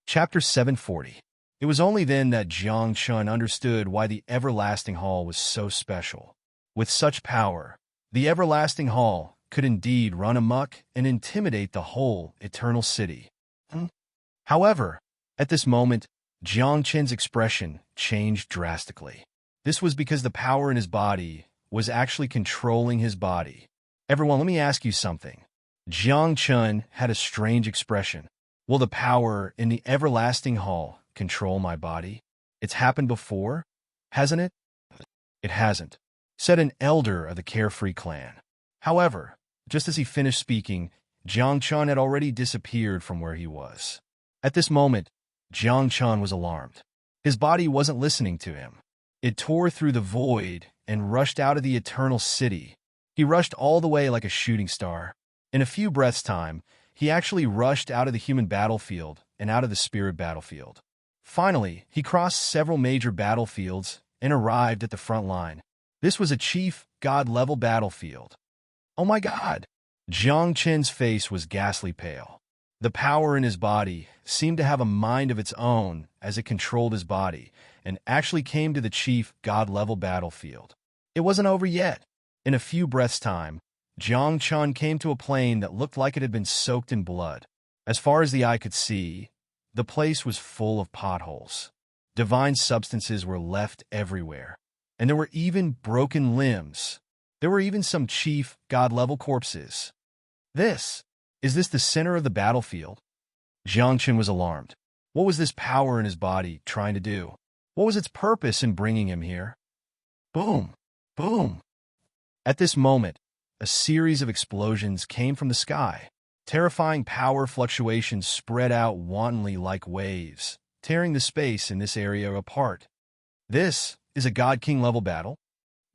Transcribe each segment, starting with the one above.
Chapter 740. It was only then that Jiang Chun understood why the Everlasting Hall was so special. With such power, the Everlasting Hall could indeed run amok and intimidate the whole Eternal City. However, at this moment, Jiang Chen's expression changed drastically. This was because the power in his body was actually controlling his body. Everyone, let me ask you something. Jiang Chun had a strange expression. Will the power in the Everlasting Hall control my body? It's happened before, hasn't it? It hasn't, said an elder of the Carefree clan. However, just as he finished speaking, Jiang Chun had already disappeared from where he was. At this moment, Jiang Chun was alarmed. His body wasn't listening to him. It tore through the void and rushed out of the Eternal City. He rushed all the way like a shooting star. In a few breaths' time, he actually rushed out of the human battlefield and out of the spirit battlefield. Finally, he crossed several major battlefields and arrived at the front line. This was a chief god-level battlefield. Oh my God! Jiang Chen's face was ghastly pale. The power in his body seemed to have a mind of its own as it controlled his body and actually came to the chief god-level battlefield. It wasn't over yet. In a few breaths' time, Jiang Chun came to a plain that looked like it had been soaked in blood. As far as the eye could see, the place was full of potholes. Divine substances were left everywhere, and there were even broken limbs. There were even some chief god-level corpses. Is this the center of the battlefield? Jiang Chun was alarmed. What was this power in his body trying to do? What was its purpose in bringing him here? Boom! Boom! At this moment, a series of explosions came from the sky. Terrifying power fluctuations spread out wantonly like waves, tearing the space in this area apart. This is a God-King level battle?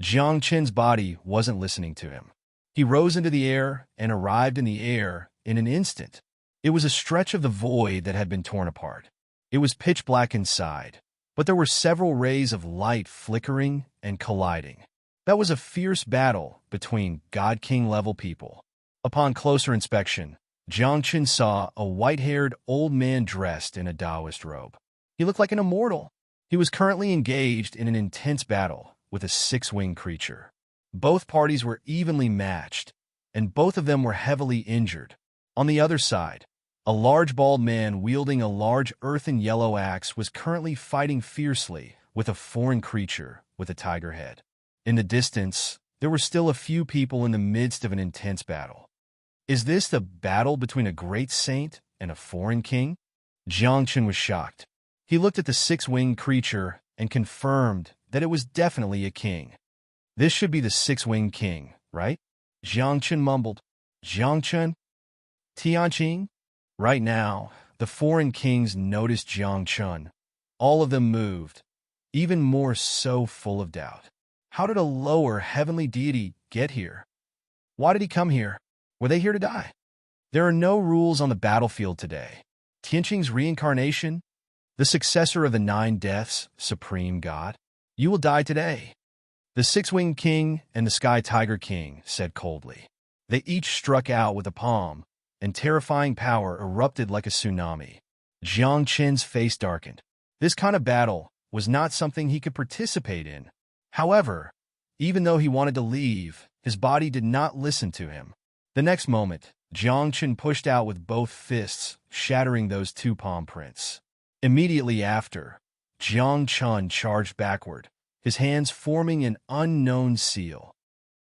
Jiang Chen's body wasn't listening to him. He rose into the air and arrived in the air in an instant. It was a stretch of the void that had been torn apart. It was pitch black inside, but there were several rays of light flickering and colliding. That was a fierce battle between God-King level people. Upon closer inspection, Jiang Chun saw a white-haired old man dressed in a Taoist robe. He looked like an immortal. He was currently engaged in an intense battle with a six-winged creature. Both parties were evenly matched, and both of them were heavily injured. On the other side, a large bald man wielding a large earthen yellow axe was currently fighting fiercely with a foreign creature with a tiger head. In the distance, there were still a few people in the midst of an intense battle. Is this the battle between a great saint and a foreign king? Jiang Chun was shocked. He looked at the six-winged creature and confirmed that it was definitely a king. This should be the six-winged king, right? Jiang Chun mumbled. Jiang Chun? Tianqing? Right now, the foreign kings noticed Jiang Chun. All of them moved, even more so full of doubt. How did a lower heavenly deity get here? Why did he come here? Were they here to die? There are no rules on the battlefield today. Tianqing's reincarnation, the successor of the 9 deaths, supreme god. You will die today. The six-winged king and the sky tiger king said coldly. They each struck out with a palm, and terrifying power erupted like a tsunami. Jiang Chen's face darkened. This kind of battle was not something he could participate in. However, even though he wanted to leave, his body did not listen to him. The next moment, Jiang Chun pushed out with both fists, shattering those 2 palm prints. Immediately after, Jiang Chun charged backward, his hands forming an unknown seal.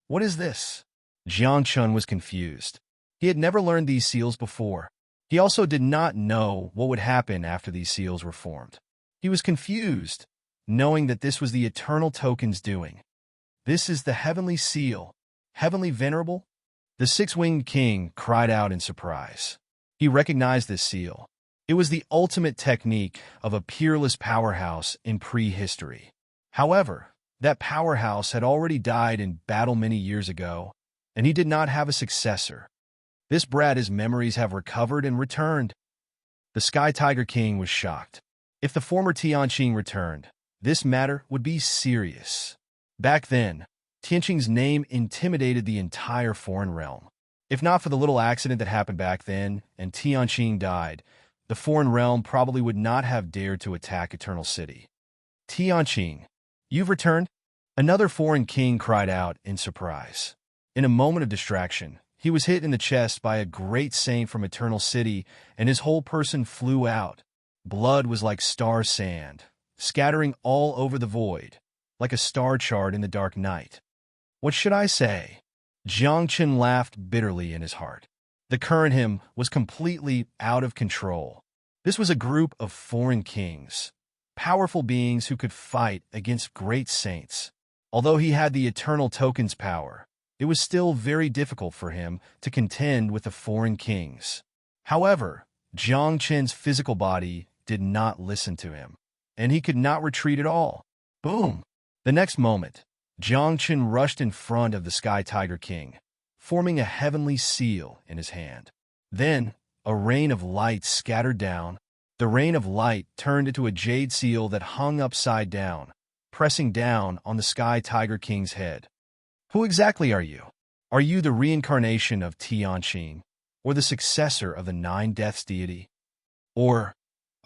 What is this? Jiang Chun was confused. He had never learned these seals before. He also did not know what would happen after these seals were formed. He was confused, knowing that this was the eternal token's doing. This is the heavenly seal, heavenly venerable? The six-winged king cried out in surprise. He recognized this seal. It was the ultimate technique of a peerless powerhouse in prehistory. However, that powerhouse had already died in battle many years ago, and he did not have a successor. This brat's memories have recovered and returned. The Sky Tiger King was shocked. If the former Tianqing returned, this matter would be serious. Back then, Tianqing's name intimidated the entire foreign realm. If not for the little accident that happened back then and Tianqing died, the foreign realm probably would not have dared to attack Eternal City. Tianqing, you've returned? Another foreign king cried out in surprise. In a moment of distraction, he was hit in the chest by a great saint from Eternal City, and his whole person flew out. Blood was like star sand, scattering all over the void, like a star chart in the dark night. What should I say? Jiang Chen laughed bitterly in his heart. The current him was completely out of control. This was a group of foreign kings, powerful beings who could fight against great saints. Although he had the eternal token's power, it was still very difficult for him to contend with the foreign kings. However, Jiang Chen's physical body did not listen to him, and he could not retreat at all. Boom! The next moment, Jiang Chen rushed in front of the Sky Tiger King, forming a heavenly seal in his hand. Then, a rain of light scattered down. The rain of light turned into a jade seal that hung upside down, pressing down on the Sky Tiger King's head. Who exactly are you? Are you the reincarnation of Tianqing, or the successor of the Nine Deaths deity? Or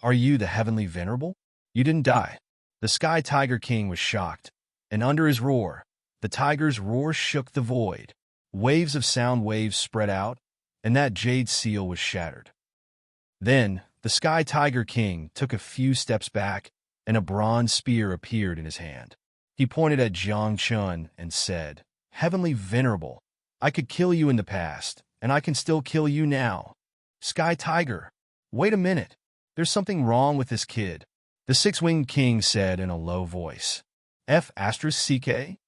are you the Heavenly Venerable? You didn't die. The Sky Tiger King was shocked, and under his roar, the tiger's roar shook the void. Waves of sound waves spread out, and that jade seal was shattered. Then, the Sky Tiger King took a few steps back, and a bronze spear appeared in his hand. He pointed at Jiang Chen and said, "Heavenly Venerable, I could kill you in the past, and I can still kill you now. Sky Tiger, wait a minute. There's something wrong with this kid." The six-winged king said in a low voice, "F***CK?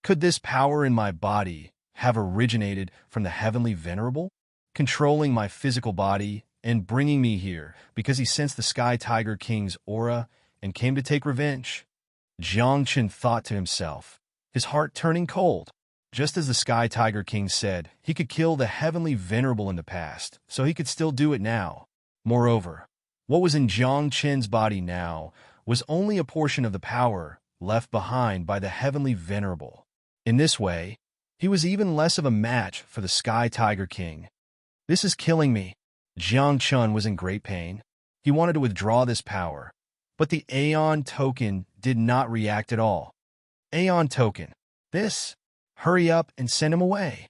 Could this power in my body have originated from the Heavenly Venerable, controlling my physical body and bringing me here because he sensed the Sky Tiger King's aura and came to take revenge?" Jiang Chen thought to himself, his heart turning cold. Just as the Sky Tiger King said, he could kill the Heavenly Venerable in the past, so he could still do it now. Moreover, what was in Jiang Chen's body now was only a portion of the power left behind by the Heavenly Venerable. In this way, he was even less of a match for the Sky Tiger King. "This is killing me." Jiang Chen was in great pain. He wanted to withdraw this power, but the Aeon token did not react at all. Aeon token, this? Hurry up and send him away.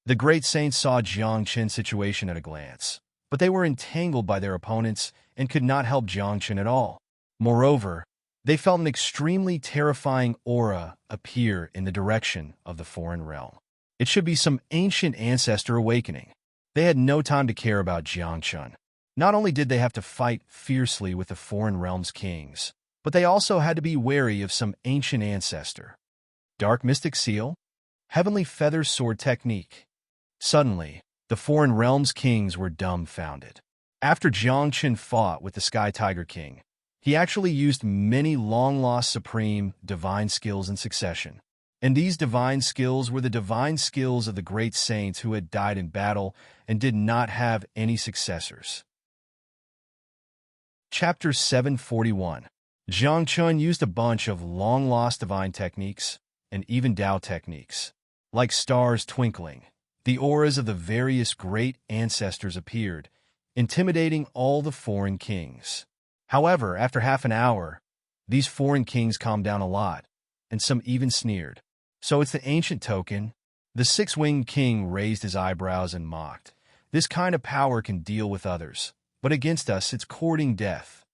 The great saints saw Jiang Chen's situation at a glance, but they were entangled by their opponents and could not help Jiang Chen at all. Moreover, they felt an extremely terrifying aura appear in the direction of the foreign realm. It should be some ancient ancestor awakening. They had no time to care about Jiang Chen. Not only did they have to fight fiercely with the foreign realm's kings, but they also had to be wary of some ancient ancestor. Dark Mystic Seal? Heavenly Feather Sword Technique. Suddenly, the foreign realm's kings were dumbfounded. After Jiang Chen fought with the Sky Tiger King, he actually used many long-lost supreme divine skills in succession. And these divine skills were the divine skills of the great saints who had died in battle and did not have any successors. Chapter 741. Jiang Chen used a bunch of long-lost divine techniques and even Tao techniques. Like stars twinkling, the auras of the various great ancestors appeared, intimidating all the foreign kings. However, after half an hour, these foreign kings calmed down a lot, and some even sneered. "So it's the ancient token?" The six-winged king raised his eyebrows and mocked. "This kind of power can deal with others, but against us it's courting death.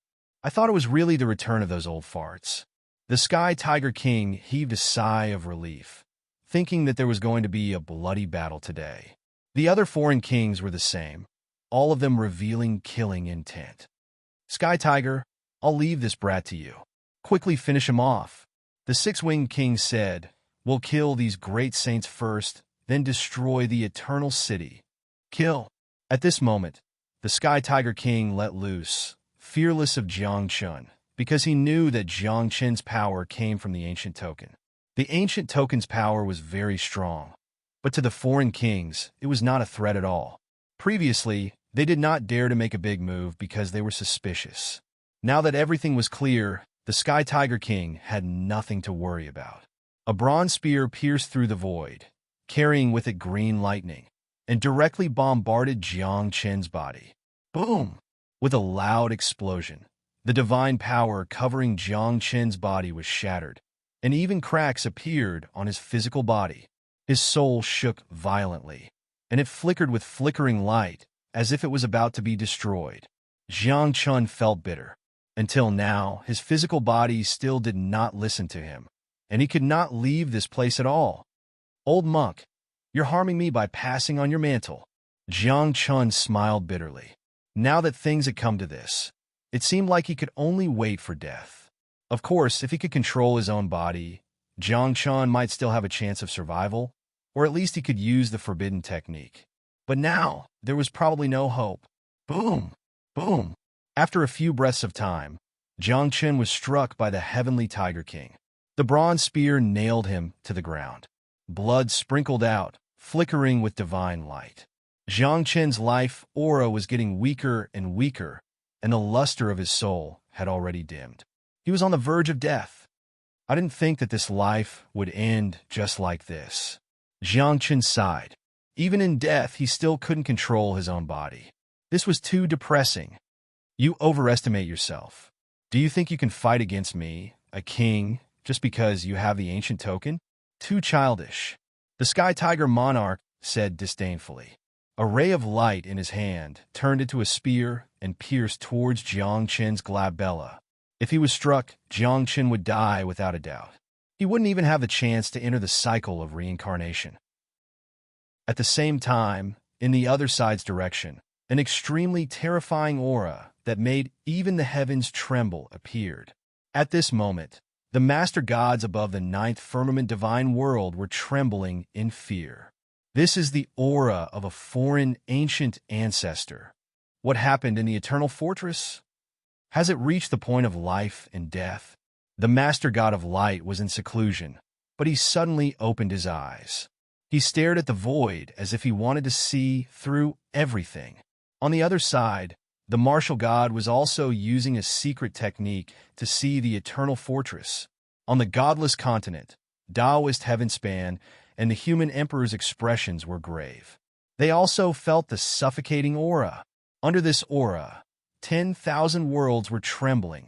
I thought it was really the return of those old farts." The Sky Tiger King heaved a sigh of relief, thinking that there was going to be a bloody battle today. The other foreign kings were the same, all of them revealing killing intent. "Sky Tiger, I'll leave this brat to you. Quickly finish him off." The six-winged king said, "We'll kill these great saints first, then destroy the Eternal City. Kill." At this moment, the Sky Tiger King let loose, fearless of Jiang Chen, because he knew that Jiang Chen's power came from the ancient token. The ancient token's power was very strong, but to the foreign kings, it was not a threat at all. Previously, they did not dare to make a big move because they were suspicious. Now that everything was clear, the Sky Tiger King had nothing to worry about. A bronze spear pierced through the void, carrying with it green lightning, and directly bombarded Jiang Chen's body. Boom! With a loud explosion, the divine power covering Jiang Qin's body was shattered, and even cracks appeared on his physical body. His soul shook violently, and it flickered with flickering light as if it was about to be destroyed. Jiang Qin felt bitter. Until now, his physical body still did not listen to him, and he could not leave this place at all. Old monk, you're harming me by passing on your mantle. Jiang Qin smiled bitterly. Now that things had come to this, it seemed like he could only wait for death. Of course, if he could control his own body, Jiang Qin might still have a chance of survival, or at least he could use the forbidden technique. But now, there was probably no hope. Boom! Boom! After a few breaths of time, Jiang Qin was struck by the heavenly Tiger King. The bronze spear nailed him to the ground. Blood sprinkled out, flickering with divine light. Jiang Qin's life aura was getting weaker and weaker, and the luster of his soul had already dimmed. He was on the verge of death. I didn't think that this life would end just like this. Jiang Qin sighed. Even in death, he still couldn't control his own body. This was too depressing. You overestimate yourself. Do you think you can fight against me, a king, just because you have the ancient token? Too childish. The Sky Tiger Monarch said disdainfully. A ray of light in his hand turned into a spear and pierced towards Jiang Qin's glabella. If he was struck, Jiang Qin would die without a doubt. He wouldn't even have the chance to enter the cycle of reincarnation. At the same time, in the other side's direction, an extremely terrifying aura that made even the heavens tremble appeared. At this moment, the master gods above the ninth firmament divine world were trembling in fear. This is the aura of a foreign ancient ancestor. What happened in the eternal fortress? Has it reached the point of life and death? The master god of light was in seclusion, but he suddenly opened his eyes. He stared at the void as if he wanted to see through everything. On the other side, the martial god was also using a secret technique to see the eternal fortress. On the godless continent, Taoist Heavenspan and the human emperor's expressions were grave. They also felt the suffocating aura. Under this aura, 10,000 worlds were trembling.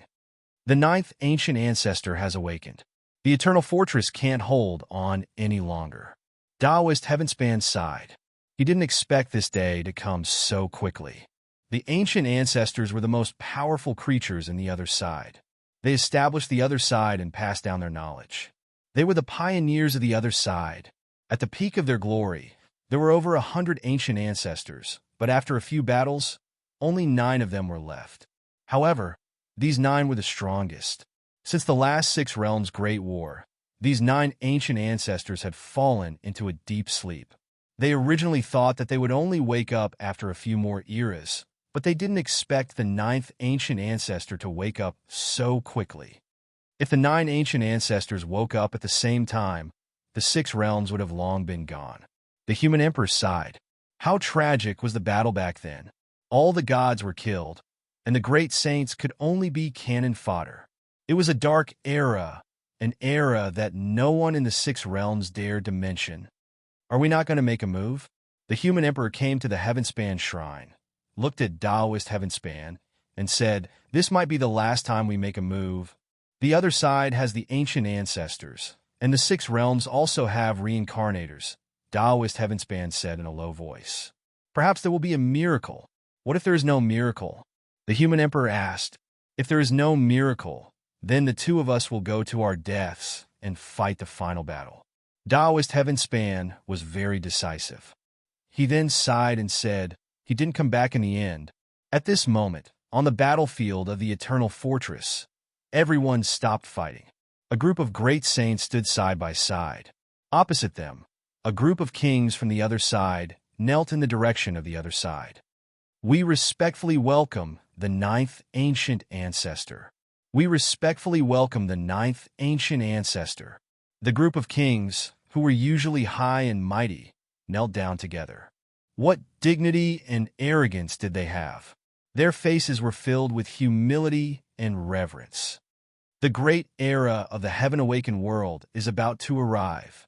The ninth ancient ancestor has awakened. The eternal fortress can't hold on any longer. Taoist Heavenspan sighed. He didn't expect this day to come so quickly. The ancient ancestors were the most powerful creatures in the other side. They established the other side and passed down their knowledge. They were the pioneers of the other side. At the peak of their glory, there were over 100 ancient ancestors, but after a few battles, only 9 of them were left. However, these 9 were the strongest. Since the last 6 realms' great war, these 9 ancient ancestors had fallen into a deep sleep. They originally thought that they would only wake up after a few more eras, but they didn't expect the 9th ancient ancestor to wake up so quickly. If the 9 ancient ancestors woke up at the same time, the 6 realms would have long been gone. The human emperor sighed. How tragic was the battle back then. All the gods were killed, and the great saints could only be cannon fodder. It was a dark era, an era that no one in the 6 realms dared to mention. Are we not going to make a move? The human emperor came to the Heavenspan shrine, looked at Taoist Heavenspan, and said, "This might be the last time we make a move. The other side has the ancient ancestors, and the 6 realms also have reincarnators," Taoist Heavenspan said in a low voice. "Perhaps there will be a miracle." "What if there is no miracle?" The human emperor asked. "If there is no miracle, then the 2 of us will go to our deaths and fight the final battle." Taoist Heavenspan was very decisive. He then sighed and said, he didn't come back in the end. At this moment, on the battlefield of the Eternal Fortress, everyone stopped fighting. A group of great saints stood side by side. Opposite them, a group of kings from the other side knelt in the direction of the other side. "We respectfully welcome the 9th ancient ancestor. We respectfully welcome the 9th ancient ancestor." The group of kings, who were usually high and mighty, knelt down together. What dignity and arrogance did they have? Their faces were filled with humility and reverence. The great era of the heaven-awakened world is about to arrive.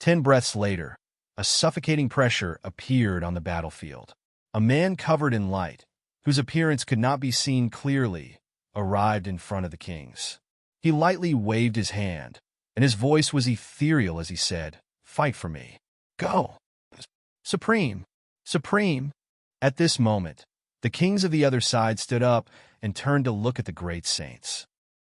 10 breaths later, a suffocating pressure appeared on the battlefield. A man covered in light, whose appearance could not be seen clearly, arrived in front of the kings. He lightly waved his hand, and his voice was ethereal as he said, "Fight for me. Go! Supreme! Supreme!" At this moment, the kings of the other side stood up and turned to look at the great saints.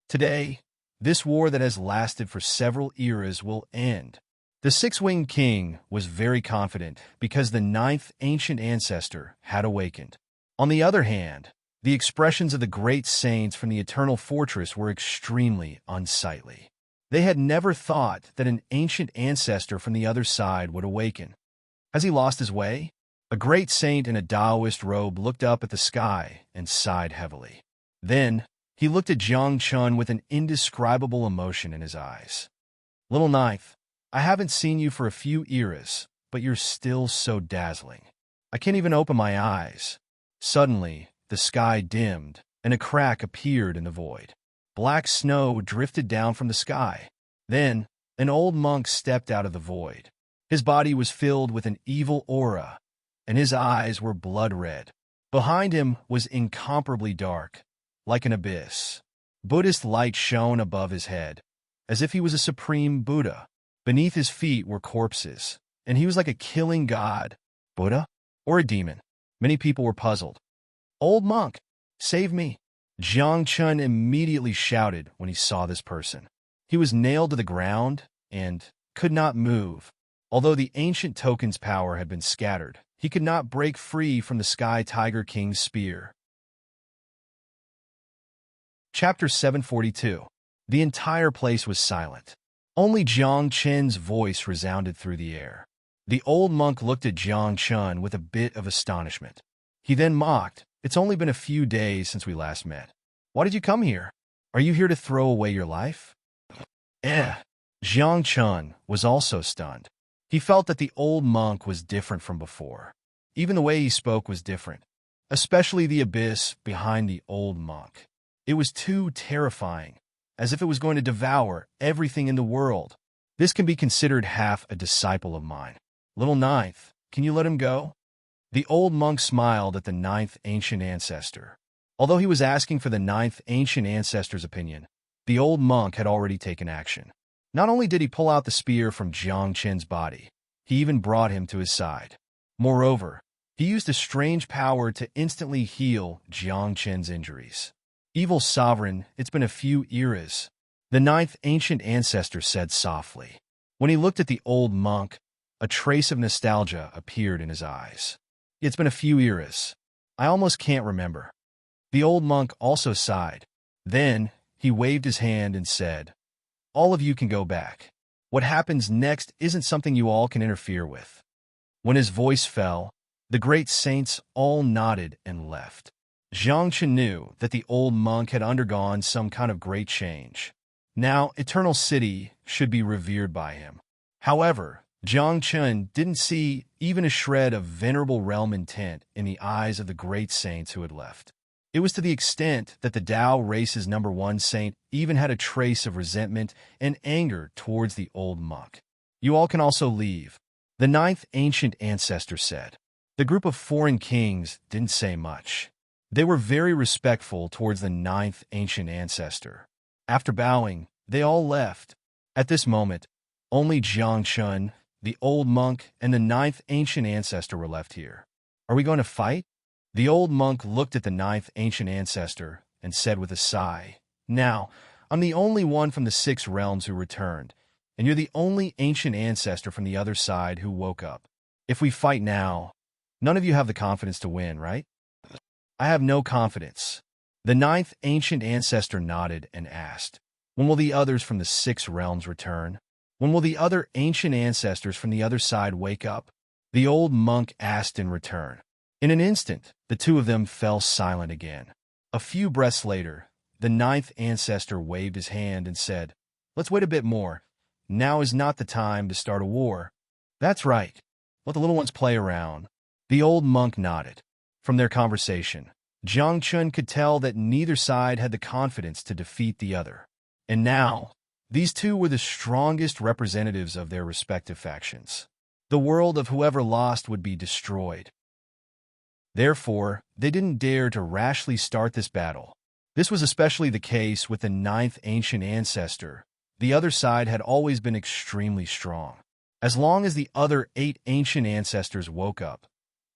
Today, this war that has lasted for several eras will end. The six-winged king was very confident because the ninth ancient ancestor had awakened. On the other hand, the expressions of the great saints from the eternal fortress were extremely unsightly. They had never thought that an ancient ancestor from the other side would awaken. Has he lost his way? A great saint in a Taoist robe looked up at the sky and sighed heavily. Then, he looked at Jiang Chun with an indescribable emotion in his eyes. "Little Ninth, I haven't seen you for a few eras, but you're still so dazzling. I can't even open my eyes." Suddenly, the sky dimmed, and a crack appeared in the void. Black snow drifted down from the sky. Then, an old monk stepped out of the void. His body was filled with an evil aura, and his eyes were blood red. Behind him was incomparably dark, like an abyss. Buddhist light shone above his head, as if he was a supreme Buddha. Beneath his feet were corpses, and he was like a killing god. Buddha? Or a demon? Many people were puzzled. "Old monk, save me!" Jiang Chun immediately shouted when he saw this person. He was nailed to the ground and could not move. Although the ancient token's power had been scattered, he could not break free from the Sky Tiger King's spear. Chapter 742. The entire place was silent. Only Jiang Chen's voice resounded through the air. The old monk looked at Jiang Chun with a bit of astonishment. He then mocked, "It's only been a few days since we last met. Why did you come here? Are you here to throw away your life?" Jiang Chun was also stunned. He felt that the old monk was different from before. Even the way he spoke was different, especially the abyss behind the old monk. It was too terrifying, as if it was going to devour everything in the world. "This can be considered half a disciple of mine. Little Ninth, can you let him go?" The old monk smiled at the ninth ancient ancestor. Although he was asking for the ninth ancient ancestor's opinion, the old monk had already taken action. Not only did he pull out the spear from Jiang Chen's body, he even brought him to his side. Moreover, he used a strange power to instantly heal Jiang Chen's injuries. "Evil sovereign, it's been a few eras," the ninth ancient ancestor said softly. When he looked at the old monk, a trace of nostalgia appeared in his eyes. "It's been a few eras. I almost can't remember." The old monk also sighed. Then, he waved his hand and said, "All of you can go back. What happens next isn't something you all can interfere with." When his voice fell, the great saints all nodded and left. Jiang Chen knew that the old monk had undergone some kind of great change. Now, Eternal City should be revered by him. However, Jiang Chen didn't see even a shred of venerable realm intent in the eyes of the great saints who had left. It was to the extent that the Tao race's #1 saint even had a trace of resentment and anger towards the old monk. "You all can also leave," the ninth ancient ancestor said. The group of foreign kings didn't say much. They were very respectful towards the ninth ancient ancestor. After bowing, they all left. At this moment, only Jiang Chun, the old monk, and the ninth ancient ancestor were left here. "Are we going to fight?" The old monk looked at the ninth ancient ancestor and said with a sigh, "Now, I'm the only one from the 6 realms who returned, and you're the only ancient ancestor from the other side who woke up. If we fight now, none of you have the confidence to win, right?" "I have no confidence." The ninth ancient ancestor nodded and asked, "When will the others from the 6 realms return? When will the other ancient ancestors from the other side wake up?" The old monk asked in return. In an instant, the two of them fell silent again. A few breaths later, the ninth ancestor waved his hand and said, "Let's wait a bit more. Now is not the time to start a war." "That's right. Let the little ones play around." The old monk nodded. From their conversation, Jiang Chun could tell that neither side had the confidence to defeat the other. And now, these two were the strongest representatives of their respective factions. The world of whoever lost would be destroyed. Therefore, they didn't dare to rashly start this battle. This was especially the case with the ninth ancient ancestor. The other side had always been extremely strong. As long as the other 8 ancient ancestors woke up,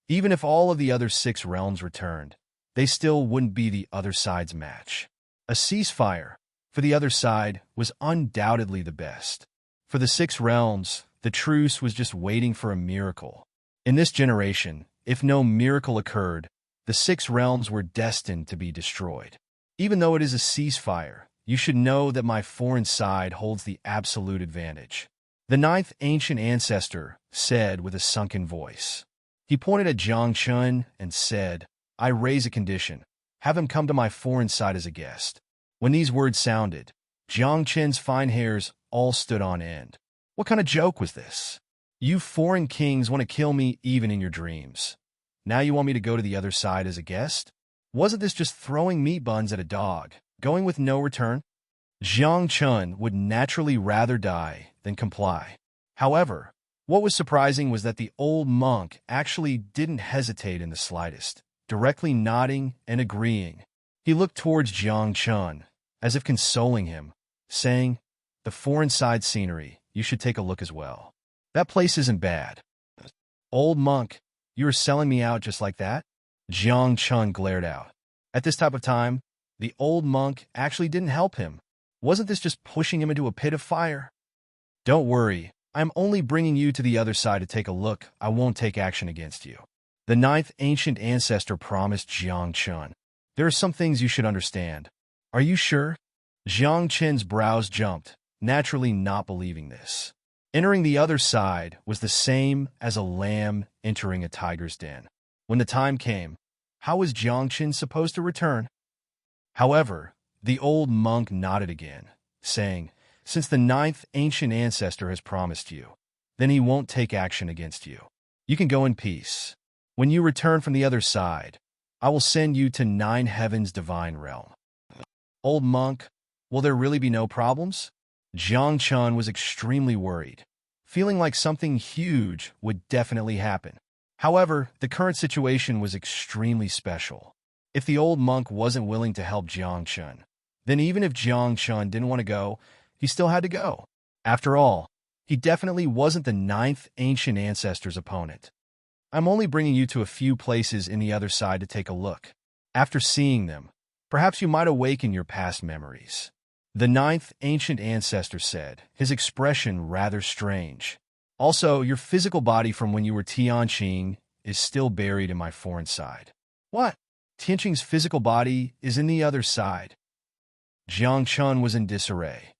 even if all of the other 6 realms returned, they still wouldn't be the other side's match. A ceasefire, for the other side, was undoubtedly the best. For the 6 realms, the truce was just waiting for a miracle. In this generation, if no miracle occurred, the 6 realms were destined to be destroyed. Even though it is a ceasefire, you should know that my foreign side holds the absolute advantage. The ninth ancient ancestor said with a sunken voice. He pointed at Jiang Chun and said, I raise a condition. Have him come to my foreign side as a guest. When these words sounded, Jiang Chun's fine hairs all stood on end. What kind of joke was this? You foreign kings want to kill me even in your dreams. Now you want me to go to the other side as a guest? Wasn't this just throwing meat buns at a dog, going with no return? Jiang Chun would naturally rather die than comply. However, what was surprising was that the old monk actually didn't hesitate in the slightest, directly nodding and agreeing. He looked towards Jiang Chun, as if consoling him, saying, The foreign side scenery, you should take a look as well. That place isn't bad. Old monk, you are selling me out just like that? Jiang Chun glared out. At this type of time, the old monk actually didn't help him. Wasn't this just pushing him into a pit of fire? Don't worry, I'm only bringing you to the other side to take a look. I won't take action against you. The ninth ancient ancestor promised Jiang Chun. There are some things you should understand. Are you sure? Jiang Chun's brows jumped, naturally not believing this. Entering the other side was the same as a lamb entering a tiger's den. When the time came, how was Jiang Chun supposed to return? However, the old monk nodded again, saying, Since the ninth ancient ancestor has promised you, then he won't take action against you. You can go in peace. When you return from the other side, I will send you to 9 heavens' divine realm. Old monk, will there really be no problems? Jiang Chun was extremely worried, feeling like something huge would definitely happen. However, the current situation was extremely special. If the old monk wasn't willing to help Jiang Chun, then even if Jiang Chun didn't want to go, he still had to go. After all, he definitely wasn't the ninth ancient ancestor's opponent. I'm only bringing you to a few places in the other side to take a look. After seeing them, perhaps you might awaken your past memories. The ninth ancient ancestor said, his expression rather strange. Also, your physical body from when you were Tianqing is still buried in my foreign side. What? Tianqing's physical body is in the other side. Jiang Chun was in disarray.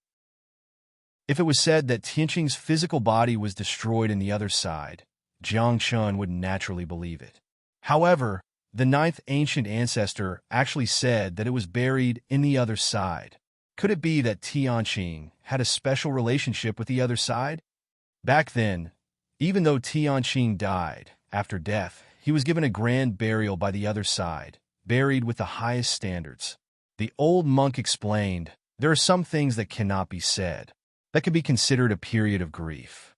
If it was said that Tianqing's physical body was destroyed in the other side, Jiang Chun would naturally believe it. However, the ninth ancient ancestor actually said that it was buried in the other side. Could it be that Tianqing had a special relationship with the other side? Back then, even though Tianqing died, after death, he was given a grand burial by the other side, buried with the highest standards. The old monk explained, there are some things that cannot be said. That could be considered a period of grief.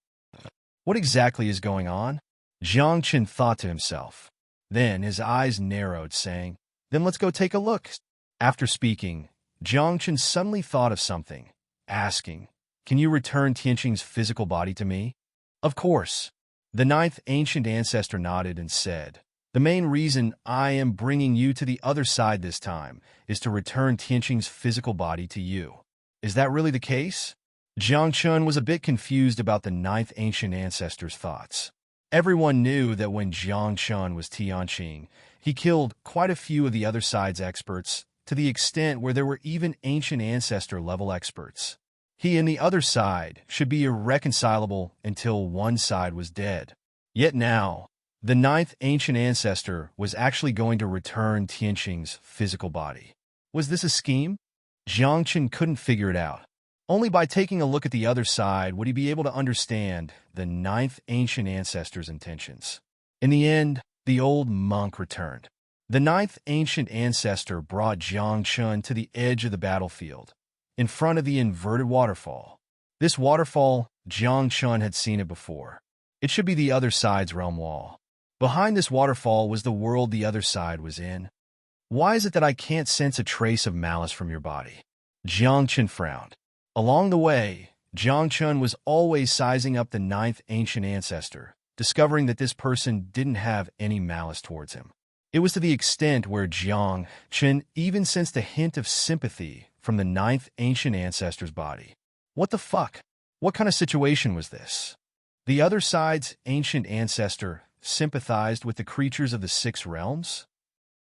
What exactly is going on? Jiang Chun thought to himself. Then his eyes narrowed, saying, Then let's go take a look. After speaking, Jiang Chun suddenly thought of something, asking, Can you return Tianqing's physical body to me? Of course. The ninth ancient ancestor nodded and said, The main reason I am bringing you to the other side this time is to return Tianqing's physical body to you. Is that really the case? Jiang Chun was a bit confused about the ninth ancient ancestor's thoughts. Everyone knew that when Jiang Chun was Tianqing, he killed quite a few of the other side's experts, to the extent where there were even ancient ancestor-level experts. He and the other side should be irreconcilable until one side was dead. Yet now, the ninth ancient ancestor was actually going to return Tianqing's physical body. Was this a scheme? Jiang Chun couldn't figure it out. Only by taking a look at the other side would he be able to understand the ninth ancient ancestor's intentions. In the end, the old monk returned. The ninth ancient ancestor brought Jiang Chun to the edge of the battlefield, in front of the inverted waterfall. This waterfall, Jiang Chun had seen it before. It should be the other side's realm wall. Behind this waterfall was the world the other side was in. Why is it that I can't sense a trace of malice from your body? Jiang Chen frowned. Along the way, Jiang Chen was always sizing up the ninth ancient ancestor, discovering that this person didn't have any malice towards him. It was to the extent where Jiang Chen even sensed a hint of sympathy from the ninth ancient ancestor's body. What the fuck? What kind of situation was this? The other side's ancient ancestor sympathized with the creatures of the six realms?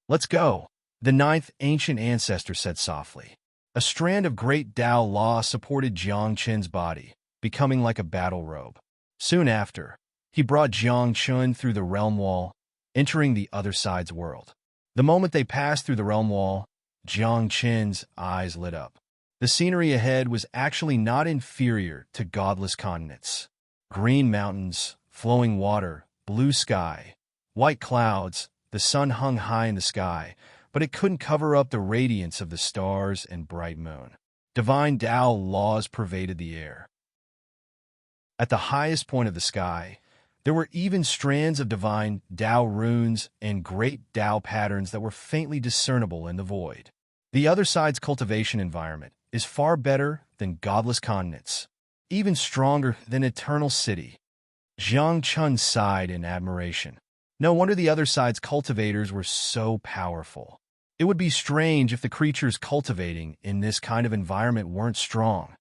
Let's go, the ninth ancient ancestor said softly. A strand of great Tao law supported Jiang Chen's body, becoming like a battle robe. Soon after, he brought Jiang Chen through the realm wall, entering the other side's world. The moment they passed through the realm wall, Jiang Chen's eyes lit up. The scenery ahead was actually not inferior to godless continents. Green mountains, flowing water, blue sky, white clouds, the sun hung high in the sky, but it couldn't cover up the radiance of the stars and bright moon. Divine Tao laws pervaded the air. At the highest point of the sky, there were even strands of divine Tao runes and great Tao patterns that were faintly discernible in the void. The other side's cultivation environment is far better than godless continents, even stronger than Eternal City. Jiang Chen sighed in admiration. No wonder the other side's cultivators were so powerful. It would be strange if the creatures cultivating in this kind of environment weren't strong.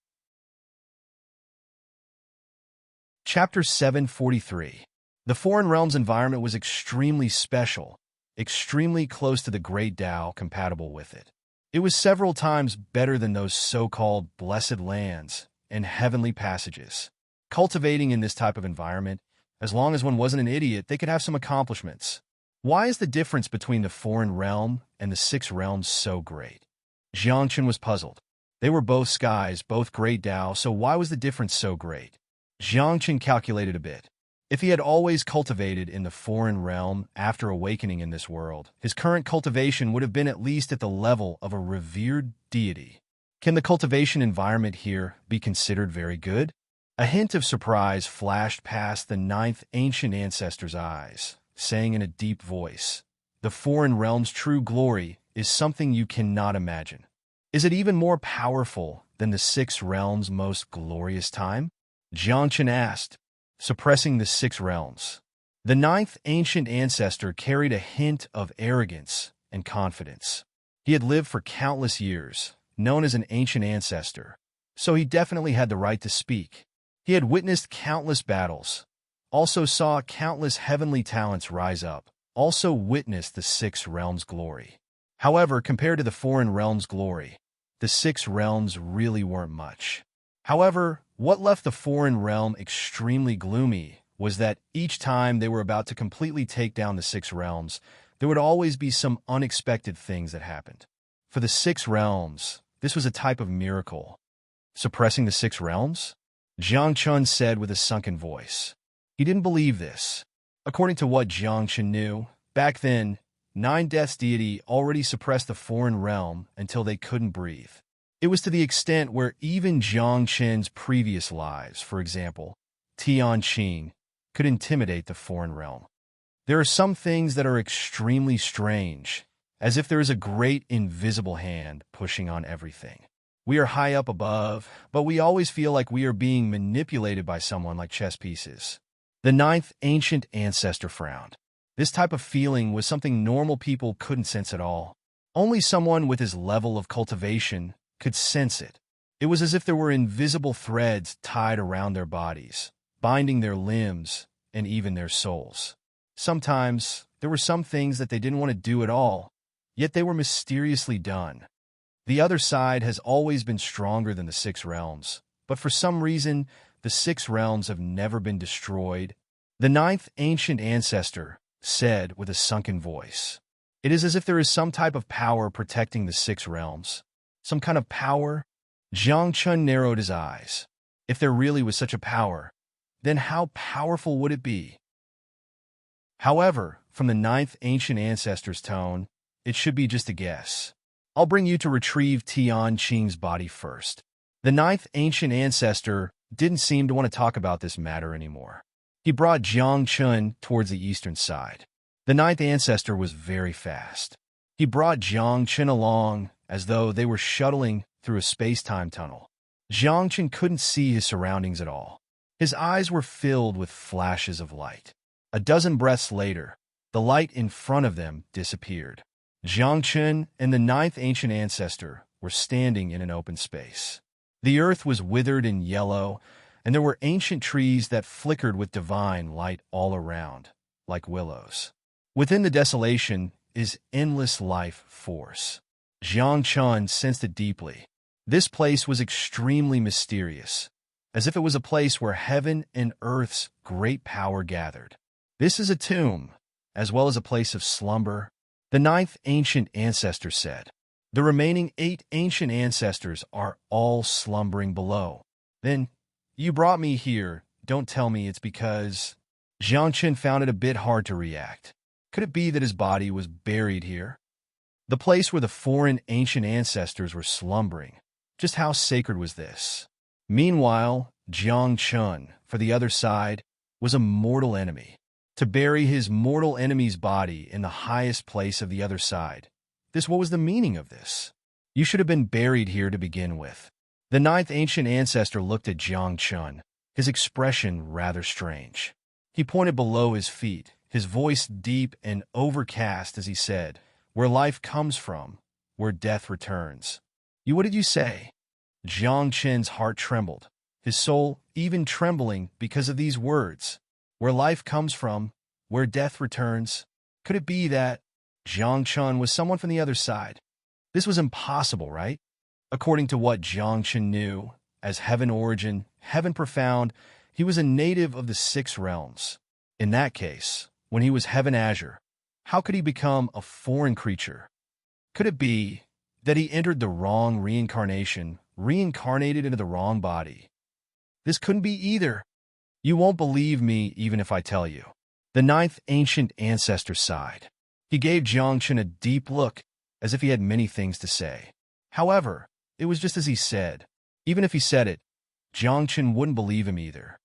Chapter 743. The Foreign Realms environment was extremely special, extremely close to the Great Tao, compatible with it. It was several times better than those so-called blessed lands and heavenly passages. Cultivating in this type of environment, as long as one wasn't an idiot, they could have some accomplishments. Why is the difference between the foreign realm and the six realms so great? Jiang Chen was puzzled. They were both skies, both Great Tao, so why was the difference so great? Jiang Chen calculated a bit. If he had always cultivated in the foreign realm after awakening in this world, his current cultivation would have been at least at the level of a revered deity. Can the cultivation environment here be considered very good? A hint of surprise flashed past the ninth ancient ancestor's eyes, saying in a deep voice, "The foreign realm's true glory is something you cannot imagine. Is it even more powerful than the six realms' most glorious time?" Jiang Chen asked, suppressing the six realms. The ninth ancient ancestor carried a hint of arrogance and confidence. He had lived for countless years, known as an ancient ancestor, so he definitely had the right to speak. He had witnessed countless battles, also saw countless heavenly talents rise up, also witnessed the six realms' glory. However, compared to the foreign realms' glory, the six realms really weren't much. However, what left the foreign realm extremely gloomy was that each time they were about to completely take down the six realms, there would always be some unexpected things that happened. For the six realms, this was a type of miracle. Suppressing the six realms? Jiang Chen said with a sunken voice. He didn't believe this. According to what Jiang Chen knew, back then, Nine Deaths deity already suppressed the foreign realm until they couldn't breathe. It was to the extent where even Jiang Chen's previous lives, for example, Tian Qing, could intimidate the foreign realm. There are some things that are extremely strange, as if there is a great invisible hand pushing on everything. We are high up above, but we always feel like we are being manipulated by someone like chess pieces. The ninth ancient ancestor frowned. This type of feeling was something normal people couldn't sense at all. Only someone with his level of cultivation could sense it. It was as if there were invisible threads tied around their bodies, binding their limbs and even their souls. Sometimes, there were some things that they didn't want to do at all, yet they were mysteriously done. The other side has always been stronger than the six realms, but for some reason, the six realms have never been destroyed. The ninth ancient ancestor said with a sunken voice, "It is as if there is some type of power protecting the six realms." Some kind of power? Jiang Chen narrowed his eyes. If there really was such a power, then how powerful would it be? However, from the ninth ancient ancestor's tone, it should be just a guess. I'll bring you to retrieve Tian Qing's body first. The ninth ancient ancestor didn't seem to want to talk about this matter anymore. He brought Jiang Chun towards the eastern side. The ninth ancestor was very fast. He brought Jiang Chun along as though they were shuttling through a space-time tunnel. Jiang Chun couldn't see his surroundings at all. His eyes were filled with flashes of light. A dozen breaths later, the light in front of them disappeared. Jiang Chun and the ninth ancient ancestor were standing in an open space. The earth was withered and yellow, and there were ancient trees that flickered with divine light all around, like willows. Within the desolation is endless life force. Jiang Chun sensed it deeply. This place was extremely mysterious, as if it was a place where heaven and earth's great power gathered. This is a tomb, as well as a place of slumber, the ninth ancient ancestor said. The remaining 8 ancient ancestors are all slumbering below. Then, you brought me here. Don't tell me it's because... Jiang Chun found it a bit hard to react. Could it be that his body was buried here? The place where the foreign ancient ancestors were slumbering. Just how sacred was this? Meanwhile, Jiang Chun, for the other side, was a mortal enemy. To bury his mortal enemy's body in the highest place of the other side. What was the meaning of this? You should have been buried here to begin with. The ninth ancient ancestor looked at Jiang Chun, his expression rather strange. He pointed below his feet, his voice deep and overcast as he said, "Where life comes from, where death returns." What did you say? Jiang Chun's heart trembled, his soul even trembling because of these words. Where life comes from, where death returns. Could it be that Jiang Chun was someone from the other side? This was impossible, right? According to what Jiang Chun knew, as heaven origin, heaven profound, he was a native of the 6 realms. In that case, when he was heaven azure, how could he become a foreign creature? Could it be that he entered the wrong reincarnation, reincarnated into the wrong body? This couldn't be either. You won't believe me even if I tell you. The ninth ancient ancestor sighed. He gave Jiang Chun a deep look, as if he had many things to say. However, it was just as he said. Even if he said it, Jiang Chun wouldn't believe him either.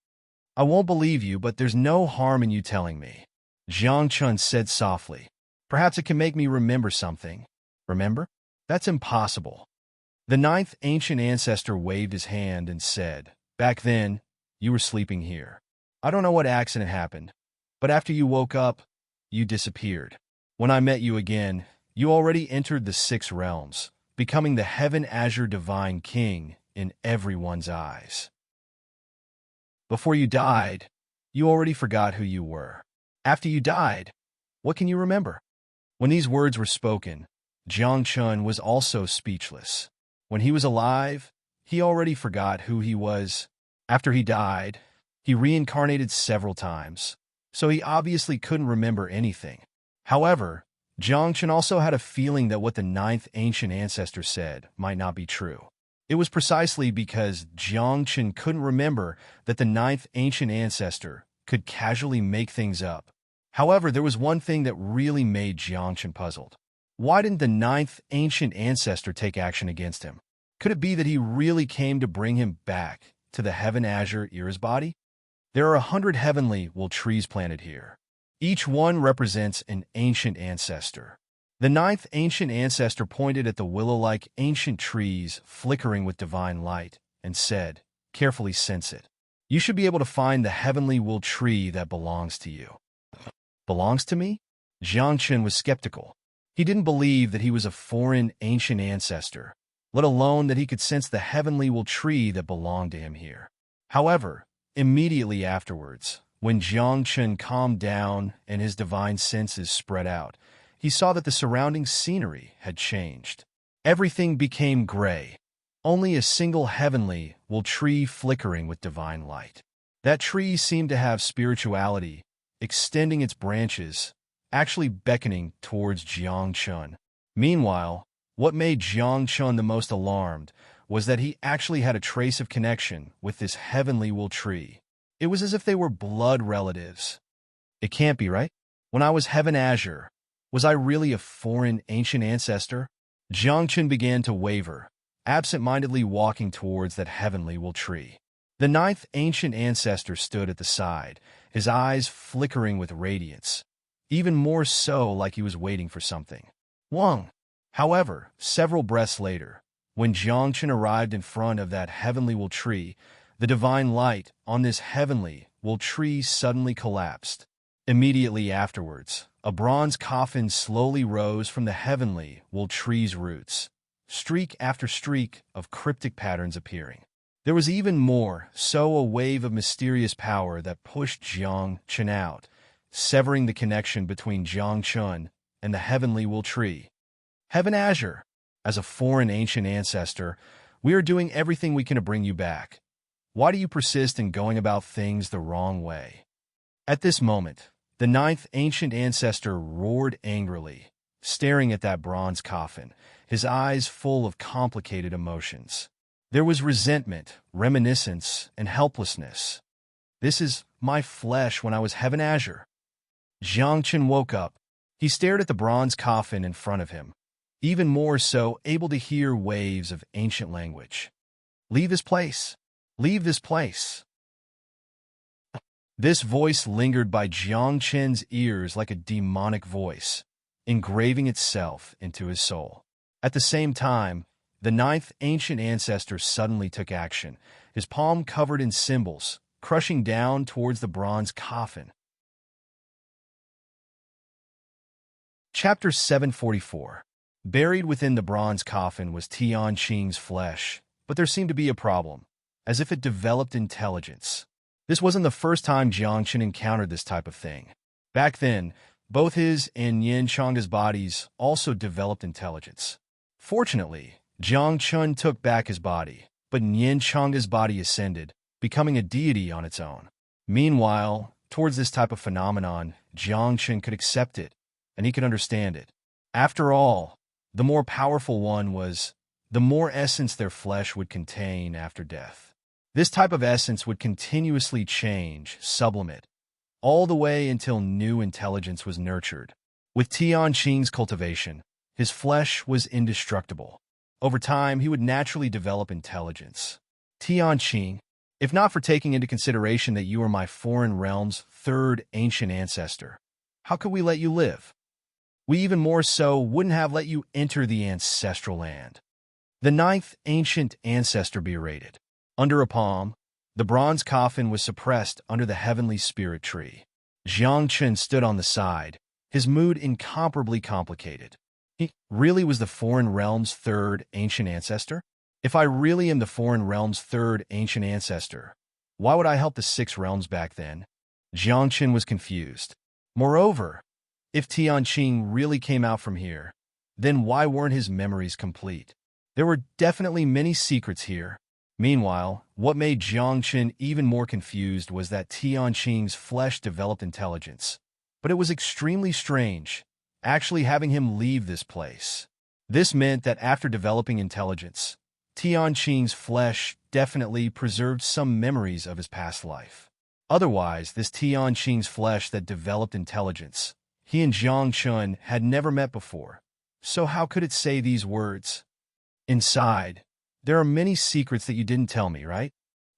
I won't believe you, but there's no harm in you telling me. Jiang Chun said softly. Perhaps it can make me remember something. Remember? That's impossible. The ninth ancient ancestor waved his hand and said, Back then, you were sleeping here. I don't know what accident happened, but after you woke up, you disappeared. When I met you again, you already entered the 6 realms, becoming the heaven azure divine king in everyone's eyes. Before you died, you already forgot who you were. After you died, what can you remember? When these words were spoken, Jiang Chun was also speechless. When he was alive, he already forgot who he was. After he died, he reincarnated several times, so he obviously couldn't remember anything. However, Jiang Chun also had a feeling that what the ninth ancient ancestor said might not be true. It was precisely because Jiang Chun couldn't remember that the ninth ancient ancestor could casually make things up. However, there was one thing that really made Jiang Chun puzzled. Why didn't the ninth ancient ancestor take action against him? Could it be that he really came to bring him back to the heaven azure era's body? There are 100 heavenly wool trees planted here. Each one represents an ancient ancestor. The ninth ancient ancestor pointed at the willow-like ancient trees flickering with divine light and said, Carefully sense it. You should be able to find the heavenly wool tree that belongs to you. Belongs to me? Jiang Chun was skeptical. He didn't believe that he was a foreign ancient ancestor, let alone that he could sense the heavenly wool tree that belonged to him here. However, immediately afterwards, when Jiang Chun calmed down and his divine senses spread out, he saw that the surrounding scenery had changed. Everything became gray, only a single heavenly wool tree flickering with divine light. That tree seemed to have spirituality, extending its branches, actually beckoning towards Jiang Chun. Meanwhile, what made Jiang Chun the most alarmed was that he actually had a trace of connection with this heavenly wool tree. It was as if they were blood relatives. It can't be, right? When I was heaven azure, was I really a foreign ancient ancestor? Jiang Chun began to waver, absent-mindedly walking towards that heavenly wool tree. The ninth ancient ancestor stood at the side, his eyes flickering with radiance, even more so like he was waiting for something. Wang. However, several breaths later, when Jiangchen arrived in front of that heavenly will tree, the divine light on this heavenly will tree suddenly collapsed. Immediately afterwards, a bronze coffin slowly rose from the heavenly will tree's roots, streak after streak of cryptic patterns appearing. There was even more, so a wave of mysterious power that pushed Jiang Chen out, severing the connection between Jiang Chen and the heavenly will tree. Heaven Azure, as a foreign ancient ancestor, we are doing everything we can to bring you back. Why do you persist in going about things the wrong way? At this moment, the ninth ancient ancestor roared angrily, staring at that bronze coffin, his eyes full of complicated emotions. There was resentment, reminiscence, and helplessness. This is my flesh when I was Heaven Azure. Jiangchen woke up. He stared at the bronze coffin in front of him, even more so able to hear waves of ancient language. Leave this place. Leave this place. This voice lingered by Jiangchen's ears like a demonic voice, engraving itself into his soul. At the same time, the ninth ancient ancestor suddenly took action, his palm covered in symbols, crushing down towards the bronze coffin. Chapter 744. Buried within the bronze coffin was Tianqing's flesh, but there seemed to be a problem, as if it developed intelligence. This wasn't the first time Jiangchen encountered this type of thing. Back then, both his and Yin Chang's bodies also developed intelligence. Fortunately, Jiang Chun took back his body, but Yin Chang's body ascended, becoming a deity on its own. Meanwhile, towards this type of phenomenon, Jiang Chun could accept it, and he could understand it. After all, the more powerful one was, the more essence their flesh would contain after death. This type of essence would continuously change, sublimate, all the way until new intelligence was nurtured. With Tianqing's cultivation, his flesh was indestructible. Over time, he would naturally develop intelligence. Tianqing, if not for taking into consideration that you are my foreign realm's third ancient ancestor, how could we let you live? We even more so wouldn't have let you enter the ancestral land. The ninth ancient ancestor berated. Under a palm, the bronze coffin was suppressed under the heavenly spirit tree. Jiang Chen stood on the side, his mood incomparably complicated. He really was the foreign realm's third ancient ancestor? If I really am the foreign realm's third ancient ancestor, why would I help the six realms back then? Jiang Chen was confused. Moreover, if Tianqing really came out from here, then why weren't his memories complete? There were definitely many secrets here. Meanwhile, what made Jiangchen even more confused was that Tianqing's flesh developed intelligence. But it was extremely strange, actually having him leave this place. This meant that after developing intelligence, Tianqing's flesh definitely preserved some memories of his past life. Otherwise, this Tianqing's flesh that developed intelligence, he and Jiangchen had never met before. So how could it say these words? Inside, there are many secrets that you didn't tell me, right?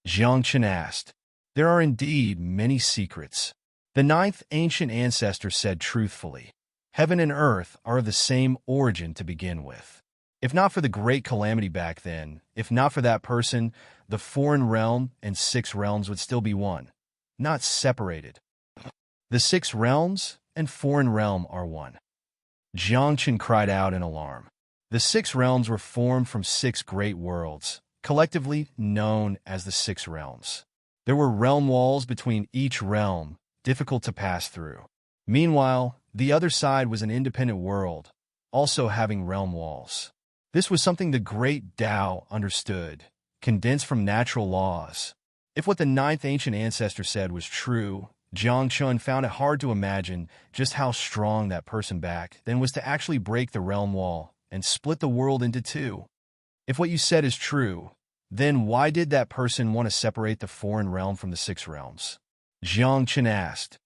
Jiangchen asked. There are indeed many secrets. The ninth ancient ancestor said truthfully. Heaven and earth are of the same origin to begin with. If not for the great calamity back then, if not for that person, the foreign realm and six realms would still be one, not separated. The six realms and foreign realm are one. Jiangchen cried out in alarm. The six realms were formed from six great worlds, collectively known as the six realms. There were realm walls between each realm, difficult to pass through. Meanwhile, the other side was an independent world, also having realm walls. This was something the great Tao understood, condensed from natural laws. If what the ninth ancient ancestor said was true, Jiang Chun found it hard to imagine just how strong that person back then was to actually break the realm wall and split the world into two. If what you said is true, then why did that person want to separate the foreign realm from the six realms? Jiang Chen asked.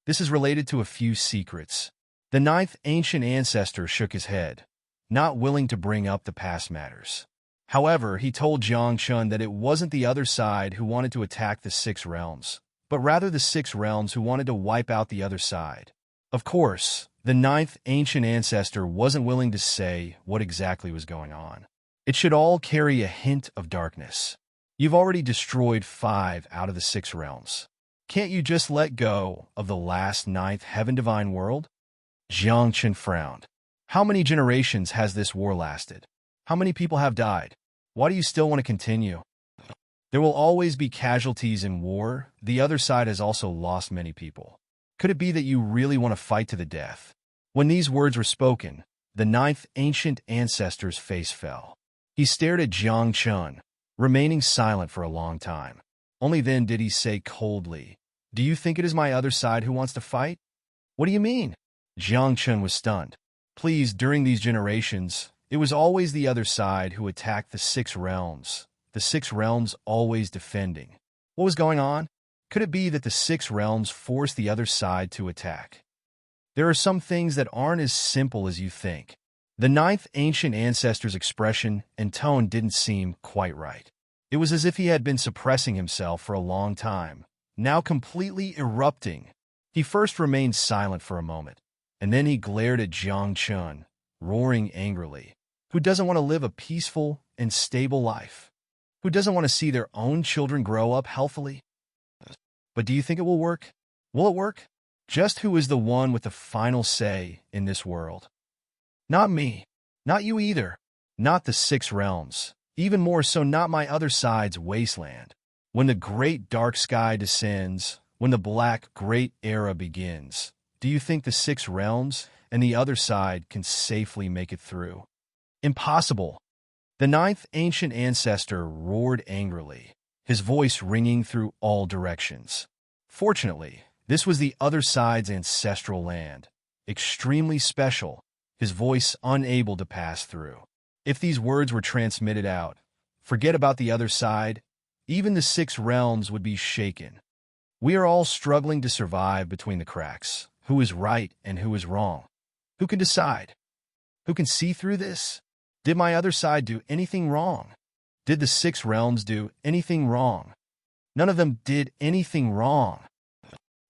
This is related to a few secrets. The ninth ancient ancestor shook his head, not willing to bring up the past matters. However, he told Jiang Chun that it wasn't the other side who wanted to attack the Six Realms, but rather the Six Realms who wanted to wipe out the other side. Of course, the ninth ancient ancestor wasn't willing to say what exactly was going on. It should all carry a hint of darkness. You've already destroyed 5 out of the 6 realms. Can't you just let go of the last ninth heaven divine world? Jiang Chen frowned. How many generations has this war lasted? How many people have died? Why do you still want to continue? There will always be casualties in war. The other side has also lost many people. Could it be that you really want to fight to the death? When these words were spoken, the ninth ancient ancestor's face fell. He stared at Jiang Chun, remaining silent for a long time. Only then did he say coldly, "Do you think it is my other side who wants to fight?" "What do you mean?" Jiang Chun was stunned. Please, during these generations, it was always the other side who attacked the 6 realms. The 6 realms always defending. What was going on? Could it be that the 6 realms forced the other side to attack? There are some things that aren't as simple as you think. The ninth ancient ancestor's expression and tone didn't seem quite right. It was as if he had been suppressing himself for a long time, now completely erupting. He first remained silent for a moment, and then he glared at Jiang Chun, roaring angrily. Who doesn't want to live a peaceful and stable life? Who doesn't want to see their own children grow up healthily? But do you think it will work? Will it work? Just who is the one with the final say in this world? Not me. Not you either. Not the 6 realms. Even more so, not my other side's wasteland. When the great dark sky descends, when the black great era begins, do you think the 6 realms and the other side can safely make it through? Impossible. The ninth ancient ancestor roared angrily, his voice ringing through all directions. Fortunately, this was the other side's ancestral land, extremely special, his voice unable to pass through. If these words were transmitted out, forget about the other side, even the 6 realms would be shaken. We are all struggling to survive between the cracks. Who is right and who is wrong? Who can decide? Who can see through this? Did my other side do anything wrong? Did the 6 realms do anything wrong? None of them did anything wrong.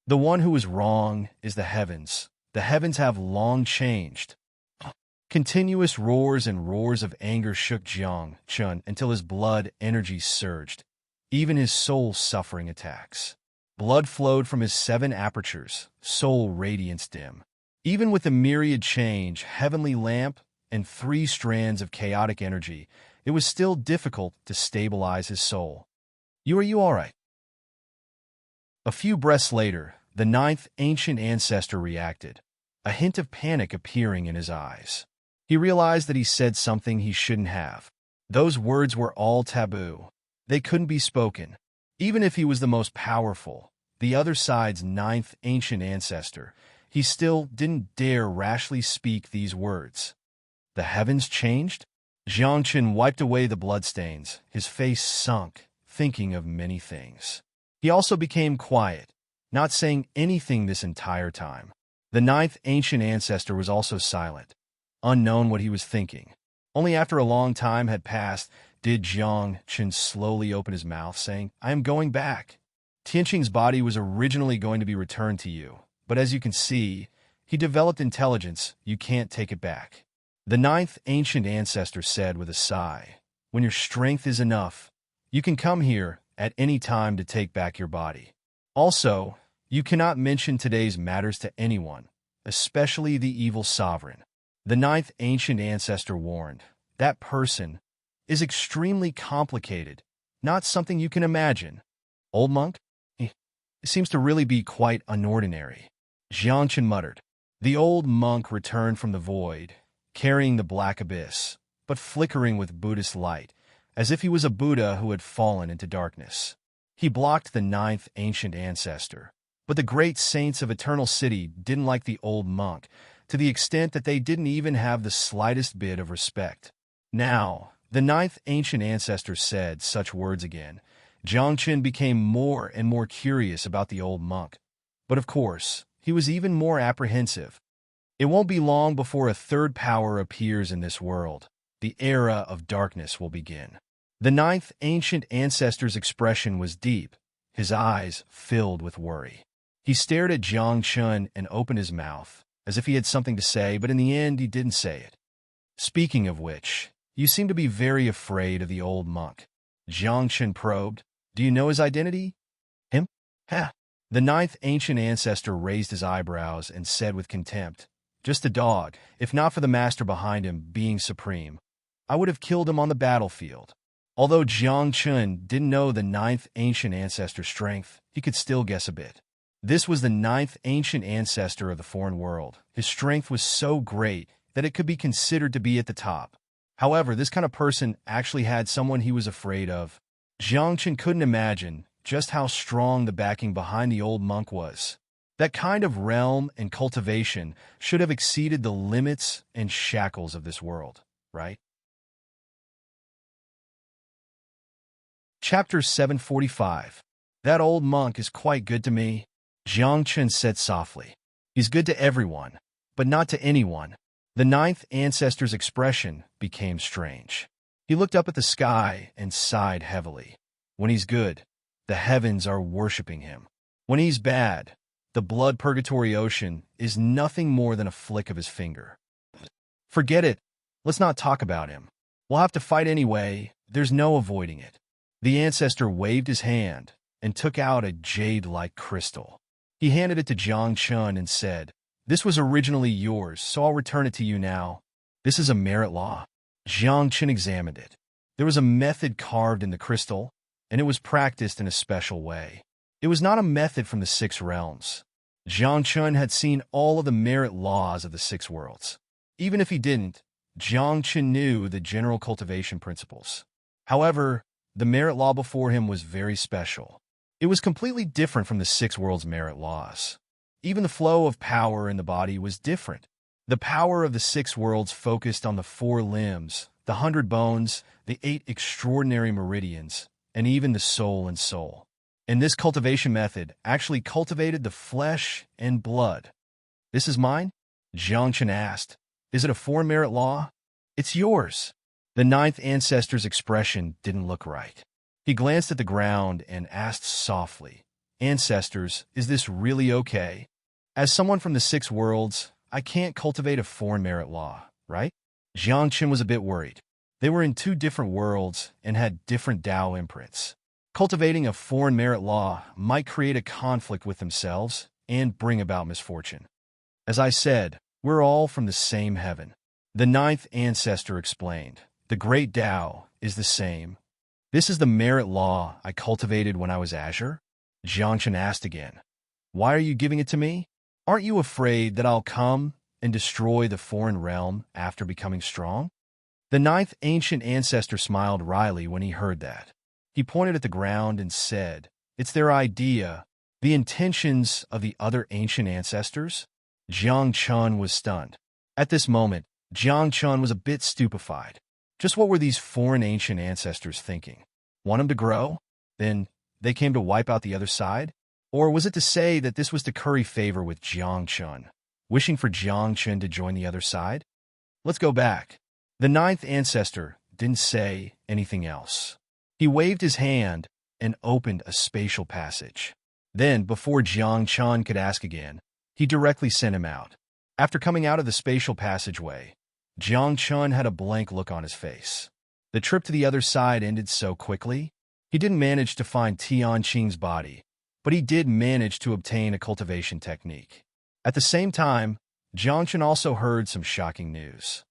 The one who is wrong is the heavens. The heavens have long changed. Continuous roars and roars of anger shook Jiang Chun until his blood energy surged. Even his soul suffering attacks. Blood flowed from his 7 apertures, soul radiance dim. Even with the myriad change, heavenly lamp, and 3 strands of chaotic energy, it was still difficult to stabilize his soul. Are you all right? A few breaths later, the ninth ancient ancestor reacted, a hint of panic appearing in his eyes. He realized that he said something he shouldn't have. Those words were all taboo. They couldn't be spoken. Even if he was the most powerful, the other side's ninth ancient ancestor, he still didn't dare rashly speak these words. The heavens changed? Jiang Chen wiped away the bloodstains, his face sunk, thinking of many things. He also became quiet, not saying anything this entire time. The ninth ancient ancestor was also silent, unknown what he was thinking. Only after a long time had passed did Jiang Chen slowly open his mouth, saying, "I am going back. Tianqing's body was originally going to be returned to you, but as you can see, he developed intelligence. You can't take it back." The ninth ancient ancestor said with a sigh, "When your strength is enough, you can come here at any time to take back your body. Also, you cannot mention today's matters to anyone, especially the evil sovereign." The ninth ancient ancestor warned, "That person is extremely complicated, not something you can imagine." Old monk? It seems to really be quite unordinary. Jiang Chen muttered. The old monk returned from the void, carrying the black abyss, but flickering with Buddhist light, as if he was a Buddha who had fallen into darkness. He blocked the ninth ancient ancestor, but the great saints of Eternal City didn't like the old monk, to the extent that they didn't even have the slightest bit of respect. Now, the ninth ancient ancestor said such words again. Jiang Chen became more and more curious about the old monk. But of course, he was even more apprehensive. It won't be long before a third power appears in this world. The era of darkness will begin. The ninth ancient ancestor's expression was deep, his eyes filled with worry. He stared at Jiang Chun and opened his mouth, as if he had something to say, but in the end he didn't say it. Speaking of which, you seem to be very afraid of the old monk. Jiang Chun probed. Do you know his identity? Him? Ha! The ninth ancient ancestor raised his eyebrows and said with contempt, just a dog. If not for the master behind him being supreme, I would have killed him on the battlefield. Although Jiang Chun didn't know the ninth ancient ancestor's strength, he could still guess a bit. This was the ninth ancient ancestor of the foreign world. His strength was so great that it could be considered to be at the top. However, this kind of person actually had someone he was afraid of. Jiang Chun couldn't imagine just how strong the backing behind the old monk was. That kind of realm and cultivation should have exceeded the limits and shackles of this world, right? Chapter 745. That old monk is quite good to me, Jiang Chun said softly. He's good to everyone, but not to anyone. The ninth ancestor's expression became strange. He looked up at the sky and sighed heavily. When he's good, the heavens are worshipping him. When he's bad, the blood purgatory ocean is nothing more than a flick of his finger. Forget it. Let's not talk about him. We'll have to fight anyway. There's no avoiding it. The ancestor waved his hand and took out a jade-like crystal. He handed it to Jiang Chun and said, This was originally yours, so I'll return it to you now. This is a merit law. Jiang Chun examined it. There was a method carved in the crystal, and it was practiced in a special way. It was not a method from the six realms. Jiang Chun had seen all of the merit laws of the six worlds. Even if he didn't, Jiang Chun knew the general cultivation principles. However, the merit law before him was very special. It was completely different from the six worlds' merit laws. Even the flow of power in the body was different. The power of the six worlds focused on the 4 limbs, the 100 bones, the 8 extraordinary meridians, and even the soul and soul. And this cultivation method actually cultivated the flesh and blood. This is mine? Jiang Chun asked. Is it a 4 merit law? It's yours. The ninth ancestor's expression didn't look right. He glanced at the ground and asked softly, Ancestors, is this really okay? As someone from the 6 worlds, I can't cultivate a 4 merit law, right? Jiang Chun was a bit worried. They were in 2 different worlds and had different Tao imprints. Cultivating a 4 merit law might create a conflict with themselves and bring about misfortune. As I said, we're all from the same heaven. The ninth ancestor explained. The great Tao is the same. This is the merit law I cultivated when I was Azure? Jiang Chun asked again. Why are you giving it to me? Aren't you afraid that I'll come and destroy the foreign realm after becoming strong? The ninth ancient ancestor smiled wryly when he heard that. He pointed at the ground and said, It's their idea, the intentions of the other ancient ancestors? Jiang Chun was stunned. At this moment, Jiang Chun was a bit stupefied. Just what were these foreign ancient ancestors thinking? Want him to grow? Then they came to wipe out the other side? Or was it to say that this was to curry favor with Jiang Chun, wishing for Jiang Chun to join the other side? Let's go back. The ninth ancestor didn't say anything else. He waved his hand and opened a spatial passage. Then, before Jiang Chun could ask again, he directly sent him out. After coming out of the spatial passageway, Jiang Chun had a blank look on his face. The trip to the other side ended so quickly. He didn't manage to find Tian Qing's body, but he did manage to obtain a cultivation technique. At the same time, Jiang Chun also heard some shocking news.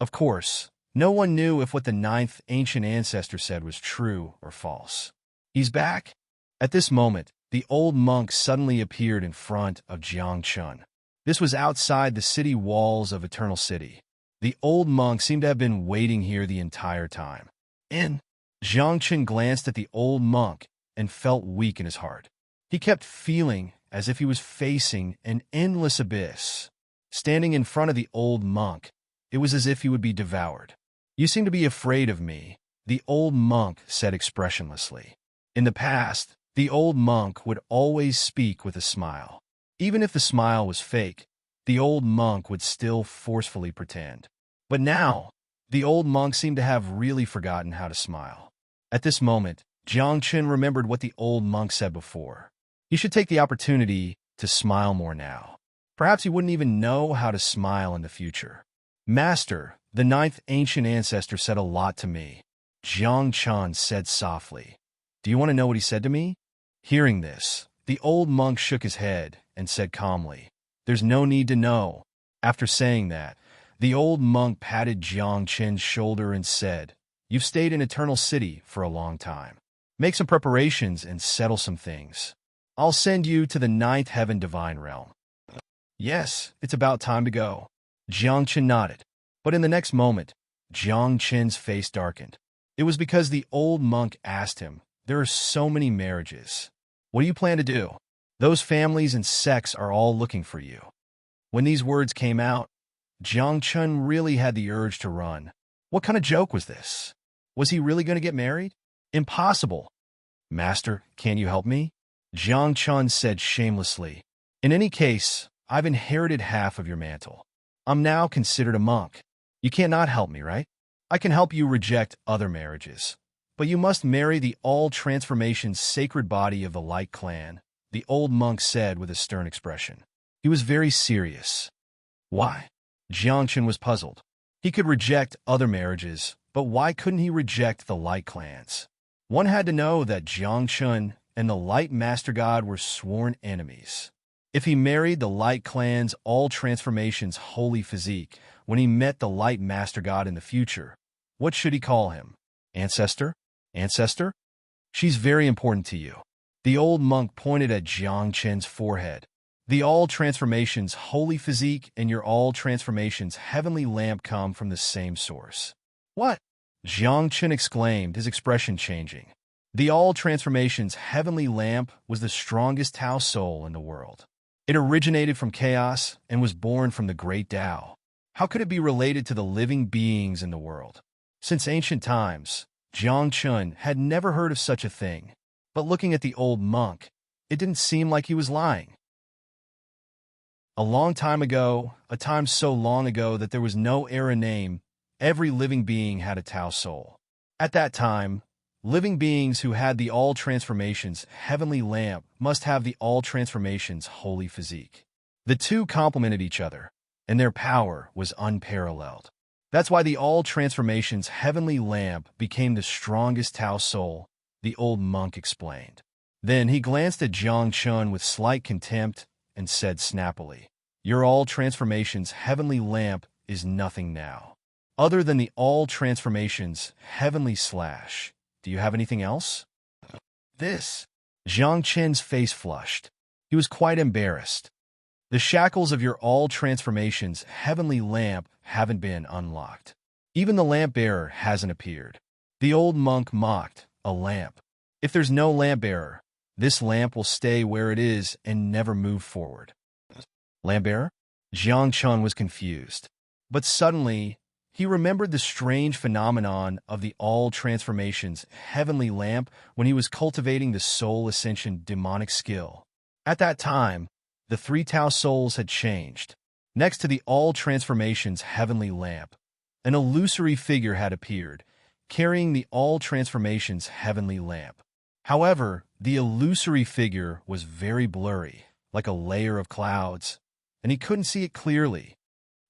Of course, no one knew if what the ninth ancient ancestor said was true or false. He's back? At this moment, the old monk suddenly appeared in front of Jiang Chun. This was outside the city walls of Eternal City. The old monk seemed to have been waiting here the entire time. Jiang Chun glanced at the old monk and felt weak in his heart. He kept feeling as if he was facing an endless abyss. Standing in front of the old monk, it was as if he would be devoured. You seem to be afraid of me, the old monk said expressionlessly. In the past, the old monk would always speak with a smile. Even if the smile was fake, the old monk would still forcefully pretend. But now, the old monk seemed to have really forgotten how to smile. At this moment, Jiang Chen remembered what the old monk said before. He should take the opportunity to smile more now. Perhaps he wouldn't even know how to smile in the future. Master, the ninth ancient ancestor said a lot to me. Jiang Chen said softly. Do you want to know what he said to me? Hearing this, the old monk shook his head and said calmly, There's no need to know. After saying that, the old monk patted Jiang Chen's shoulder and said, You've stayed in Eternal City for a long time. Make some preparations and settle some things. I'll send you to the ninth heaven divine realm. Yes, it's about time to go. Jiang Chen nodded. But in the next moment, Jiang Chen's face darkened. It was because the old monk asked him, There are so many marriages. What do you plan to do? Those families and sects are all looking for you. When these words came out, Jiang Chen really had the urge to run. What kind of joke was this? Was he really going to get married? Impossible. Master, can you help me? Jiang Chen said shamelessly. In any case, I've inherited half of your mantle. I'm now considered a monk. You cannot help me, right? I can help you reject other marriages. But you must marry the all-transformation sacred body of the Light Clan, the old monk said with a stern expression. He was very serious. Why? Jiang Chen was puzzled. He could reject other marriages, but why couldn't he reject the Light Clans? One had to know that Jiang Chen and the Light Master God were sworn enemies. If he married the Light Clan's all-transformations holy physique when he met the Light Master God in the future, what should he call him? Ancestor? Ancestor? She's very important to you. The old monk pointed at Jiang Chen's forehead. The all-transformations holy physique and your all-transformations heavenly lamp come from the same source. What? Jiang Chen exclaimed, his expression changing. The all-transformations heavenly lamp was the strongest Tao soul in the world. It originated from chaos and was born from the great Tao. How could it be related to the living beings in the world? Since ancient times, Jiang Chen had never heard of such a thing. But looking at the old monk, it didn't seem like he was lying. A long time ago, a time so long ago that there was no era name, every living being had a Tao soul. At that time, living beings who had the all-transformations heavenly lamp must have the all-transformations holy physique. The two complemented each other, and their power was unparalleled. That's why the all-transformations heavenly lamp became the strongest Tao soul, the old monk explained. Then he glanced at Jiang Chen with slight contempt and said snappily, Your all-transformations heavenly lamp is nothing now. Other than the all-transformations heavenly slash, do you have anything else? This. Jiang Chen's face flushed. He was quite embarrassed. The shackles of your all-transformations heavenly lamp haven't been unlocked. Even the lamp-bearer hasn't appeared. The old monk mocked. A lamp. If there's no lamp-bearer, this lamp will stay where it is and never move forward. Lamp-bearer? Jiang Chen was confused. But suddenly, he remembered the strange phenomenon of the all-transformations heavenly lamp when he was cultivating the soul ascension demonic skill. At that time, the three Tao souls had changed. Next to the all-transformations heavenly lamp, an illusory figure had appeared, carrying the all-transformations heavenly lamp. However, the illusory figure was very blurry, like a layer of clouds, and he couldn't see it clearly.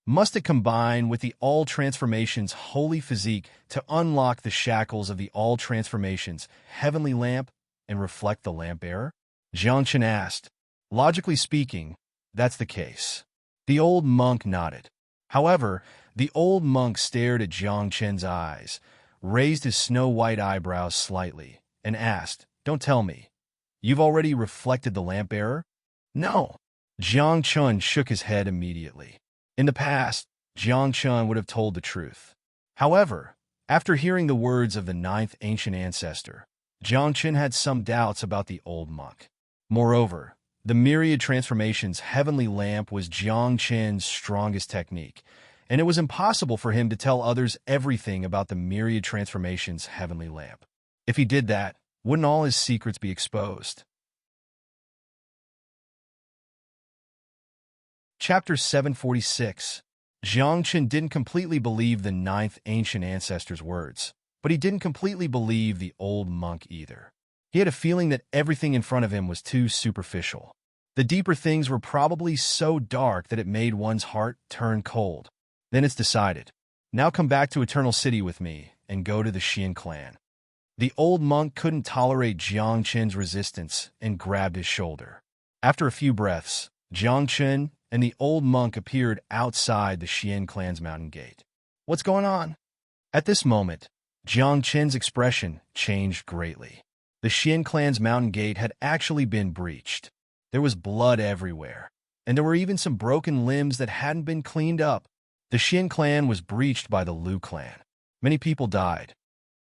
Must it combine with the all-transformations holy physique to unlock the shackles of the all-transformations heavenly lamp and reflect the lamp-bearer? Jiang Chen asked. Logically speaking, that's the case. The old monk nodded. However, the old monk stared at Jiang Chen's eyes, raised his snow-white eyebrows slightly, and asked, Don't tell me. You've already reflected the lamp-bearer? No. Jiang Chen shook his head immediately. In the past, Jiang Chen would have told the truth. However, after hearing the words of the ninth ancient ancestor, Jiang Chen had some doubts about the old monk. Moreover, the myriad transformations heavenly lamp was Jiang Chen's strongest technique, and it was impossible for him to tell others everything about the myriad transformations heavenly lamp. If he did that, wouldn't all his secrets be exposed? Chapter 746. Jiang Chen didn't completely believe the ninth ancient ancestor's words, but he didn't completely believe the old monk either. He had a feeling that everything in front of him was too superficial. The deeper things were probably so dark that it made one's heart turn cold. Then it's decided. Now come back to Eternal City with me and go to the Xian clan. The old monk couldn't tolerate Jiang Chen's resistance and grabbed his shoulder. After a few breaths, Jiang Chen and the old monk appeared outside the Xian clan's mountain gate. What's going on? At this moment, Jiang Chen's expression changed greatly. The Xian clan's mountain gate had actually been breached. There was blood everywhere, and there were even some broken limbs that hadn't been cleaned up. The Xian clan was breached by the Lu clan. Many people died.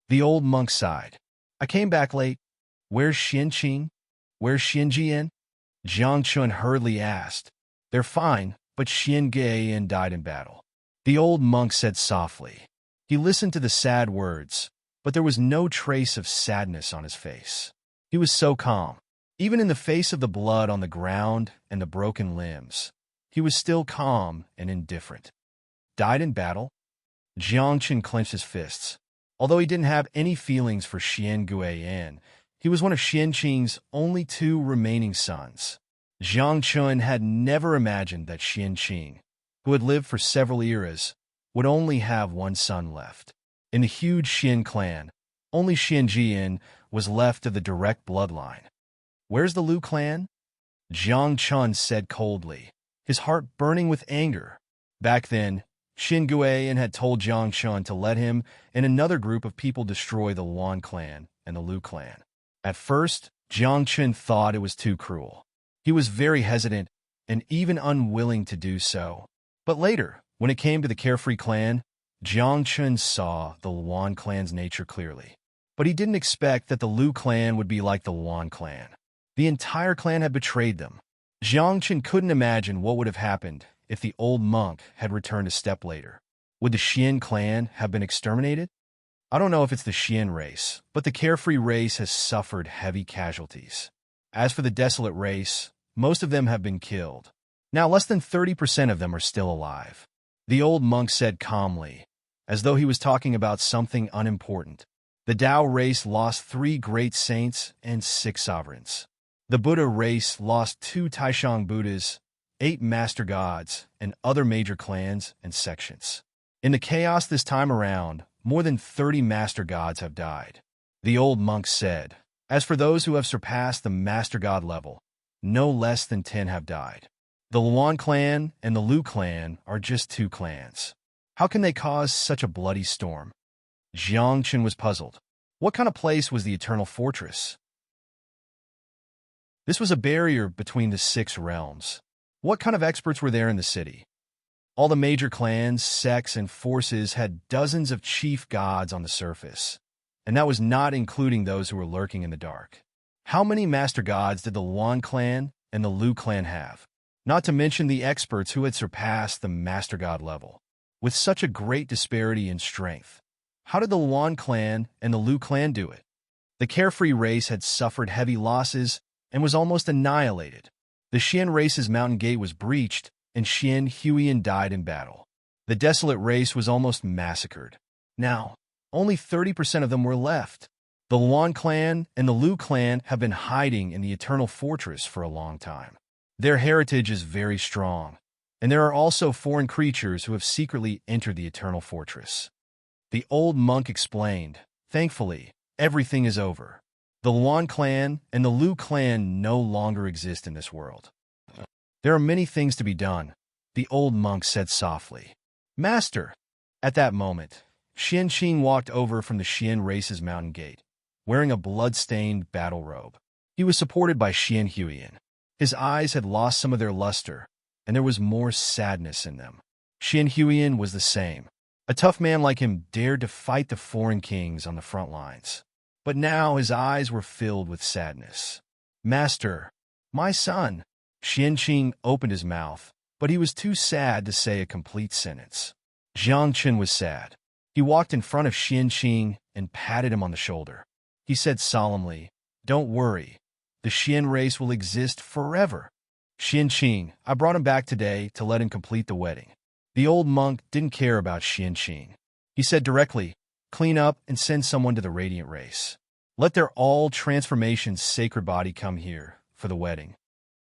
The old monk sighed. I came back late. Where's Xian Qing? Where's Xian Jian? Jiang Chun hurriedly asked. They're fine, but Xian Geiyan died in battle. The old monk said softly. He listened to the sad words, but there was no trace of sadness on his face. He was so calm. Even in the face of the blood on the ground and the broken limbs, he was still calm and indifferent. Died in battle? Jiang Chen clenched his fists. Although he didn't have any feelings for Xian Guiyan, he was one of Xian Qing's only two remaining sons. Jiang Chun had never imagined that Xian Qing, who had lived for several eras, would only have one son left. In the huge Xian clan, only Xian Jian was left of the direct bloodline. Where's the Lu clan? Jiang Chun said coldly, his heart burning with anger. Back then, Xin Guiyan had told Jiang Chun to let him and another group of people destroy the Luan clan and the Lu clan. At first, Jiang Chun thought it was too cruel. He was very hesitant and even unwilling to do so. But later, when it came to the Carefree clan, Jiang Chun saw the Luan clan's nature clearly. But he didn't expect that the Lu clan would be like the Luan clan. The entire clan had betrayed them. Jiang Chun couldn't imagine what would have happened if the old monk had returned a step later. Would the Xian clan have been exterminated? I don't know if it's the Xian race, but the Carefree race has suffered heavy casualties. As for the Desolate race, most of them have been killed. Now less than 30% of them are still alive. The old monk said calmly, as though he was talking about something unimportant. The Tao race lost 3 great saints and 6 sovereigns. The Buddha race lost 2 Taishang Buddhas, 8 master gods, and other major clans and sections. In the chaos this time around, more than 30 master gods have died. The old monk said, as for those who have surpassed the master god level, no less than 10 have died. The Luan clan and the Lu clan are just 2 clans. How can they cause such a bloody storm? Jiang Chen was puzzled. What kind of place was the Eternal Fortress? This was a barrier between the 6 realms. What kind of experts were there in the city? All the major clans, sects, and forces had dozens of chief gods on the surface, and that was not including those who were lurking in the dark. How many master gods did the Luan clan and the Lu clan have? Not to mention the experts who had surpassed the master god level. With such a great disparity in strength, how did the Luan clan and the Lu clan do it? The Carefree race had suffered heavy losses and was almost annihilated. The Xian race's mountain gate was breached, and Xian Huiyan died in battle. The Desolate race was almost massacred. Now, only 30% of them were left. The Luan clan and the Lu clan have been hiding in the Eternal Fortress for a long time. Their heritage is very strong, and there are also foreign creatures who have secretly entered the Eternal Fortress. The old monk explained, thankfully, everything is over. The Luan clan and the Lu clan no longer exist in this world. There are many things to be done, the old monk said softly. Master! At that moment, Xian Qing walked over from the Xian race's mountain gate, wearing a blood-stained battle robe. He was supported by Xian Huiyan. His eyes had lost some of their luster, and there was more sadness in them. Xian Huiyan was the same. A tough man like him dared to fight the foreign kings on the front lines. But now his eyes were filled with sadness. Master, my son. Xian Qing opened his mouth, but he was too sad to say a complete sentence. Jiang Chen was sad. He walked in front of Xian Qing and patted him on the shoulder. He said solemnly, Don't worry. The Xian race will exist forever. Xian Qing, I brought him back today to let him complete the wedding. The old monk didn't care about Xianqing. He said directly, "Clean up and send someone to the radiant race. Let their all-transformations sacred body come here for the wedding."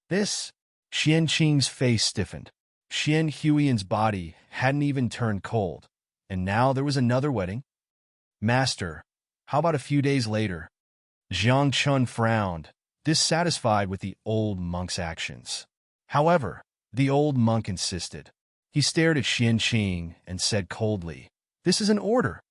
This, Xianqing's face stiffened. Xian Huiyan's body hadn't even turned cold, and now there was another wedding? "Master, how about a few days later?" Zhang Chun frowned, dissatisfied with the old monk's actions. However, the old monk insisted. He stared at Xianqing and said coldly, "This is an order.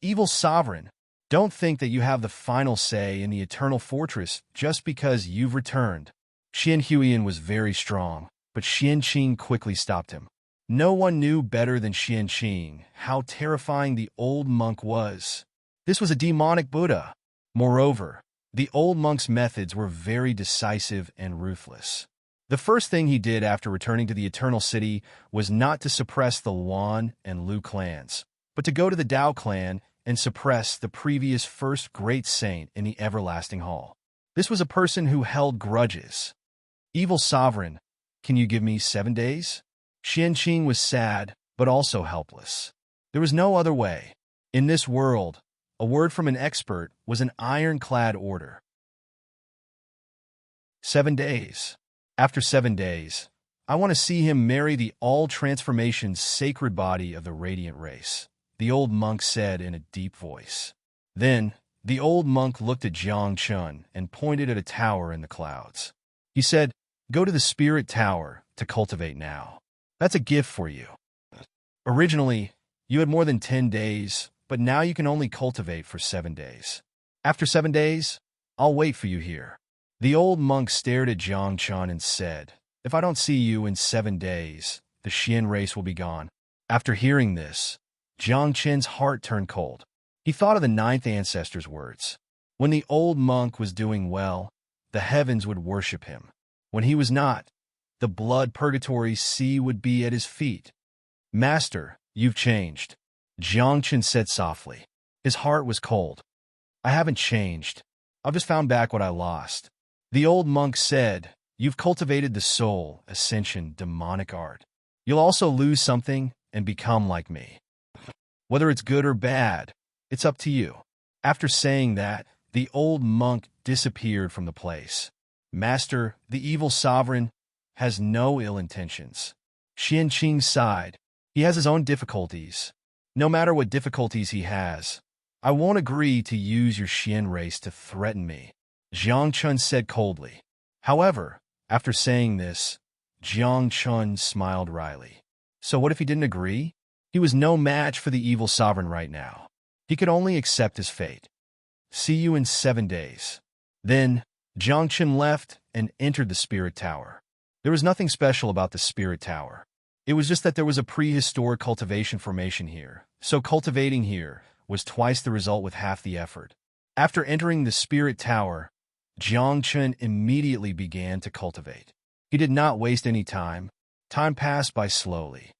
Evil sovereign, don't think that you have the final say in the eternal fortress just because you've returned." Xian Huiyan was very strong, but Xianqing quickly stopped him. No one knew better than Xianqing how terrifying the old monk was. This was a demonic Buddha. Moreover, the old monk's methods were very decisive and ruthless. The first thing he did after returning to the Eternal City was not to suppress the Luan and Lu clans, but to go to the Dao clan and suppress the previous first great saint in the Everlasting Hall. This was a person who held grudges. "Evil sovereign, can you give me 7 days?" Xianqing was sad, but also helpless. There was no other way. In this world, a word from an expert was an ironclad order. 7 days. After 7 days, I want to see him marry the all-transformations sacred body of the radiant race, the old monk said in a deep voice. Then, the old monk looked at Zhang Chun and pointed at a tower in the clouds. He said, "Go to the spirit tower to cultivate now. That's a gift for you. Originally, you had more than 10 days, but now you can only cultivate for 7 days. After 7 days, I'll wait for you here." The old monk stared at Zhang Chun and said, "If I don't see you in 7 days, the Xian race will be gone." After hearing this, Zhang Chen's heart turned cold. He thought of the 9th ancestor's words. When the old monk was doing well, the heavens would worship him. When he was not, the blood purgatory sea would be at his feet. "Master, you've changed," Zhang Chen said softly. His heart was cold. "I haven't changed. I've just found back what I lost." The old monk said, "You've cultivated the soul, ascension, demonic art. You'll also lose something and become like me. Whether it's good or bad, it's up to you." After saying that, the old monk disappeared from the place. "Master, the evil sovereign, has no ill intentions." Xianqing sighed. "He has his own difficulties. No matter what difficulties he has, I won't agree to use your Xian race to threaten me," Zhang Chun said coldly. However, after saying this, Zhang Chun smiled wryly. So what if he didn't agree? He was no match for the evil sovereign right now. He could only accept his fate. "See you in 7 days." Then, Zhang Chun left and entered the spirit tower. There was nothing special about the spirit tower. It was just that there was a prehistoric cultivation formation here, so cultivating here was twice the result with half the effort. After entering the spirit tower, Zhang Chun immediately began to cultivate. He did not waste any time. Time passed by slowly.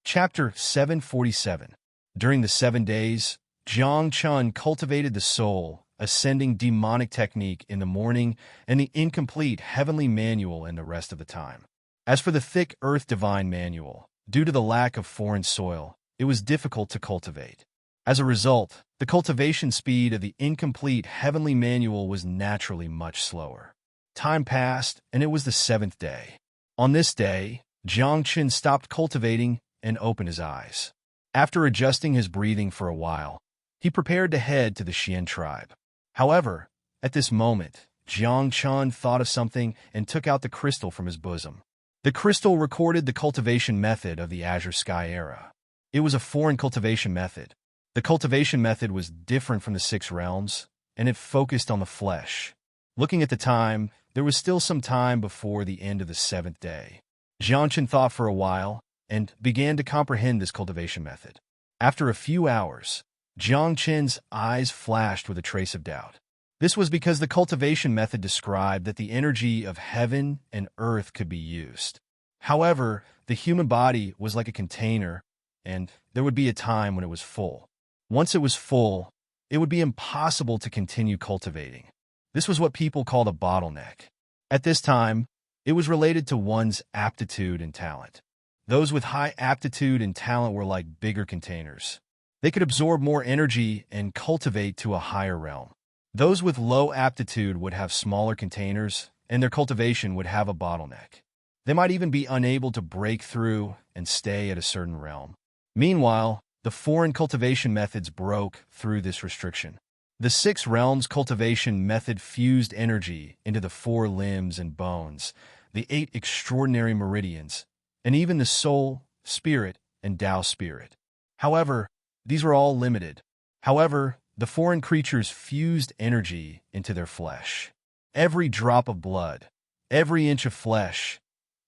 Chapter 747. During the 7 days, Zhang Chun cultivated the soul, ascending demonic technique in the morning and the incomplete heavenly manual in the rest of the time. As for the thick earth divine manual, due to the lack of foreign soil, it was difficult to cultivate. As a result, the cultivation speed of the incomplete heavenly manual was naturally much slower. Time passed, and it was the 7th day. On this day, Zhang Chun stopped cultivating and opened his eyes. After adjusting his breathing for a while, he prepared to head to the Xian tribe. However, at this moment, Zhang Chun thought of something and took out the crystal from his bosom. The crystal recorded the cultivation method of the Azure Sky era. It was a foreign cultivation method. The cultivation method was different from the 6 realms, and it focused on the flesh. Looking at the time, there was still some time before the end of the 7th day. Zhang Chun thought for a while and began to comprehend this cultivation method. After a few hours, Zhang Chen's eyes flashed with a trace of doubt. This was because the cultivation method described that the energy of heaven and earth could be used. However, the human body was like a container, and there would be a time when it was full. Once it was full, it would be impossible to continue cultivating. This was what people called a bottleneck. At this time, It was related to one's aptitude and talent. Those with high aptitude and talent were like bigger containers. They could absorb more energy and cultivate to a higher realm. Those with low aptitude would have smaller containers, and their cultivation would have a bottleneck. They might even be unable to break through and stay at a certain realm. Meanwhile, the foreign cultivation methods broke through this restriction. The 6 realms cultivation method fused energy into the 4 limbs and bones, the 8 extraordinary meridians, and even the soul, spirit, and Tao spirit. However, these were all limited. However, the foreign creatures fused energy into their flesh. Every drop of blood, every inch of flesh,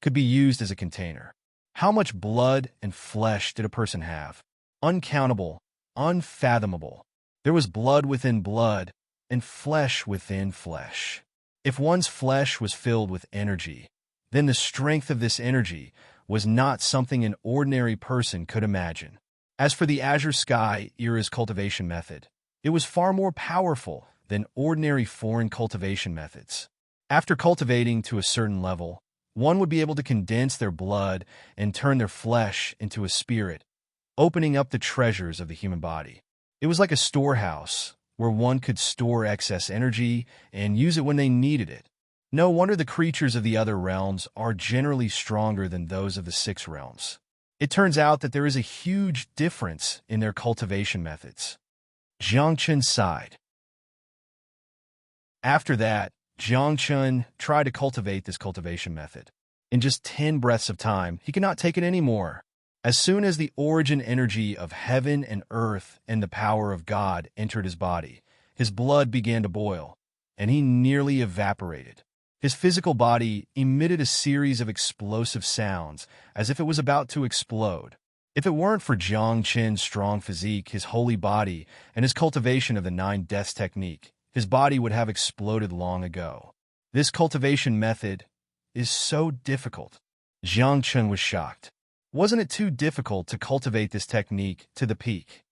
could be used as a container. How much blood and flesh did a person have? Uncountable, unfathomable. There was blood within blood, and flesh within flesh. If one's flesh was filled with energy, then the strength of this energy was not something an ordinary person could imagine. As for the Azure Sky era's cultivation method, it was far more powerful than ordinary foreign cultivation methods. After cultivating to a certain level, one would be able to condense their blood and turn their flesh into a spirit, opening up the treasures of the human body. It was like a storehouse where one could store excess energy and use it when they needed it. No wonder the creatures of the other realms are generally stronger than those of the 6 realms. It turns out that there is a huge difference in their cultivation methods. Jiang Chun sighed. After that, Jiang Chun tried to cultivate this cultivation method. In just 10 breaths of time, he could not take it anymore. As soon as the origin energy of heaven and earth and the power of God entered his body, his blood began to boil, and he nearly evaporated. His physical body emitted a series of explosive sounds, as if it was about to explode. If it weren't for Jiang Chen's strong physique, his holy body, and his cultivation of the 9 deaths technique, his body would have exploded long ago. This cultivation method is so difficult. Jiang Chen was shocked. Wasn't it too difficult to cultivate this technique to the peak?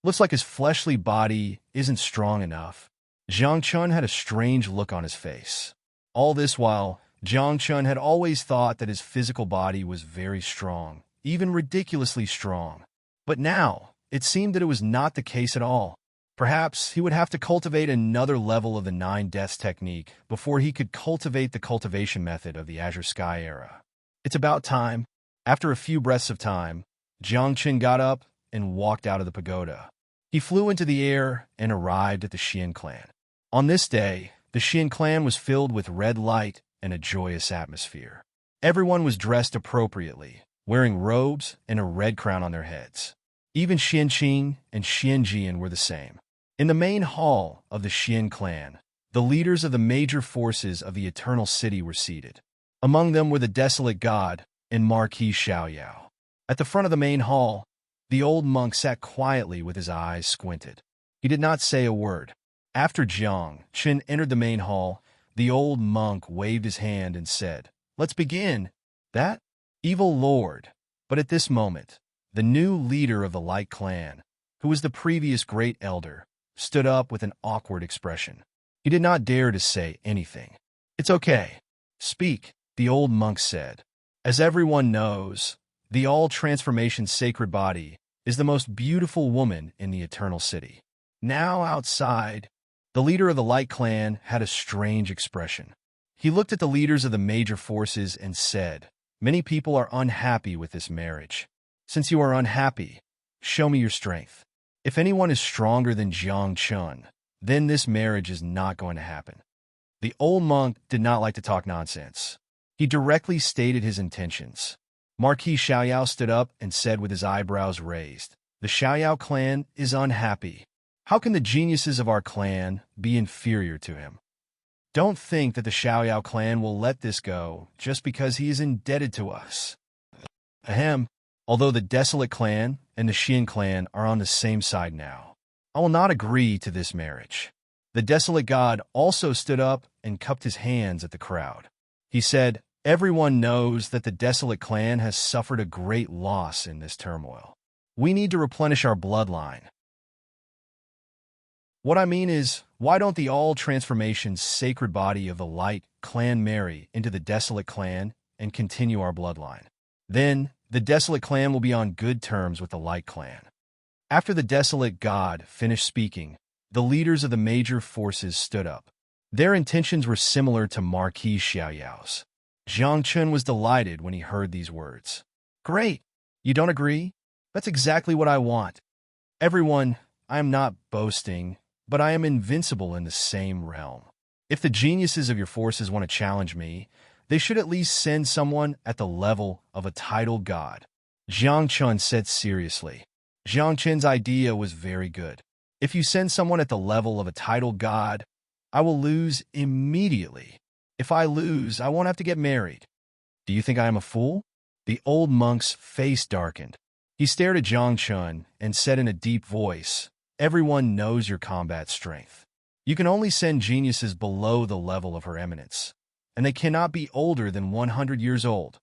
Looks like his fleshly body isn't strong enough. Jiang Chun had a strange look on his face. All this while, Jiang Chun had always thought that his physical body was very strong, even ridiculously strong. But now, it seemed that it was not the case at all. Perhaps he would have to cultivate another level of the 9 deaths technique before he could cultivate the cultivation method of the Azure Sky era. It's about time. After a few breaths of time, Jiang Chen got up and walked out of the pagoda. He flew into the air and arrived at the Xian clan. On this day, the Xian clan was filled with red light and a joyous atmosphere. Everyone was dressed appropriately, wearing robes and a red crown on their heads. Even Xian Qing and Xian Jian were the same. In the main hall of the Xian clan, the leaders of the major forces of the Eternal City were seated. Among them were the Desolate God and Marquis Xiaoyao. At the front of the main hall, the old monk sat quietly with his eyes squinted. He did not say a word. After Jiang Chen entered the main hall, the old monk waved his hand and said, "Let's begin." That evil lord. But at this moment, the new leader of the Light Clan, who was the previous great elder, stood up with an awkward expression. He did not dare to say anything. "It's okay. Speak," the old monk said. "As everyone knows, the all-transformation sacred body is the most beautiful woman in the Eternal City. Now outside, the leader of the Light Clan had a strange expression. He looked at the leaders of the major forces and said, 'Many people are unhappy with this marriage. Since you are unhappy, show me your strength. If anyone is stronger than Jiang Chun, then this marriage is not going to happen.'" The old monk did not like to talk nonsense. He directly stated his intentions. Marquis Xiaoyao stood up and said with his eyebrows raised, "The Xiaoyao clan is unhappy. How can the geniuses of our clan be inferior to him? Don't think that the Xiaoyao clan will let this go just because he is indebted to us." Ahem. Although the Desolate clan and the Xian clan are on the same side now, I will not agree to this marriage. The Desolate God also stood up and cupped his hands at the crowd. He said, "Everyone knows that the Desolate clan has suffered a great loss in this turmoil. We need to replenish our bloodline. What I mean is, why don't the all-transformation sacred body of the light Clan marry into the Desolate clan and continue our bloodline. Then, the Desolate clan will be on good terms with the Light clan. After the Desolate god finished speaking, the leaders of the major forces stood up. Their intentions were similar to Marquis Xiaoyao's. Jiang Chun was delighted when he heard these words. Great! You don't agree? That's exactly what I want. Everyone, I am not boasting, but I am invincible in the same realm. If the geniuses of your forces want to challenge me, they should at least send someone at the level of a titled god. Jiang Chun said seriously. Jiang Chun's idea was very good. If you send someone at the level of a titled god, I will lose immediately. If I lose, I won't have to get married. Do you think I am a fool? The old monk's face darkened. He stared at Jiang Chun and said in a deep voice, Everyone knows your combat strength. You can only send geniuses below the level of Her Eminence, and they cannot be older than 100 years old.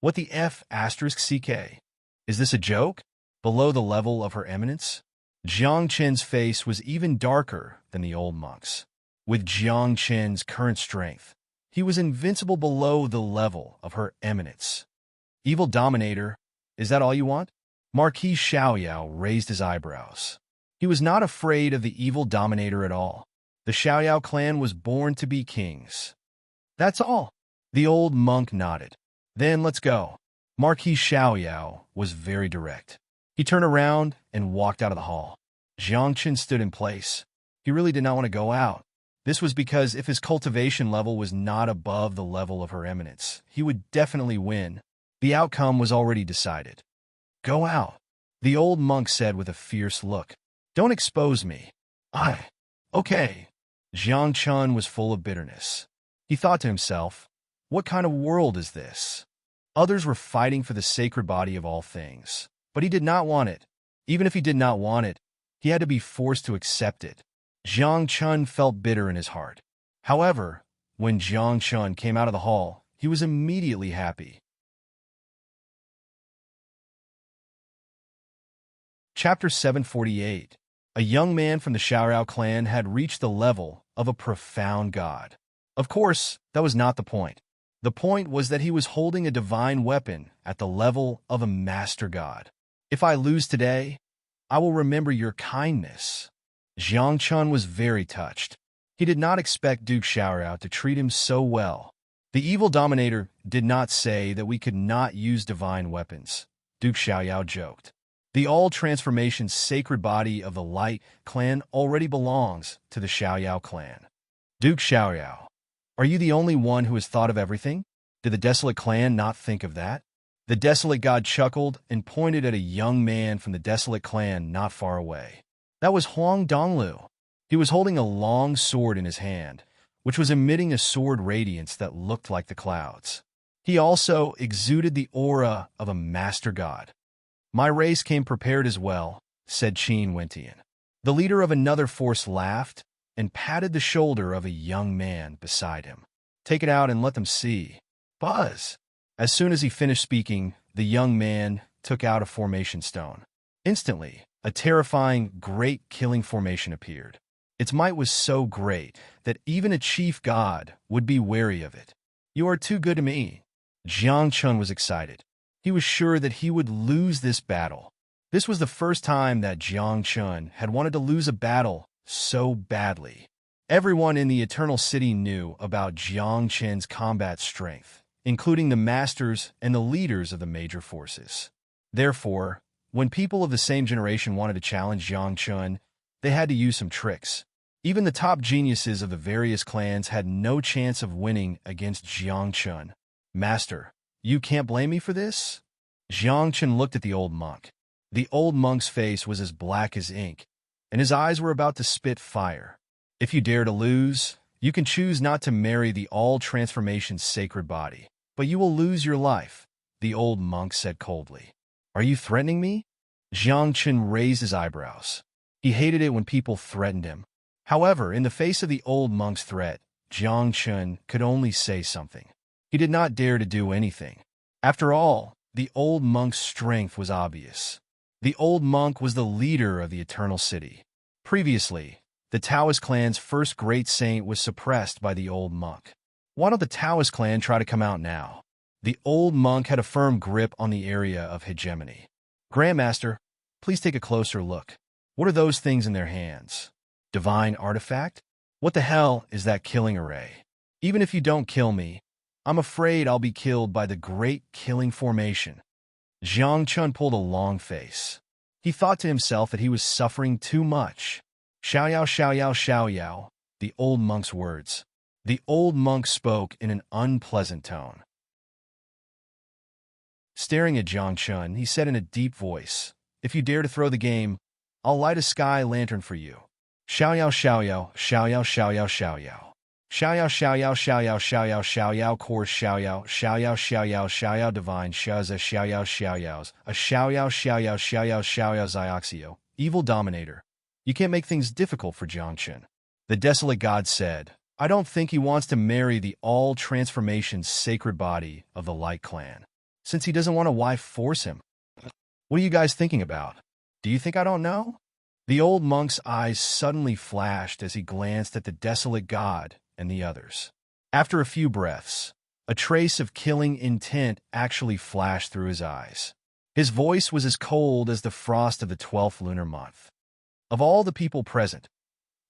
What the F*** CK? Is this a joke? Below the level of Her Eminence? Jiang Chen's face was even darker than the old monk's. With Jiang Chen's current strength, he was invincible below the level of Her Eminence. Evil Dominator, is that all you want? Marquis Xiaoyao raised his eyebrows. He was not afraid of the Evil Dominator at all. The Xiaoyao clan was born to be kings. That's all. The old monk nodded. Then let's go. Marquis Xiaoyao was very direct. He turned around and walked out of the hall. Jiang Chen stood in place. He really did not want to go out. This was because if his cultivation level was not above the level of Her Eminence, he would definitely win. The outcome was already decided. Go out, the old monk said with a fierce look. Don't expose me. Okay. Jiang Chun was full of bitterness. He thought to himself, what kind of world is this? Others were fighting for the sacred body of all things, but he did not want it. Even if he did not want it, he had to be forced to accept it. Jiang Chun felt bitter in his heart. However, when Jiang Chun came out of the hall, he was immediately happy. Chapter 748. A young man from the Xiaorao clan had reached the level of a profound god. Of course, that was not the point. The point was that he was holding a divine weapon at the level of a master god. If I lose today, I will remember your kindness. Jiang Chun was very touched. He did not expect Duke Xiaorao to treat him so well. The evil dominator did not say that we could not use divine weapons. Duke Xiaoyao joked. The all-transformation sacred body of the Light clan already belongs to the Xiaoyao clan. Duke Xiaoyao, are you the only one who has thought of everything? Did the Desolate clan not think of that? The Desolate god chuckled and pointed at a young man from the Desolate clan not far away. That was Huang Donglu. He was holding a long sword in his hand, which was emitting a sword radiance that looked like the clouds. He also exuded the aura of a master god. My race came prepared as well, said Qin Wentian. The leader of another force laughed and patted the shoulder of a young man beside him. Take it out and let them see. Buzz! As soon as he finished speaking, the young man took out a formation stone. Instantly, a terrifying, great killing formation appeared. Its might was so great that even a chief god would be wary of it. You are too good to me. Jiang Chun was excited. He was sure that he would lose this battle. This was the first time that Jiang Chun had wanted to lose a battle so badly. Everyone in the Eternal City knew about Jiang Chen's combat strength, including the masters and the leaders of the major forces. Therefore, when people of the same generation wanted to challenge Jiang Chun, they had to use some tricks. Even the top geniuses of the various clans had no chance of winning against Jiang Chun. Master, you can't blame me for this? Jiang Chun looked at the old monk. The old monk's face was as black as ink, and his eyes were about to spit fire. If you dare to lose, you can choose not to marry the all-transformation sacred body, but you will lose your life, the old monk said coldly. Are you threatening me? Jiang Chun raised his eyebrows. He hated it when people threatened him. However, in the face of the old monk's threat, Jiang Chun could only say something. He did not dare to do anything. After all, the old monk's strength was obvious. The old monk was the leader of the Eternal City. Previously, the Taoist clan's first great saint was suppressed by the old monk. Why don't the Taoist clan try to come out now? The old monk had a firm grip on the area of hegemony. Grandmaster, please take a closer look. What are those things in their hands? Divine artifact? What the hell is that killing array? Even if you don't kill me, I'm afraid I'll be killed by the great killing formation. Jiang Chun pulled a long face. He thought to himself that he was suffering too much. Xiao Yao, the old monk's words. The old monk spoke in an unpleasant tone. Staring at Jiang Chun, he said in a deep voice, "If you dare to throw the game, I'll light a sky lantern for you." Xiao Yao, Xiao Yao, Xiao Yao, Xiao Yao, Xiao Yao. Xiao Yao, Xiao Yao, Xiao Yao, Xiao Yao, Xiao Yao, course Xiao Yao, Xiao Yao, Xiao Yao, Xiao Yao, divine Xiaoza, Xiao Yao, Xiao Yao's, a Xiao Yao, Xiao Yao, Xiao Yao, Xiao Yao, Zioxio, evil dominator. You can't make things difficult for Jiang Chun. The desolate god said, "I don't think he wants to marry the all-transformation sacred body of the Light Clan, since he doesn't want a wife force him." What are you guys thinking about? Do you think I don't know? The old monk's eyes suddenly flashed as he glanced at the desolate god and the others. After a few breaths, a trace of killing intent actually flashed through his eyes. His voice was as cold as the frost of the 12th lunar month. Of all the people present,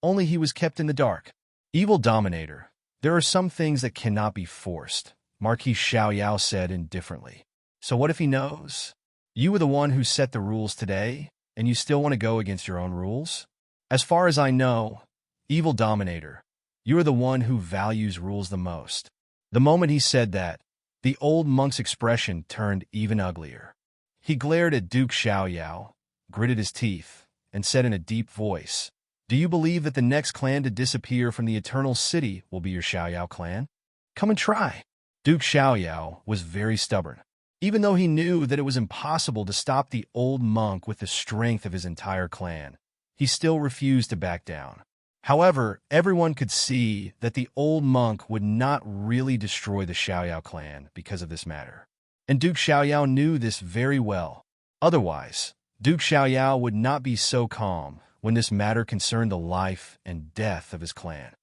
only he was kept in the dark. Evil dominator, there are some things that cannot be forced, Marquis Xiao Yao said indifferently. So what if he knows? You were the one who set the rules today, and you still want to go against your own rules? As far as I know, evil dominator, you are the one who values rules the most. The moment he said that, the old monk's expression turned even uglier. He glared at Duke Xiao Yao, gritted his teeth, and said in a deep voice, "Do you believe that the next clan to disappear from the Eternal City will be your Xiao Yao clan? Come and try." Duke Xiao Yao was very stubborn. Even though he knew that it was impossible to stop the old monk with the strength of his entire clan, he still refused to back down. However, everyone could see that the old monk would not really destroy the Xiao Yao clan because of this matter. And Duke Xiao Yao knew this very well. Otherwise, Duke Xiao Yao would not be so calm when this matter concerned the life and death of his clan.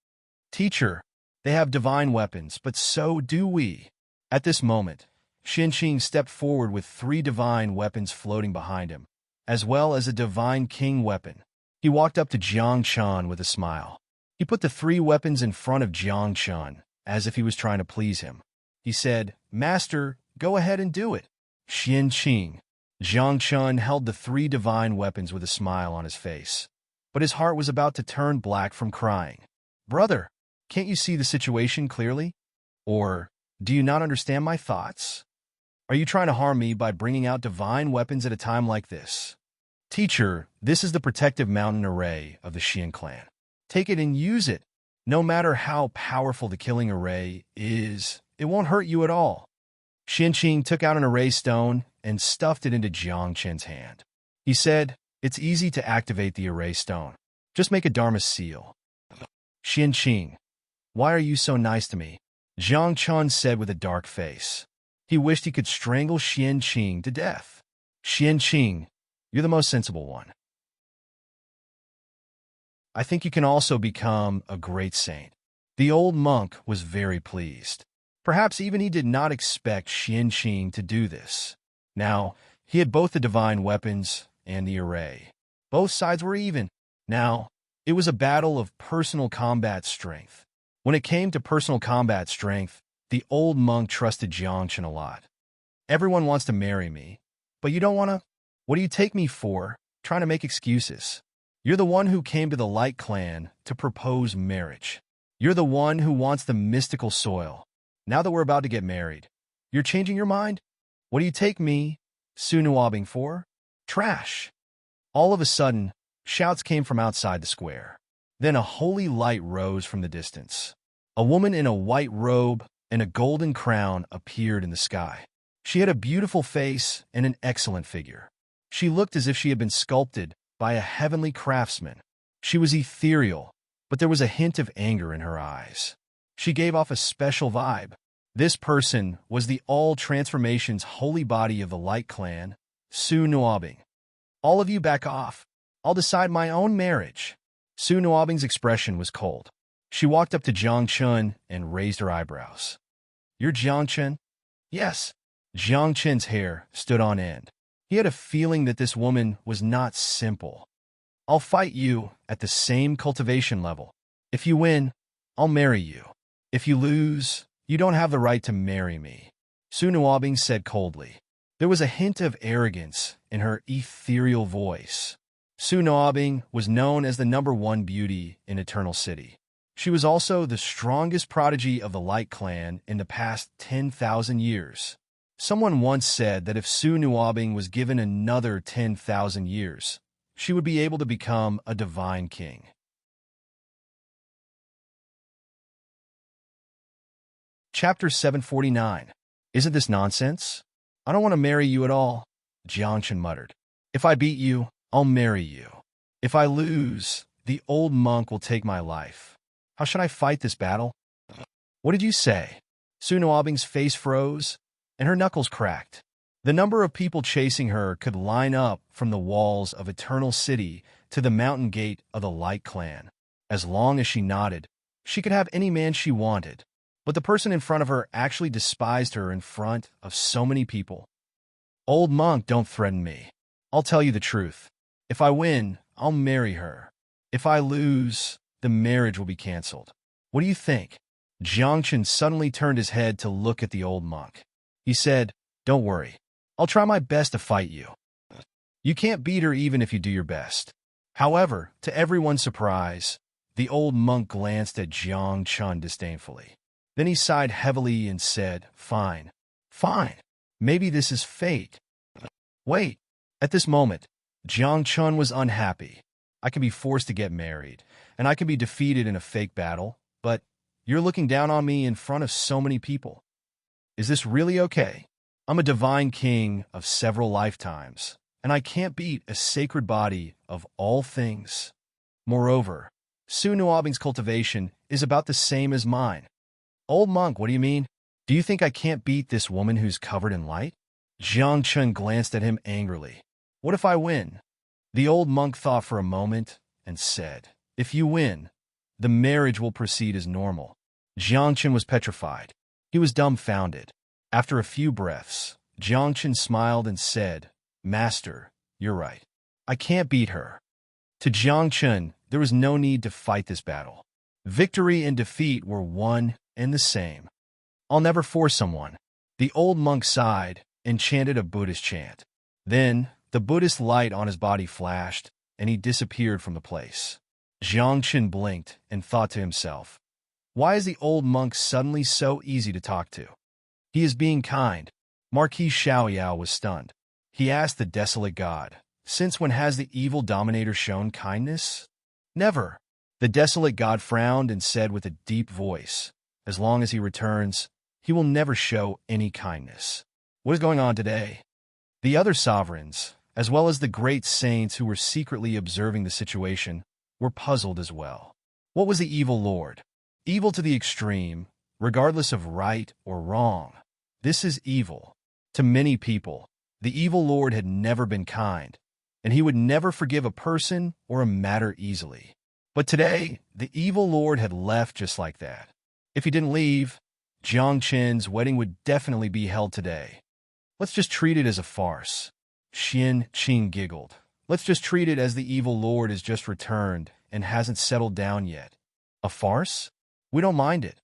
"Teacher, they have divine weapons, but so do we." At this moment, Xinqing stepped forward with 3 divine weapons floating behind him, as well as a divine king weapon. He walked up to Jiang Chun with a smile. He put the 3 weapons in front of Jiang Chun, as if he was trying to please him. He said, "Master, go ahead and do it." Xinqing. Jiang Chun held the 3 divine weapons with a smile on his face, but his heart was about to turn black from crying. "Brother, can't you see the situation clearly? Or do you not understand my thoughts? Are you trying to harm me by bringing out divine weapons at a time like this?" "Teacher, this is the protective mountain array of the Xian clan. Take it and use it. No matter how powerful the killing array is, it won't hurt you at all." Xinqing took out an array stone and stuffed it into Jiang Chun's hand. He said, "It's easy to activate the array stone. Just make a Dharma seal." "Xinqing, why are you so nice to me?" Jiang Chun said with a dark face. He wished he could strangle Xinqing to death. "Xinqing, you're the most sensible one. I think you can also become a great saint." The old monk was very pleased. Perhaps even he did not expect Xinqing to do this. Now, he had both the divine weapons and the array. Both sides were even. Now, it was a battle of personal combat strength. When it came to personal combat strength, the old monk trusted Jiang Chun a lot. "Everyone wants to marry me, but you don't want to? What do you take me for, trying to make excuses? You're the one who came to the Light Clan to propose marriage. You're the one who wants the mystical soil. Now that we're about to get married, you're changing your mind? What do you take me, Su Nuabing, for? Trash." All of a sudden, shouts came from outside the square. Then a holy light rose from the distance. A woman in a white robe and a golden crown appeared in the sky. She had a beautiful face and an excellent figure. She looked as if she had been sculpted by a heavenly craftsman. She was ethereal, but there was a hint of anger in her eyes. She gave off a special vibe. This person was the all-transformations holy body of the Light Clan, Su Nuabing. "All of you back off. I'll decide my own marriage." Su Nuabing's expression was cold. She walked up to Jiang Chun and raised her eyebrows. You're Jiang Chun? Yes. Jiang Chun's hair stood on end. He had a feeling that this woman was not simple. I'll fight you at the same cultivation level. If you win, I'll marry you. If you lose, you don't have the right to marry me, Su Nuobing said coldly. There was a hint of arrogance in her ethereal voice. Su Nuobing was known as the #1 beauty in Eternal City. She was also the strongest prodigy of the Light Clan in the past 10,000 years. Someone once said that if Su Nuobing was given another 10,000 years, she would be able to become a divine king. Chapter 749. Isn't this nonsense? I don't want to marry you at all, Jiang Chun muttered. If I beat you, I'll marry you. If I lose, the old monk will take my life. How should I fight this battle? What did you say? Su Nuobing's face froze, and her knuckles cracked. The number of people chasing her could line up from the walls of Eternal City to the mountain gate of the Light Clan. As long as she nodded, she could have any man she wanted. But the person in front of her actually despised her in front of so many people. Old monk, don't threaten me. I'll tell you the truth. If I win, I'll marry her. If I lose, the marriage will be canceled. What do you think? Jiang Chun suddenly turned his head to look at the old monk. He said, Don't worry. I'll try my best to fight you. You can't beat her even if you do your best. However, to everyone's surprise, the old monk glanced at Jiang Chun disdainfully. Then he sighed heavily and said, Fine. Fine. Maybe this is fate. Wait. At this moment, Jiang Chun was unhappy. I can be forced to get married, and I can be defeated in a fake battle, but you're looking down on me in front of so many people. Is this really okay? I'm a divine king of several lifetimes, and I can't beat a sacred body of all things. Moreover, Su Nuobing's cultivation is about the same as mine. Old monk, what do you mean? Do you think I can't beat this woman who's covered in light? Jiang Chun glanced at him angrily. What if I win? The old monk thought for a moment and said, If you win, the marriage will proceed as normal. Jiang Chun was petrified. He was dumbfounded. After a few breaths, Jiang Chun smiled and said, Master, you're right. I can't beat her. To Jiang Chun, there was no need to fight this battle. Victory and defeat were one and the same. I'll never force someone. The old monk sighed and chanted a Buddhist chant. Then, the Buddhist light on his body flashed, and he disappeared from the place. Jiang Chun blinked and thought to himself, Why is the old monk suddenly so easy to talk to? He is being kind. Marquis Xiaoyao was stunned. He asked the desolate god, Since when has the evil dominator shown kindness? Never. The desolate god frowned and said with a deep voice, As long as he returns, he will never show any kindness. What is going on today? The other sovereigns, as well as the great saints who were secretly observing the situation, were puzzled as well. What was the evil lord? Evil to the extreme, regardless of right or wrong. This is evil. To many people, the evil lord had never been kind, and he would never forgive a person or a matter easily. But today, the evil lord had left just like that. If he didn't leave, Jiang Chun's wedding would definitely be held today. Let's just treat it as a farce. Xian Qing giggled. Let's just treat it as the evil lord has just returned and hasn't settled down yet. A farce? We don't mind it.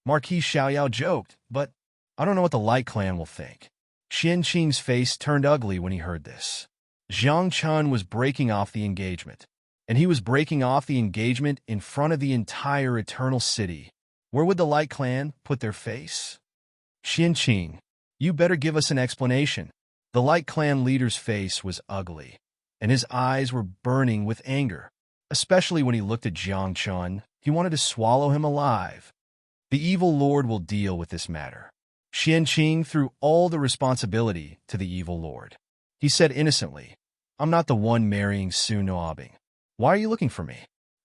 Marquis Xiaoyao joked, but I don't know what the Light Clan will think. Xian Qing's face turned ugly when he heard this. Jiang Chun was breaking off the engagement, and he was breaking off the engagement in front of the entire Eternal City. Where would the Light Clan put their face? Xian Qing, you better give us an explanation. The Light Clan leader's face was ugly, and his eyes were burning with anger. Especially when he looked at Jiang Chun, he wanted to swallow him alive. The evil lord will deal with this matter. Xian Qing threw all the responsibility to the evil lord. He said innocently, I'm not the one marrying Su Nuobing. Why are you looking for me?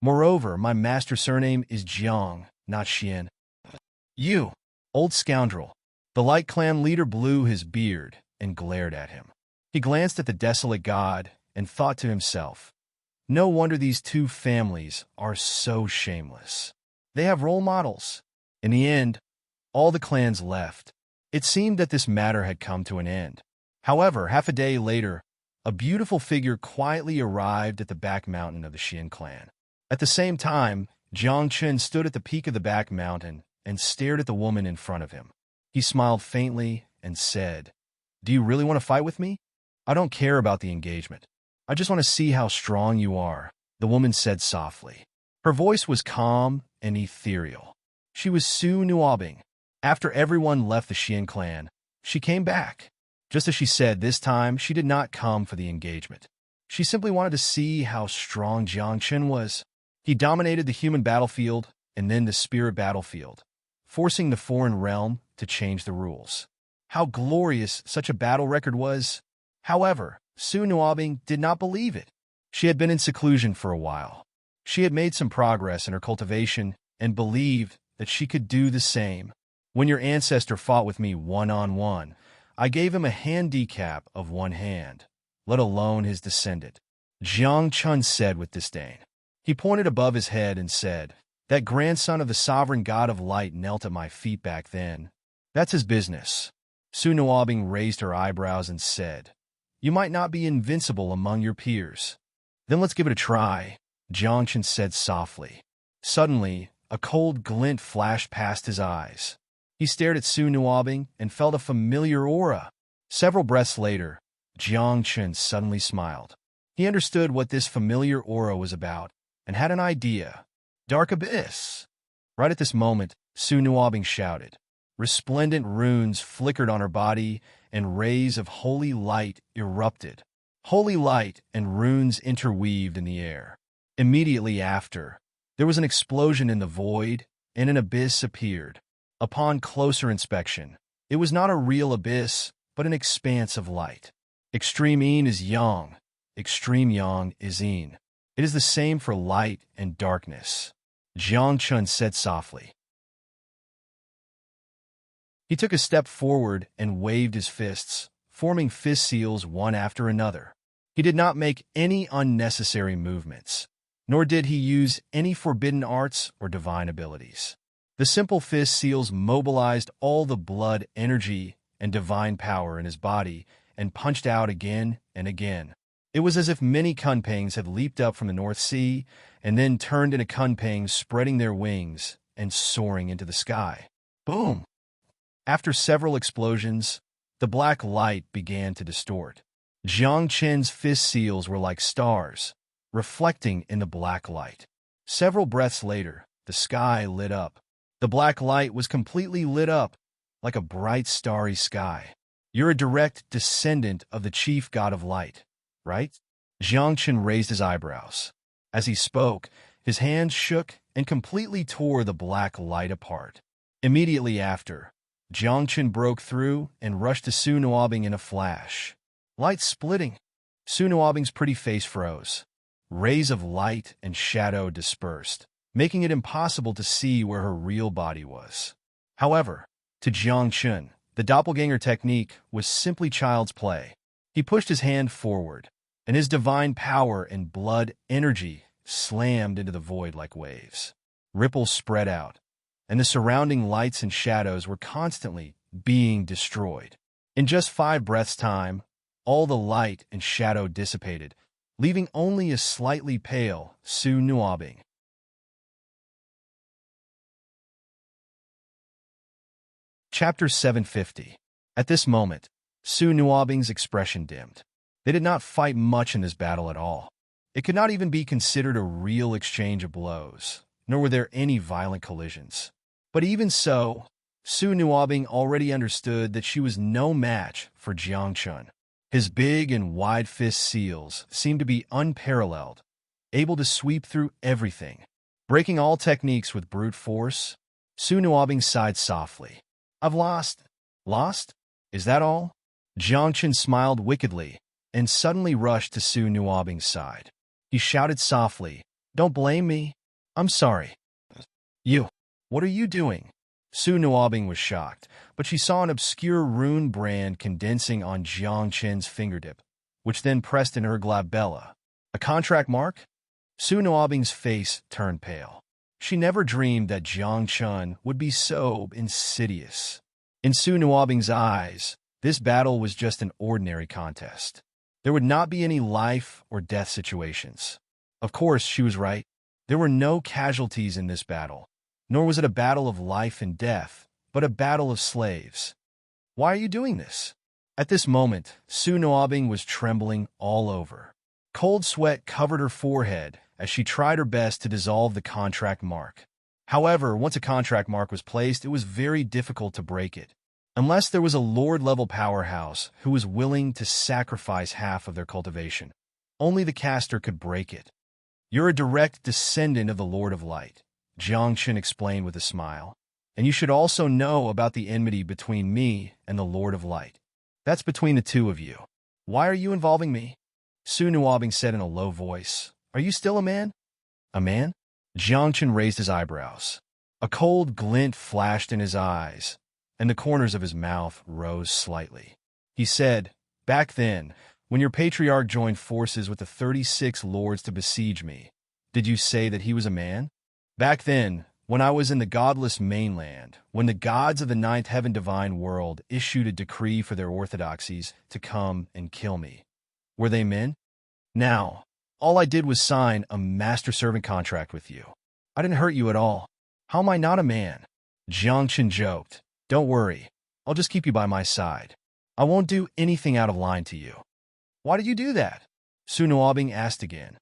Moreover, my master surname is Jiang, not Xian. You, old scoundrel. The Light Clan leader blew his beard and glared at him. He glanced at the desolate god and thought to himself, No wonder these two families are so shameless. They have role models. In the end, all the clans left. It seemed that this matter had come to an end. However, half a day later, a beautiful figure quietly arrived at the back mountain of the Xian clan. At the same time, Jiang Chen stood at the peak of the back mountain and stared at the woman in front of him. He smiled faintly and said, "Do you really want to fight with me? I don't care about the engagement. I just want to see how strong you are," the woman said softly. Her voice was calm and ethereal. She was Su Nuobing. After everyone left the Xian clan, she came back. Just as she said, this time she did not come for the engagement. She simply wanted to see how strong Jiang Chen was. He dominated the human battlefield and then the spirit battlefield, forcing the foreign realm to change the rules. How glorious such a battle record was! However, Su Nuobing did not believe it. She had been in seclusion for a while. She had made some progress in her cultivation and believed that she could do the same. When your ancestor fought with me one-on-one, I gave him a handicap of one hand, let alone his descendant, Jiang Chen said with disdain. He pointed above his head and said, "That grandson of the sovereign god of light knelt at my feet back then. That's his business." Su Nuobing raised her eyebrows and said, "You might not be invincible among your peers." "Then let's give it a try," Jiang Chen said softly. Suddenly, a cold glint flashed past his eyes. He stared at Su Nuobing and felt a familiar aura. Several breaths later, Jiang Chen suddenly smiled. He understood what this familiar aura was about and had an idea. Dark abyss. Right at this moment, Su Nuobing shouted. Resplendent runes flickered on her body, and rays of holy light erupted. Holy light and runes interweaved in the air. Immediately after, there was an explosion in the void, and an abyss appeared. Upon closer inspection, it was not a real abyss, but an expanse of light. Extreme yin is yang. Extreme yang is yin. It is the same for light and darkness, Jiang Chen said softly. He took a step forward and waved his fists, forming fist seals one after another. He did not make any unnecessary movements, nor did he use any forbidden arts or divine abilities. The simple fist seals mobilized all the blood, energy, and divine power in his body and punched out again and again. It was as if many kunpangs had leaped up from the North Sea and then turned into kunpangs spreading their wings and soaring into the sky. Boom! After several explosions, the black light began to distort. Jiang Chen's fist seals were like stars, reflecting in the black light. Several breaths later, the sky lit up. The black light was completely lit up, like a bright starry sky. You're a direct descendant of the chief god of light, right? Jiang Chen raised his eyebrows. As he spoke, his hands shook and completely tore the black light apart. Immediately after, Jiang Chen broke through and rushed to Su Nuobing in a flash. Light splitting. Su Nuobing's pretty face froze. Rays of light and shadow dispersed, making it impossible to see where her real body was. However, to Jiang Chen, the doppelganger technique was simply child's play. He pushed his hand forward, and his divine power and blood energy slammed into the void like waves. Ripples spread out, and the surrounding lights and shadows were constantly being destroyed. In just 5 breaths' time, all the light and shadow dissipated, leaving only a slightly pale Su Nuobing. Chapter 750. At this moment, Su Nuobing's expression dimmed. They did not fight much in this battle at all. It could not even be considered a real exchange of blows, nor were there any violent collisions. But even so, Su Nuobing already understood that she was no match for Jiang Chen. His big and wide fist seals seemed to be unparalleled, able to sweep through everything. Breaking all techniques with brute force, Su Nuobing sighed softly. I've lost. Lost? Is that all? Jiang Chen smiled wickedly and suddenly rushed to Su Nuobing's side. He shouted softly, Don't blame me. I'm sorry. You. What are you doing? Su Nuobing was shocked, but she saw an obscure rune brand condensing on Jiang Chen's fingertip, which then pressed in her glabella. A contract mark? Su Nuobing's face turned pale. She never dreamed that Jiang Chun would be so insidious. In Su Nuobing's eyes, this battle was just an ordinary contest. There would not be any life or death situations. Of course, she was right. There were no casualties in this battle, nor was it a battle of life and death, but a battle of slaves. Why are you doing this? At this moment, Su Nuobing was trembling all over. Cold sweat covered her forehead as she tried her best to dissolve the contract mark. However, once a contract mark was placed, it was very difficult to break it, unless there was a Lord-level powerhouse who was willing to sacrifice half of their cultivation. Only the caster could break it. You're a direct descendant of the Lord of Light, Jiang Chun explained with a smile. And you should also know about the enmity between me and the Lord of Light. That's between the two of you. Why are you involving me? Su Nuobing said in a low voice. Are you still a man? A man? Jiang Chun raised his eyebrows. A cold glint flashed in his eyes, and the corners of his mouth rose slightly. He said, back then, when your patriarch joined forces with the 36 lords to besiege me, did you say that he was a man? Back then, when I was in the godless mainland, when the gods of the ninth heaven divine world issued a decree for their orthodoxies to come and kill me, were they men? Now, all I did was sign a master-servant contract with you. I didn't hurt you at all. How am I not a man? Jiang Chun joked. Don't worry, I'll just keep you by my side. I won't do anything out of line to you. Why did you do that? Su Nuobing asked again.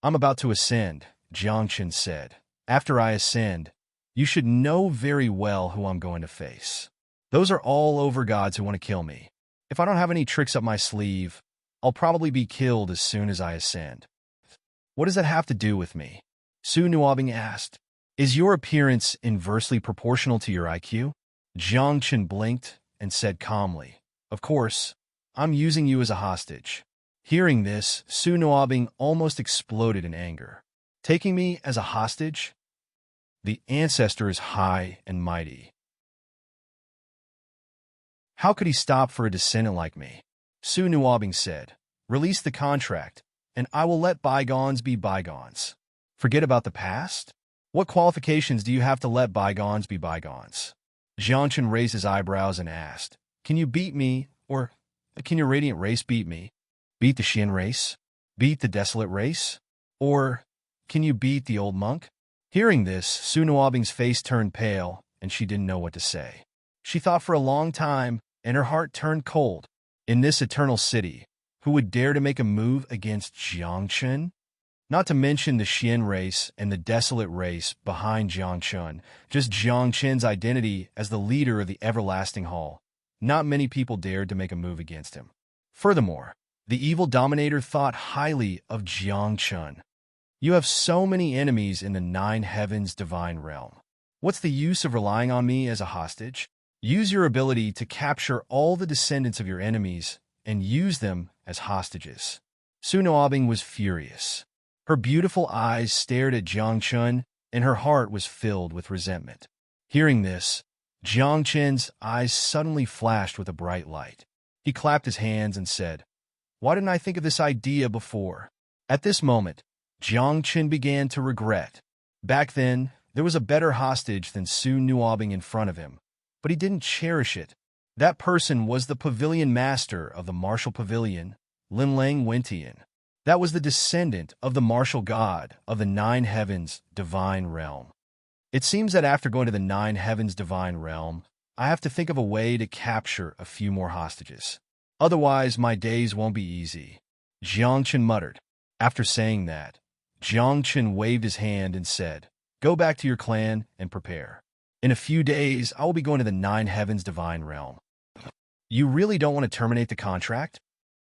I'm about to ascend, Jiang Chun said. After I ascend, you should know very well who I'm going to face. Those are all over gods who want to kill me. If I don't have any tricks up my sleeve, I'll probably be killed as soon as I ascend. What does that have to do with me? Su Nuobing asked. Is your appearance inversely proportional to your IQ? Jiang Chun blinked and said calmly, Of course, I'm using you as a hostage. Hearing this, Su Nuobing almost exploded in anger. Taking me as a hostage? The ancestor is high and mighty. How could he stop for a descendant like me? Su Nuobing said, Release the contract, and I will let bygones be bygones. Forget about the past? What qualifications do you have to let bygones be bygones? Jiang Chun raised his eyebrows and asked, Can you beat me, or can your radiant race beat me? Beat the Xian race? Beat the desolate race? Or can you beat the old monk? Hearing this, Su Nuobing's face turned pale, and she didn't know what to say. She thought for a long time, and her heart turned cold. In this eternal city, who would dare to make a move against Jiang Chun? Not to mention the Xian race and the desolate race behind Jiang Chun, just Jiang Chun's identity as the leader of the Everlasting Hall. Not many people dared to make a move against him. Furthermore, the evil dominator thought highly of Jiang Chun. You have so many enemies in the nine heavens divine realm. What's the use of relying on me as a hostage? Use your ability to capture all the descendants of your enemies and use them as hostages. Su Nuobing was furious. Her beautiful eyes stared at Jiang Chun, and her heart was filled with resentment. Hearing this, Jiang Chun's eyes suddenly flashed with a bright light. He clapped his hands and said, Why didn't I think of this idea before? At this moment, Jiang Chun began to regret. Back then, there was a better hostage than Su Nuobing in front of him, but he didn't cherish it. That person was the pavilion master of the martial pavilion, Linlang Wentian. That was the descendant of the martial god of the nine heavens divine realm. It seems that after going to the nine heavens divine realm, I have to think of a way to capture a few more hostages. Otherwise, my days won't be easy. Jiang Chun muttered. After saying that, Jiang Chun waved his hand and said, Go back to your clan and prepare. In a few days, I will be going to the nine heavens divine realm. You really don't want to terminate the contract?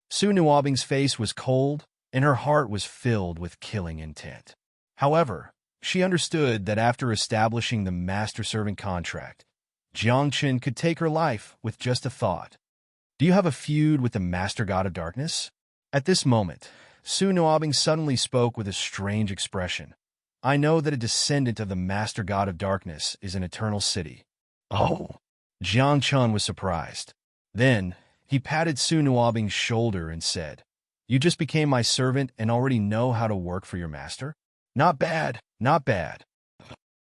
Su Nuobing's face was cold, and her heart was filled with killing intent. However, she understood that after establishing the master-servant contract, Jiang Chun could take her life with just a thought. Do you have a feud with the master god of darkness? At this moment, Su Nuobing suddenly spoke with a strange expression. I know that a descendant of the master god of darkness is an eternal city. Oh! Jiang Chun was surprised. Then, he patted Su Nuobing's shoulder and said, You just became my servant and already know how to work for your master? Not bad, not bad.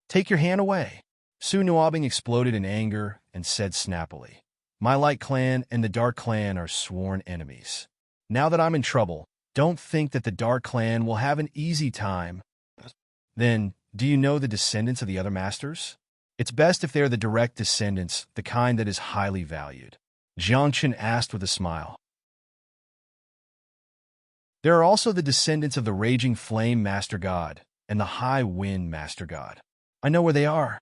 Take your hand away. Su Nuabing exploded in anger and said snappily, My light clan and the dark clan are sworn enemies. Now that I'm in trouble, don't think that the dark clan will have an easy time. Then, do you know the descendants of the other masters? It's best if they're the direct descendants, the kind that is highly valued. Jiang Chen asked with a smile. There are also the descendants of the Raging Flame Master God and the High Wind Master God. I know where they are.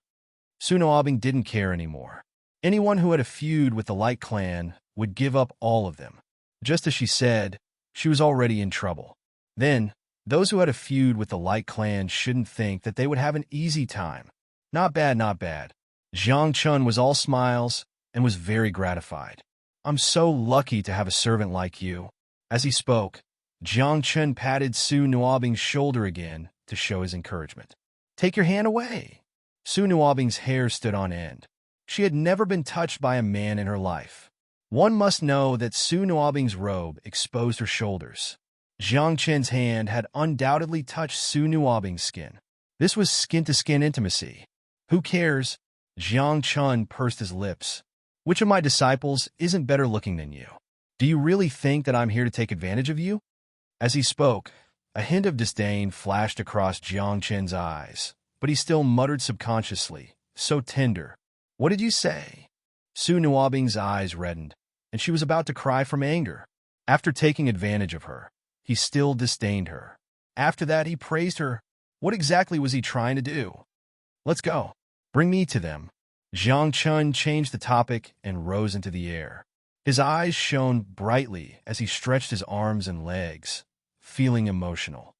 Su Nuabing didn't care anymore. Anyone who had a feud with the Light Clan would give up all of them. Just as she said, she was already in trouble. Then, those who had a feud with the Light Clan shouldn't think that they would have an easy time. Not bad, not bad. Jiang Chun was all smiles and was very gratified. I'm so lucky to have a servant like you. As he spoke, Jiang Chun patted Su Nuabing's shoulder again to show his encouragement. Take your hand away. Su Nuabing's hair stood on end. She had never been touched by a man in her life. One must know that Su Nuabing's robe exposed her shoulders. Jiang Chen's hand had undoubtedly touched Su Nuabing's skin. This was skin-to-skin intimacy. Who cares? Jiang Chun pursed his lips. Which of my disciples isn't better looking than you? Do you really think that I'm here to take advantage of you? As he spoke, a hint of disdain flashed across Jiang Chen's eyes, but he still muttered subconsciously, so tender. What did you say? Su Nuabing's eyes reddened, and she was about to cry from anger. After taking advantage of her, he still disdained her. After that, he praised her. What exactly was he trying to do? Let's go. Bring me to them. Jiang Chun changed the topic and rose into the air. His eyes shone brightly as he stretched his arms and legs, feeling emotional.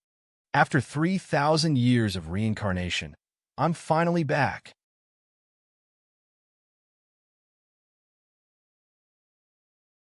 After 3,000 years of reincarnation, I'm finally back.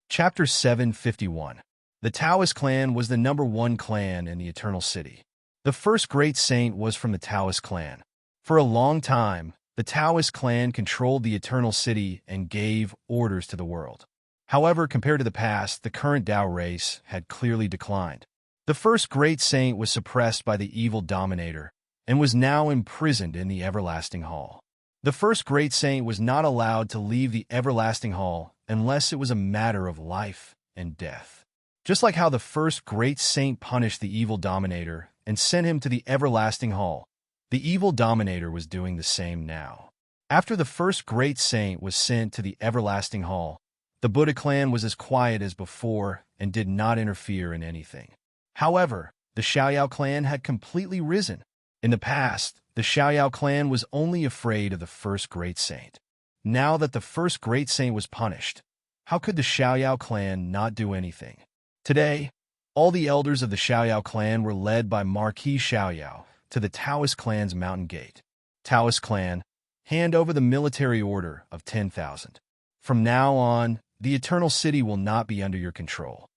Chapter 751. The Taoist clan was the #1 clan in the Eternal City. The first great saint was from the Taoist clan. For a long time, the Taoist clan controlled the Eternal City and gave orders to the world. However, compared to the past, the current Tao race had clearly declined. The first great saint was suppressed by the evil dominator and was now imprisoned in the Everlasting Hall. The first great saint was not allowed to leave the Everlasting Hall unless it was a matter of life and death. Just like how the first great saint punished the evil dominator and sent him to the Everlasting Hall, the evil dominator was doing the same now. After the first great saint was sent to the Everlasting Hall, the Buddha clan was as quiet as before and did not interfere in anything. However, the Xiaoyao clan had completely risen. In the past, the Xiaoyao clan was only afraid of the first great saint. Now that the first great saint was punished, how could the Xiaoyao clan not do anything? Today, all the elders of the Xiaoyao clan were led by Marquis Xiaoyao to the Taoist clan's mountain gate. Taoist clan, hand over the military order of 10,000. From now on, the Eternal City will not be under your control.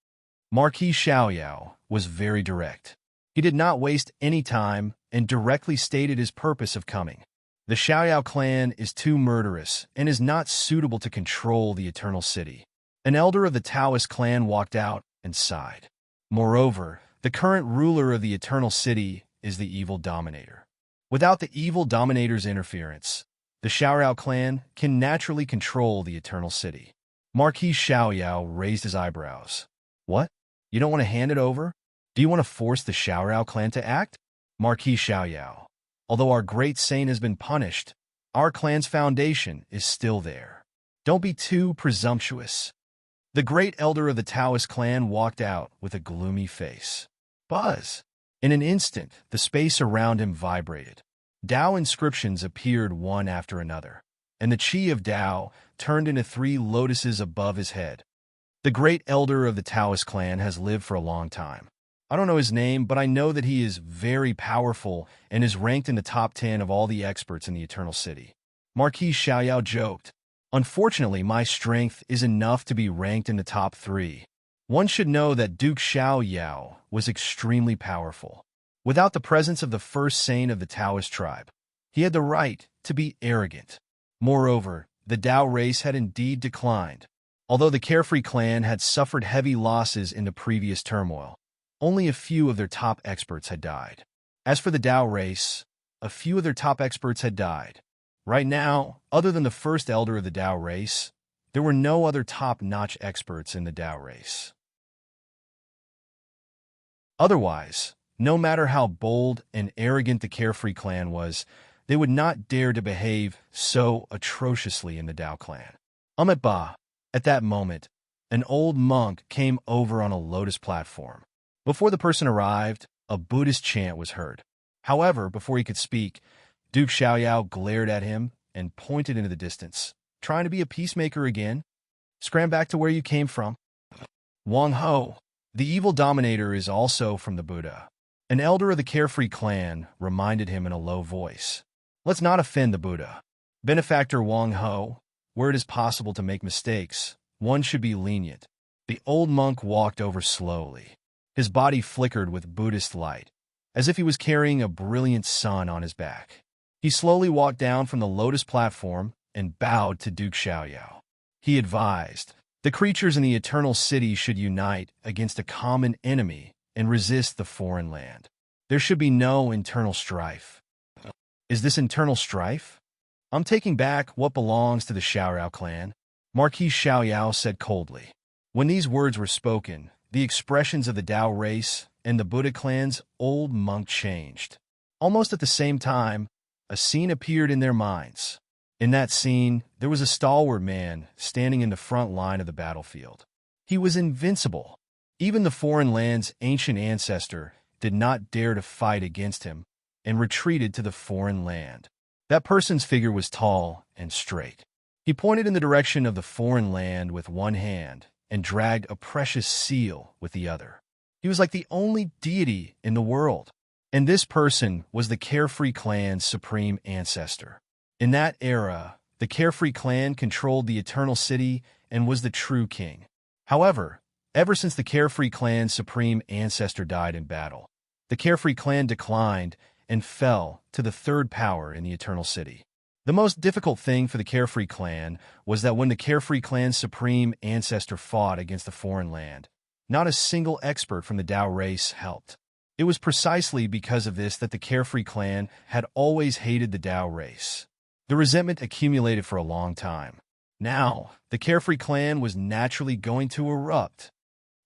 Marquis Xiaoyao was very direct. He did not waste any time and directly stated his purpose of coming. The Xiaoyao clan is too murderous and is not suitable to control the Eternal City. An elder of the Taoist clan walked out and sighed. Moreover, the current ruler of the Eternal City is the evil dominator. Without the evil dominator's interference, the Xiaoyao clan can naturally control the Eternal City. Marquis Xiaoyao raised his eyebrows. What? You don't want to hand it over? Do you want to force the Xiaoyao clan to act? Marquis Xiaoyao. Although our great saint has been punished, our clan's foundation is still there. Don't be too presumptuous. The great elder of the Taoist clan walked out with a gloomy face. Buzz! In an instant, the space around him vibrated. Tao inscriptions appeared one after another, and the chi of Tao turned into 3 lotuses above his head. The great elder of the Taoist clan has lived for a long time. I don't know his name, but I know that he is very powerful and is ranked in the top 10 of all the experts in the Eternal City. Marquis Xiaoyao joked. Unfortunately, my strength is enough to be ranked in the top 3. One should know that Duke Xiaoyao was extremely powerful. Without the presence of the first saint of the Taoist tribe, he had the right to be arrogant. Moreover, the Tao race had indeed declined. Although the Carefree clan had suffered heavy losses in the previous turmoil, only a few of their top experts had died. As for the Tao race, a few of their top experts had died. Right now, other than the first elder of the Tao race, there were no other top-notch experts in the Tao race. Otherwise, no matter how bold and arrogant the Carefree clan was, they would not dare to behave so atrociously in the Tao clan. At that moment, an old monk came over on a lotus platform. Before the person arrived, a Buddhist chant was heard. However, before he could speak, Duke Xiaoyao glared at him and pointed into the distance. Trying to be a peacemaker again? Scram back to where you came from. Wang Ho, the evil dominator, is also from the Buddha. An elder of the Carefree clan reminded him in a low voice. Let's not offend the Buddha. Benefactor Wang Ho, where it is possible to make mistakes, one should be lenient. The old monk walked over slowly. His body flickered with Buddhist light, as if he was carrying a brilliant sun on his back. He slowly walked down from the lotus platform and bowed to Duke Xiaoyao. He advised, the creatures in the Eternal City should unite against a common enemy and resist the foreign land. There should be no internal strife. Is this internal strife? I'm taking back what belongs to the Xiaoyao clan, Marquis Xiaoyao said coldly. When these words were spoken, the expressions of the Tao race and the Buddha clan's old monk changed. Almost at the same time, a scene appeared in their minds. In that scene, there was a stalwart man standing in the front line of the battlefield. He was invincible. Even the foreign land's ancient ancestor did not dare to fight against him and retreated to the foreign land. That person's figure was tall and straight. He pointed in the direction of the foreign land with one hand and dragged a precious seal with the other. He was like the only deity in the world. And this person was the Carefree clan's supreme ancestor. In that era, the Carefree clan controlled the Eternal City and was the true king. However, ever since the Carefree clan's supreme ancestor died in battle, the Carefree clan declined and fell to the third power in the Eternal City. The most difficult thing for the Carefree clan was that when the Carefree clan's supreme ancestor fought against the foreign land, not a single expert from the Tao race helped. It was precisely because of this that the Carefree clan had always hated the Tao race. The resentment accumulated for a long time. Now, the Carefree clan was naturally going to erupt.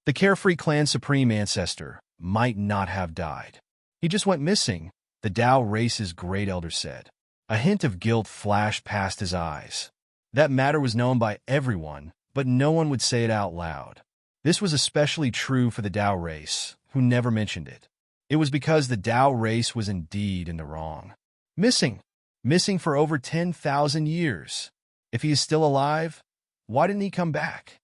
The Carefree clan's supreme ancestor might not have died. He just went missing, the Tao race's great elder said. A hint of guilt flashed past his eyes. That matter was known by everyone, but no one would say it out loud. This was especially true for the Tao race, who never mentioned it. It was because the Tao race was indeed in the wrong. Missing for over 10,000 years. If he is still alive, why didn't he come back?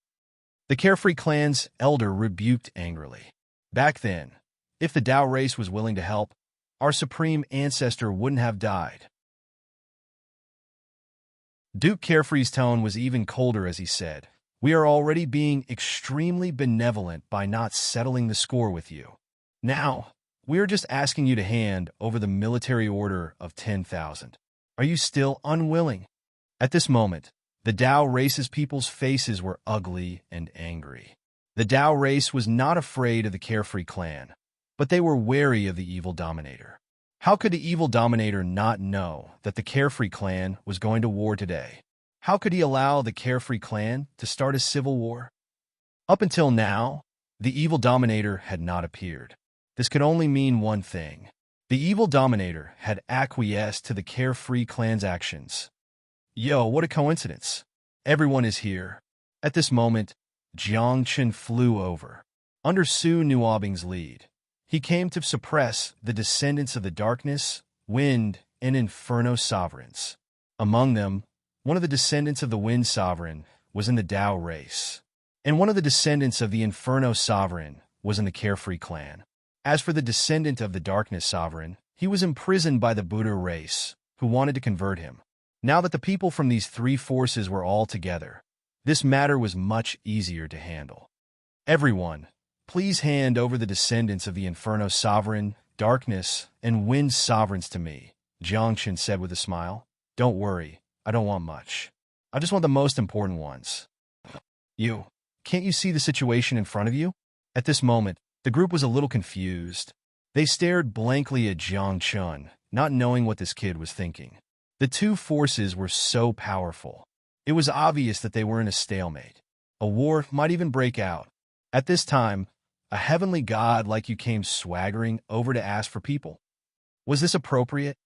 The Carefree clan's elder rebuked angrily. Back then, if the Tao race was willing to help, our supreme ancestor wouldn't have died. Duke Carefree's tone was even colder as he said, "We are already being extremely benevolent by not settling the score with you. Now, we are just asking you to hand over the military order of 10,000. Are you still unwilling?" At this moment, the Tao race's people's faces were ugly and angry. The Tao race was not afraid of the Carefree clan, but they were wary of the evil dominator. How could the evil dominator not know that the Carefree clan was going to war today? How could he allow the Carefree clan to start a civil war? Up until now, the evil dominator had not appeared. This could only mean one thing. The evil dominator had acquiesced to the Carefree clan's actions. Yo, what a coincidence. Everyone is here. At this moment, Jiang Chen flew over. Under Su Nuobing's lead, he came to suppress the descendants of the darkness, wind, and inferno sovereigns. Among them, one of the descendants of the wind sovereign was in the Tao race, and one of the descendants of the inferno sovereign was in the Carefree clan. As for the descendant of the darkness sovereign, he was imprisoned by the Buddha race, who wanted to convert him. Now that the people from these three forces were all together, this matter was much easier to handle. Everyone, please hand over the descendants of the Inferno Sovereign, Darkness, and Wind Sovereigns to me, Jiang Chen said with a smile. Don't worry, I don't want much. I just want the most important ones. Can't you see the situation in front of you? At this moment, the group was a little confused. They stared blankly at Jiang Chun, not knowing what this kid was thinking. The two forces were so powerful. It was obvious that they were in a stalemate. A war might even break out. At this time, a heavenly god like you came swaggering over to ask for people. Was this appropriate?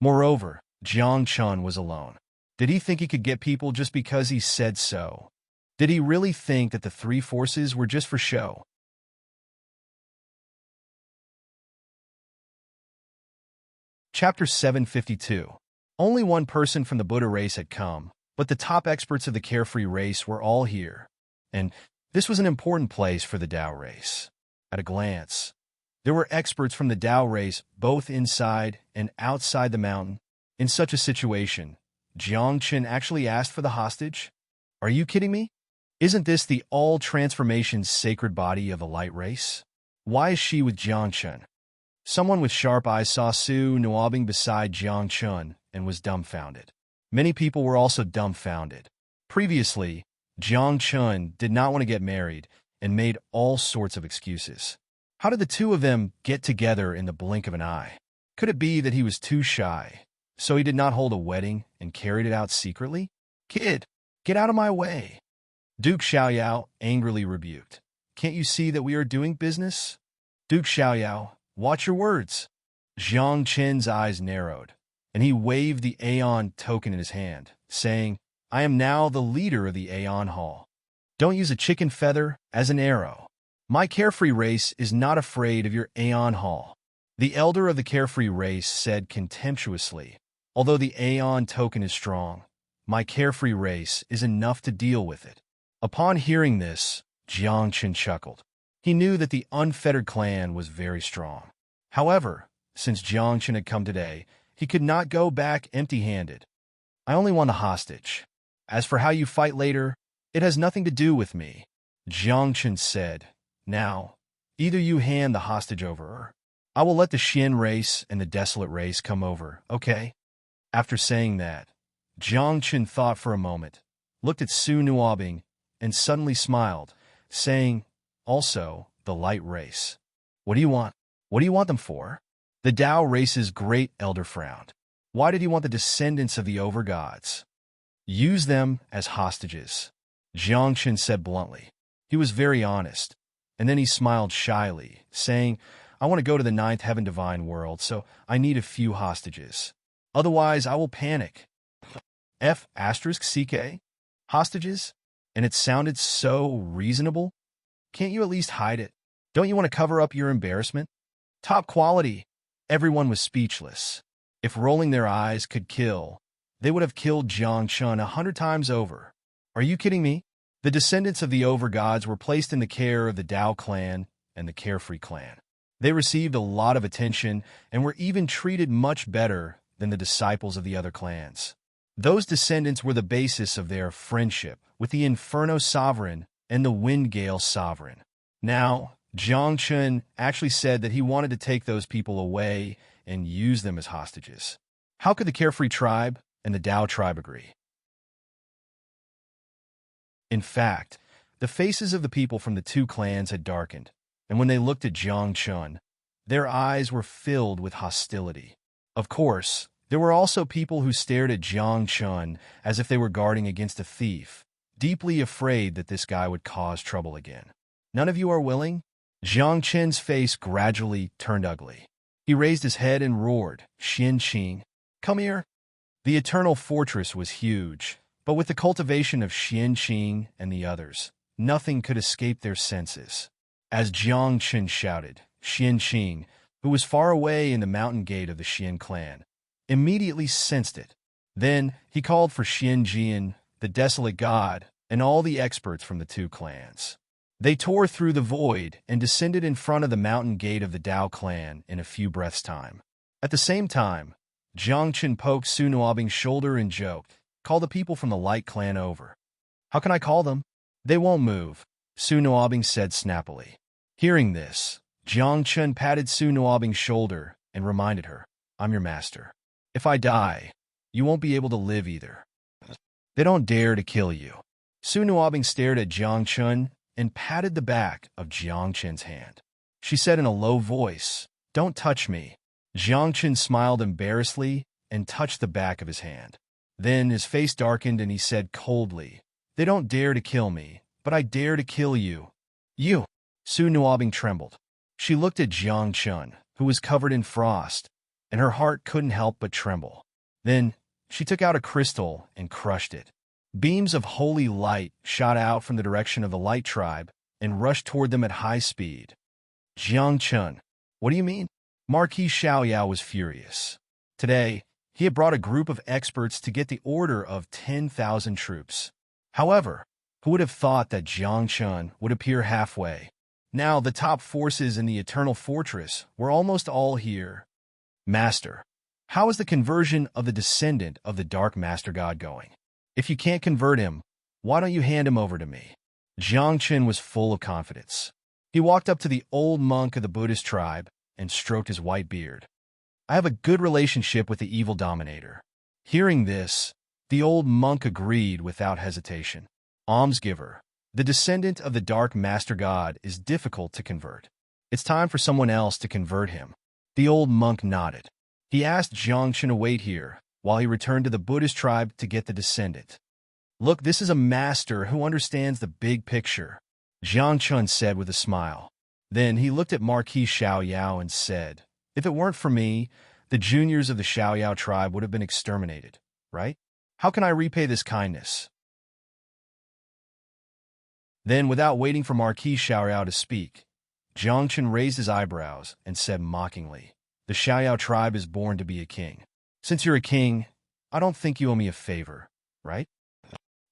Moreover, Jiang Chun was alone. Did he think he could get people just because he said so? Did he really think that the three forces were just for show? Chapter 752. Only one person from the Buddha race had come, but the top experts of the carefree race were all here. And this was an important place for the Tao race. At a glance, there were experts from the Tao race both inside and outside the mountain. In such a situation, Jiang Chen actually asked for the hostage? Are you kidding me? Isn't this the all-transformation sacred body of the light race? Why is she with Jiang Chen? Someone with sharp eyes saw Su Nuobing beside Jiang Chun and was dumbfounded. Many people were also dumbfounded. Previously, Jiang Chun did not want to get married and made all sorts of excuses. How did the two of them get together in the blink of an eye? Could it be that he was too shy, so he did not hold a wedding and carried it out secretly? Kid, get out of my way. Duke Xiaoyao angrily rebuked. Can't you see that we are doing business? Duke Xiaoyao, watch your words. Jiang Chen's eyes narrowed, and he waved the Aeon token in his hand, saying, I am now the leader of the Aeon Hall. Don't use a chicken feather as an arrow. My carefree race is not afraid of your Aeon Hall. The elder of the carefree race said contemptuously, although the Aeon token is strong, my carefree race is enough to deal with it. Upon hearing this, Jiang Chen chuckled. He knew that the unfettered clan was very strong. However, since Jiang Chen had come today, he could not go back empty-handed. I only want the hostage. As for how you fight later, it has nothing to do with me. Jiang Chen said, Now, either you hand the hostage over, or I will let the Xian race and the Desolate race come over, okay? After saying that, Jiang Chen thought for a moment, looked at Su Nuobing, and suddenly smiled, saying, Also, the Light race. What do you want? What do you want them for? The Tao race's great elder frowned. Why did he want the descendants of the overgods? Use them as hostages, Jiang Chen said bluntly. He was very honest, and then he smiled shyly, saying, I want to go to the ninth heaven divine world, so I need a few hostages. Otherwise, I will panic. F***CK? Hostages? And it sounded so reasonable. Can't you at least hide it? Don't you want to cover up your embarrassment? Top quality. Everyone was speechless. If rolling their eyes could kill, they would have killed Jiang Chun 100 times over. Are you kidding me? The descendants of the overgods were placed in the care of the Tao clan and the Carefree clan. They received a lot of attention and were even treated much better than the disciples of the other clans. Those descendants were the basis of their friendship with the Inferno Sovereign and the Windgale Sovereign. Now, Jiang Chun actually said that he wanted to take those people away and use them as hostages. How could the Carefree tribe and the Tao tribe agree? In fact, the faces of the people from the two clans had darkened, and when they looked at Jiang Chun, their eyes were filled with hostility. Of course, there were also people who stared at Jiang Chun as if they were guarding against a thief, deeply afraid that this guy would cause trouble again. None of you are willing? Jiang Chen's face gradually turned ugly. He raised his head and roared, Xin Qing, come here. The Eternal Fortress was huge, but with the cultivation of Xian Qing and the others, nothing could escape their senses. As Jiang Chen shouted, Xian Qing, who was far away in the mountain gate of the Xian clan, immediately sensed it. Then he called for Xian Jian, the desolate god, and all the experts from the two clans. They tore through the void and descended in front of the mountain gate of the Tao clan in a few breaths' time. At the same time, Jiang Chen poked Su Nuobing's shoulder and joked, Call the people from the Light clan over. How can I call them? They won't move, Su Nuobing said snappily. Hearing this, Jiang Chen patted Su Nuobing's shoulder and reminded her, I'm your master. If I die, you won't be able to live either. They don't dare to kill you. Su Nuobing stared at Jiang Chen and patted the back of Jiang Chen's hand. She said in a low voice, Don't touch me. Jiang Chen smiled embarrassedly and touched the back of his hand. Then his face darkened and he said coldly, "They don't dare to kill me, but I dare to kill you." "You!" Su Nuobing trembled. She looked at Jiang Chen, who was covered in frost, and her heart couldn't help but tremble. Then she took out a crystal and crushed it. Beams of holy light shot out from the direction of the Light Tribe and rushed toward them at high speed. "Jiang Chen, what do you mean?" Marquis Xiaoyao was furious. Today, he had brought a group of experts to get the order of 10,000 troops. However, who would have thought that Jiang Chen would appear halfway? Now the top forces in the Eternal Fortress were almost all here. "Master, how is the conversion of the descendant of the Dark Master God going? If you can't convert him, why don't you hand him over to me?" Jiang Chen was full of confidence. He walked up to the old monk of the Buddhist tribe and stroked his white beard. "I have a good relationship with the evil dominator." Hearing this, the old monk agreed without hesitation. "Almsgiver, the descendant of the Dark Master God is difficult to convert. It's time for someone else to convert him." The old monk nodded. He asked Jiang Chen to wait here while he returned to the Buddhist tribe to get the descendant. "Look, this is a master who understands the big picture," Jiang Chen said with a smile. Then he looked at Marquis Xiaoyao and said, "If it weren't for me, the juniors of the Xiaoyao tribe would have been exterminated, right? How can I repay this kindness?" Then, without waiting for Marquis Xiaoyao to speak, Jiang Chen raised his eyebrows and said mockingly, "The Xiaoyao tribe is born to be a king. Since you're a king, I don't think you owe me a favor, right?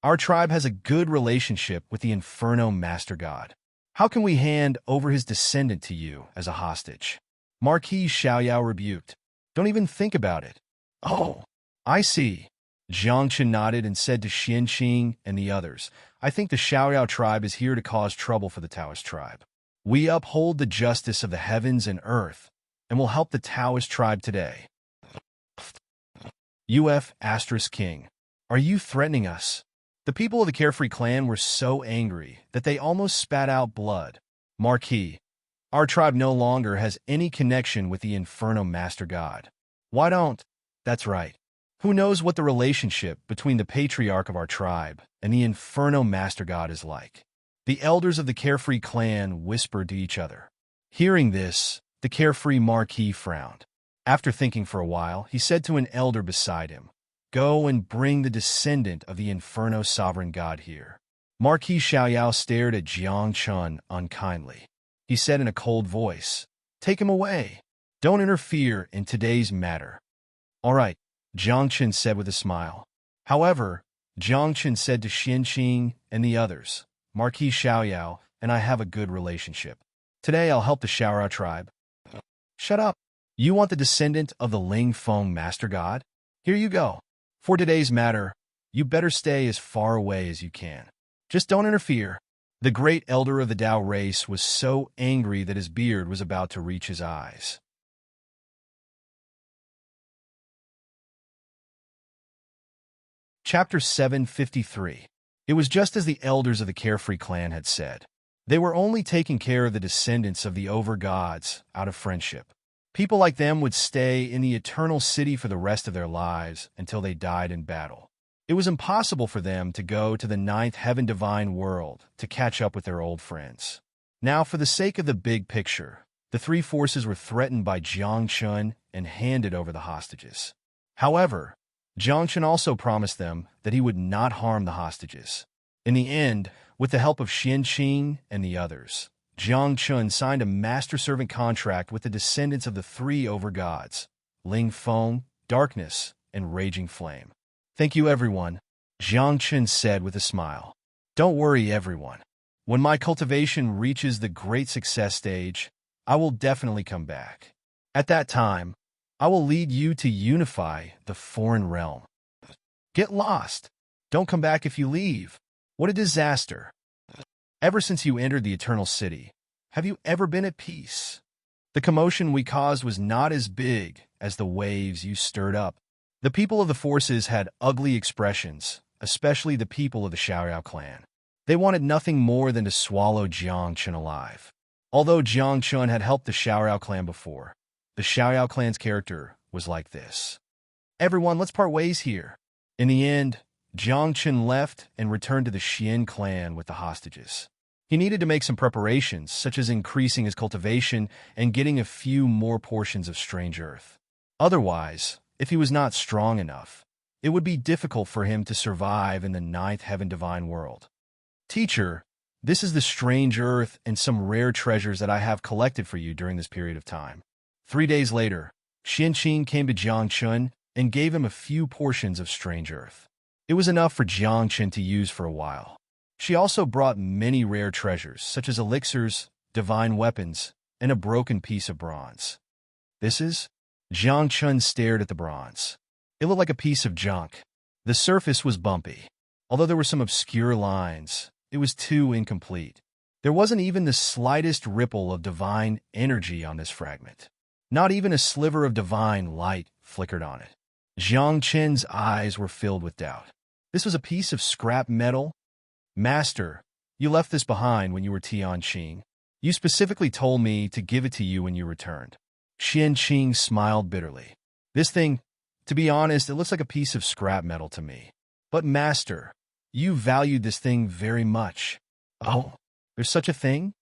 Our tribe has a good relationship with the Inferno Master God. How can we hand over his descendant to you as a hostage?" Marquis Xiaoyao rebuked. "Don't even think about it." "Oh, I see." Jiang Chen nodded and said to Xianqing and the others, "I think the Xiaoyao tribe is here to cause trouble for the Taoist tribe. We uphold the justice of the heavens and earth, and will help the Taoist tribe today." King, are you threatening us? The people of the Carefree clan were so angry that they almost spat out blood. Marquis, our tribe no longer has any connection with the Inferno Master God. Why don't? That's right. Who knows what the relationship between the patriarch of our tribe and the Inferno Master God is like? The elders of the Carefree clan whispered to each other. Hearing this, the Carefree Marquis frowned. After thinking for a while, he said to an elder beside him, "Go and bring the descendant of the Inferno Sovereign God here." Marquis Xiaoyao stared at Jiang Chen unkindly. He said in a cold voice, "Take him away. Don't interfere in today's matter." "All right," Jiang Chen said with a smile. However, Jiang Chen said to Xianqing and the others, "Marquis Xiaoyao and I have a good relationship. Today I'll help the Xiaoyao tribe." "Shut up. You want the descendant of the Ling Feng Master God? Here you go. For today's matter, you better stay as far away as you can. Just don't interfere." The great elder of the Dao race was so angry that his beard was about to reach his eyes. Chapter 753. It was just as the elders of the Carefree clan had said. They were only taking care of the descendants of the over-gods out of friendship. People like them would stay in the eternal city for the rest of their lives until they died in battle. It was impossible for them to go to the ninth heaven divine world to catch up with their old friends. Now, for the sake of the big picture, the three forces were threatened by Jiang Chen and handed over the hostages. However, Jiang Chen also promised them that he would not harm the hostages. In the end, with the help of Xianqing and the others, Jiang Chen signed a master-servant contract with the descendants of the three over-gods, Ling Feng, Darkness, and Raging Flame. "Thank you, everyone," Jiang Chen said with a smile. "Don't worry, everyone. When my cultivation reaches the great success stage, I will definitely come back. At that time, I will lead you to unify the foreign realm. Get lost. Don't come back if you leave. What a disaster. Ever since you entered the Eternal City, have you ever been at peace? The commotion we caused was not as big as the waves you stirred up." The people of the forces had ugly expressions, especially the people of the Xiaoyao clan. They wanted nothing more than to swallow Jiang Chen alive. Although Jiang Chen had helped the Xiaoyao clan before, The Xiaoyao clan's character was like this. Everyone, let's part ways here. In the end, Jiang Chen left and returned to the Xian clan with the hostages. He needed to make some preparations, such as increasing his cultivation and getting a few more portions of strange earth. Otherwise, if he was not strong enough, it would be difficult for him to survive in the ninth heaven divine world. Teacher, this is the strange earth and some rare treasures that I have collected for you during this period of time. 3 days later, Xianqing came to Jiang Chen and gave him a few portions of strange earth. It was enough for Jiang Chen to use for a while. She also brought many rare treasures, such as elixirs, divine weapons, and a broken piece of bronze. This is? Jiang Chen stared at the bronze. It looked like a piece of junk. The surface was bumpy. Although there were some obscure lines, it was too incomplete. There wasn't even the slightest ripple of divine energy on this fragment. Not even a sliver of divine light flickered on it. Jiang Chen's eyes were filled with doubt. This was a piece of scrap metal? Master, you left this behind when you were Tianqing. You specifically told me to give it to you when you returned. Xianqing smiled bitterly. This thing, to be honest, it looks like a piece of scrap metal to me. But Master, you valued this thing very much. Oh, there's such a thing?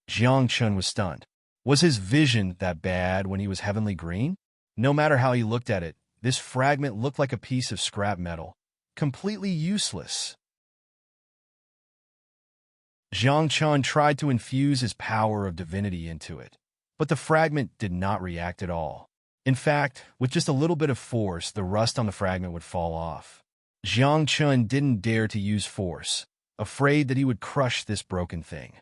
Jiang Chen was stunned. Was his vision that bad when he was heavenly green? No matter how he looked at it, this fragment looked like a piece of scrap metal, completely useless. Jiang Chen tried to infuse his power of divinity into it, but the fragment did not react at all. In fact, with just a little bit of force, the rust on the fragment would fall off. Jiang Chen didn't dare to use force, afraid that he would crush this broken thing.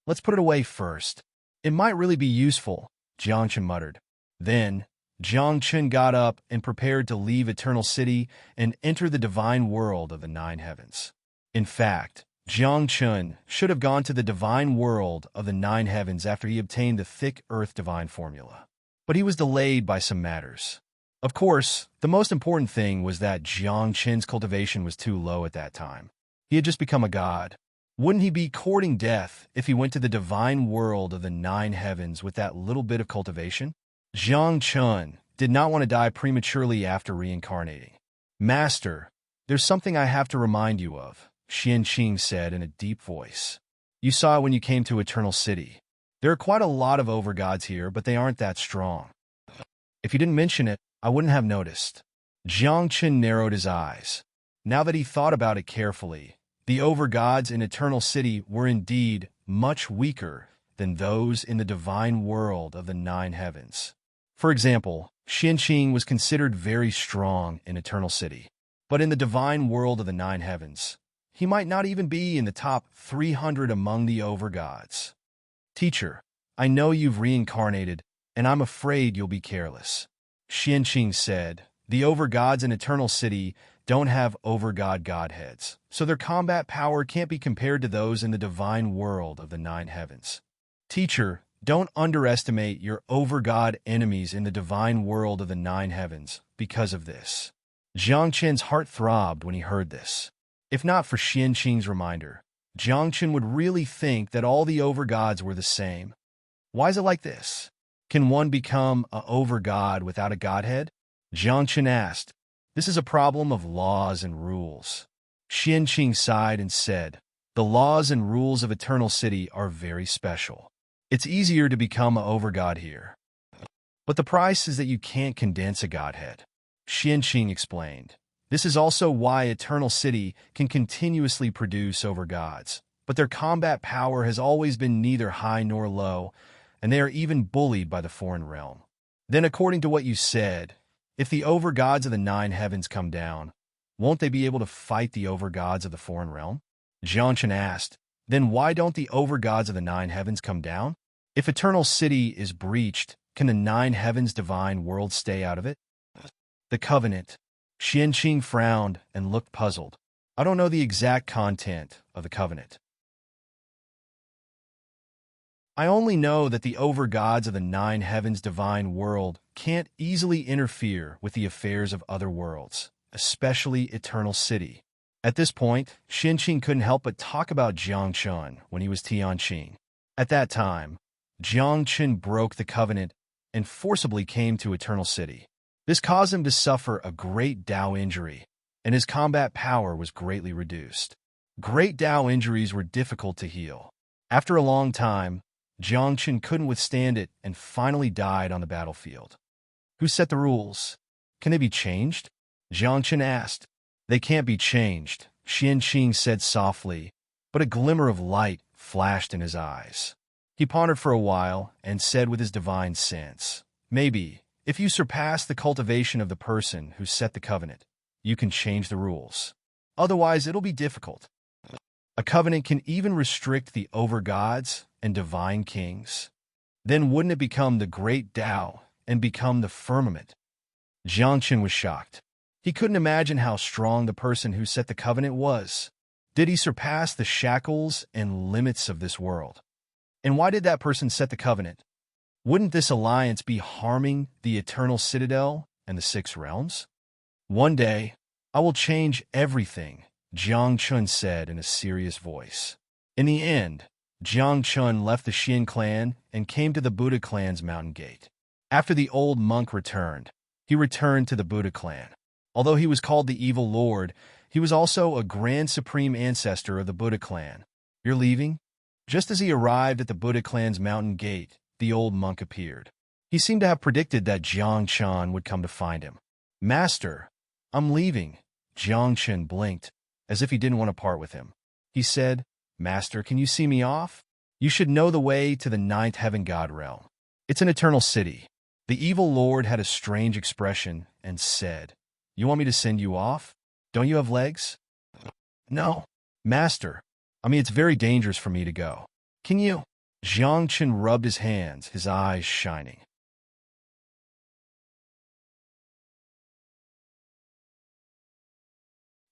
Let's put it away first. It might really be useful, Jiang Chen muttered. Then, Jiang Chen got up and prepared to leave Eternal City and enter the divine world of the nine heavens. In fact, Jiang Chen should have gone to the divine world of the nine heavens after he obtained the thick earth divine formula. But he was delayed by some matters. Of course, the most important thing was that Jiang Chen's cultivation was too low at that time. He had just become a god. Wouldn't he be courting death if he went to the divine world of the nine heavens with that little bit of cultivation? Jiang Chen did not want to die prematurely after reincarnating. Master, there's something I have to remind you of, Xianqing said in a deep voice. You saw it when you came to Eternal City. There are quite a lot of overgods here, but they aren't that strong. If you didn't mention it, I wouldn't have noticed. Jiang Chen narrowed his eyes. Now that he thought about it carefully, the overgods in Eternal City were indeed much weaker than those in the divine world of the nine heavens. For example, Xianqing was considered very strong in Eternal City, but in the divine world of the nine heavens, he might not even be in the top 300 among the overgods. Teacher, I know you've reincarnated, and I'm afraid you'll be careless. Xianqing said, the overgods in Eternal City don't have overgod godheads, so their combat power can't be compared to those in the divine world of the nine heavens. Teacher, don't underestimate your overgod enemies in the divine world of the nine heavens because of this. Jiang Chen's heart throbbed when he heard this. If not for Xianqing's reminder, Jiang Chen would really think that all the overgods were the same. Why is it like this? Can one become an overgod without a godhead? Jiang Chen asked. This is a problem of laws and rules. Xianqing sighed and said, the laws and rules of Eternal City are very special. It's easier to become an overgod here. But the price is that you can't condense a godhead. Xianqing explained. This is also why Eternal City can continuously produce overgods, but their combat power has always been neither high nor low, and they are even bullied by the foreign realm. Then according to what you said, if the overgods of the nine heavens come down, won't they be able to fight the overgods of the foreign realm? Jiang Chen asked, then why don't the overgods of the nine heavens come down? If Eternal City is breached, can the nine heavens divine world stay out of it? The covenant. Xianqing frowned and looked puzzled. I don't know the exact content of the covenant. I only know that the overgods of the nine heavens divine world can't easily interfere with the affairs of other worlds, especially Eternal City. At this point, Xianqing couldn't help but talk about Jiang Chen when he was Tianqing. At that time, Jiang Chen broke the covenant and forcibly came to Eternal City. This caused him to suffer a great Dao injury, and his combat power was greatly reduced. Great Dao injuries were difficult to heal. After a long time, Jiangchen couldn't withstand it and finally died on the battlefield. Who set the rules? Can they be changed? Jiangchen asked. They can't be changed, Qianqing said softly, but a glimmer of light flashed in his eyes. He pondered for a while and said with his divine sense, maybe, if you surpass the cultivation of the person who set the covenant, you can change the rules. Otherwise, it'll be difficult. A covenant can even restrict the over-gods and divine kings. Then wouldn't it become the great Tao and become the firmament? Jiangchen was shocked. He couldn't imagine how strong the person who set the covenant was. Did he surpass the shackles and limits of this world? And why did that person set the covenant? Wouldn't this alliance be harming the eternal citadel and the six realms? One day, I will change everything, Jiang Chun said in a serious voice. In the end, Jiang Chun left the Xin clan and came to the Buddha clan's mountain gate. After the old monk returned, he returned to the Buddha clan. Although he was called the Evil Lord, he was also a grand supreme ancestor of the Buddha clan. You're leaving? Just as he arrived at the Buddha clan's mountain gate, the old monk appeared. He seemed to have predicted that Jiang Chun would come to find him. Master, I'm leaving. Jiang Chun blinked, as if he didn't want to part with him. He said, Master, can you see me off? You should know the way to the ninth heaven god realm. It's an eternal city. The evil lord had a strange expression and said, You want me to send you off? Don't you have legs? No. Master, it's very dangerous for me to go. Can you? Jiang Chun rubbed his hands, his eyes shining.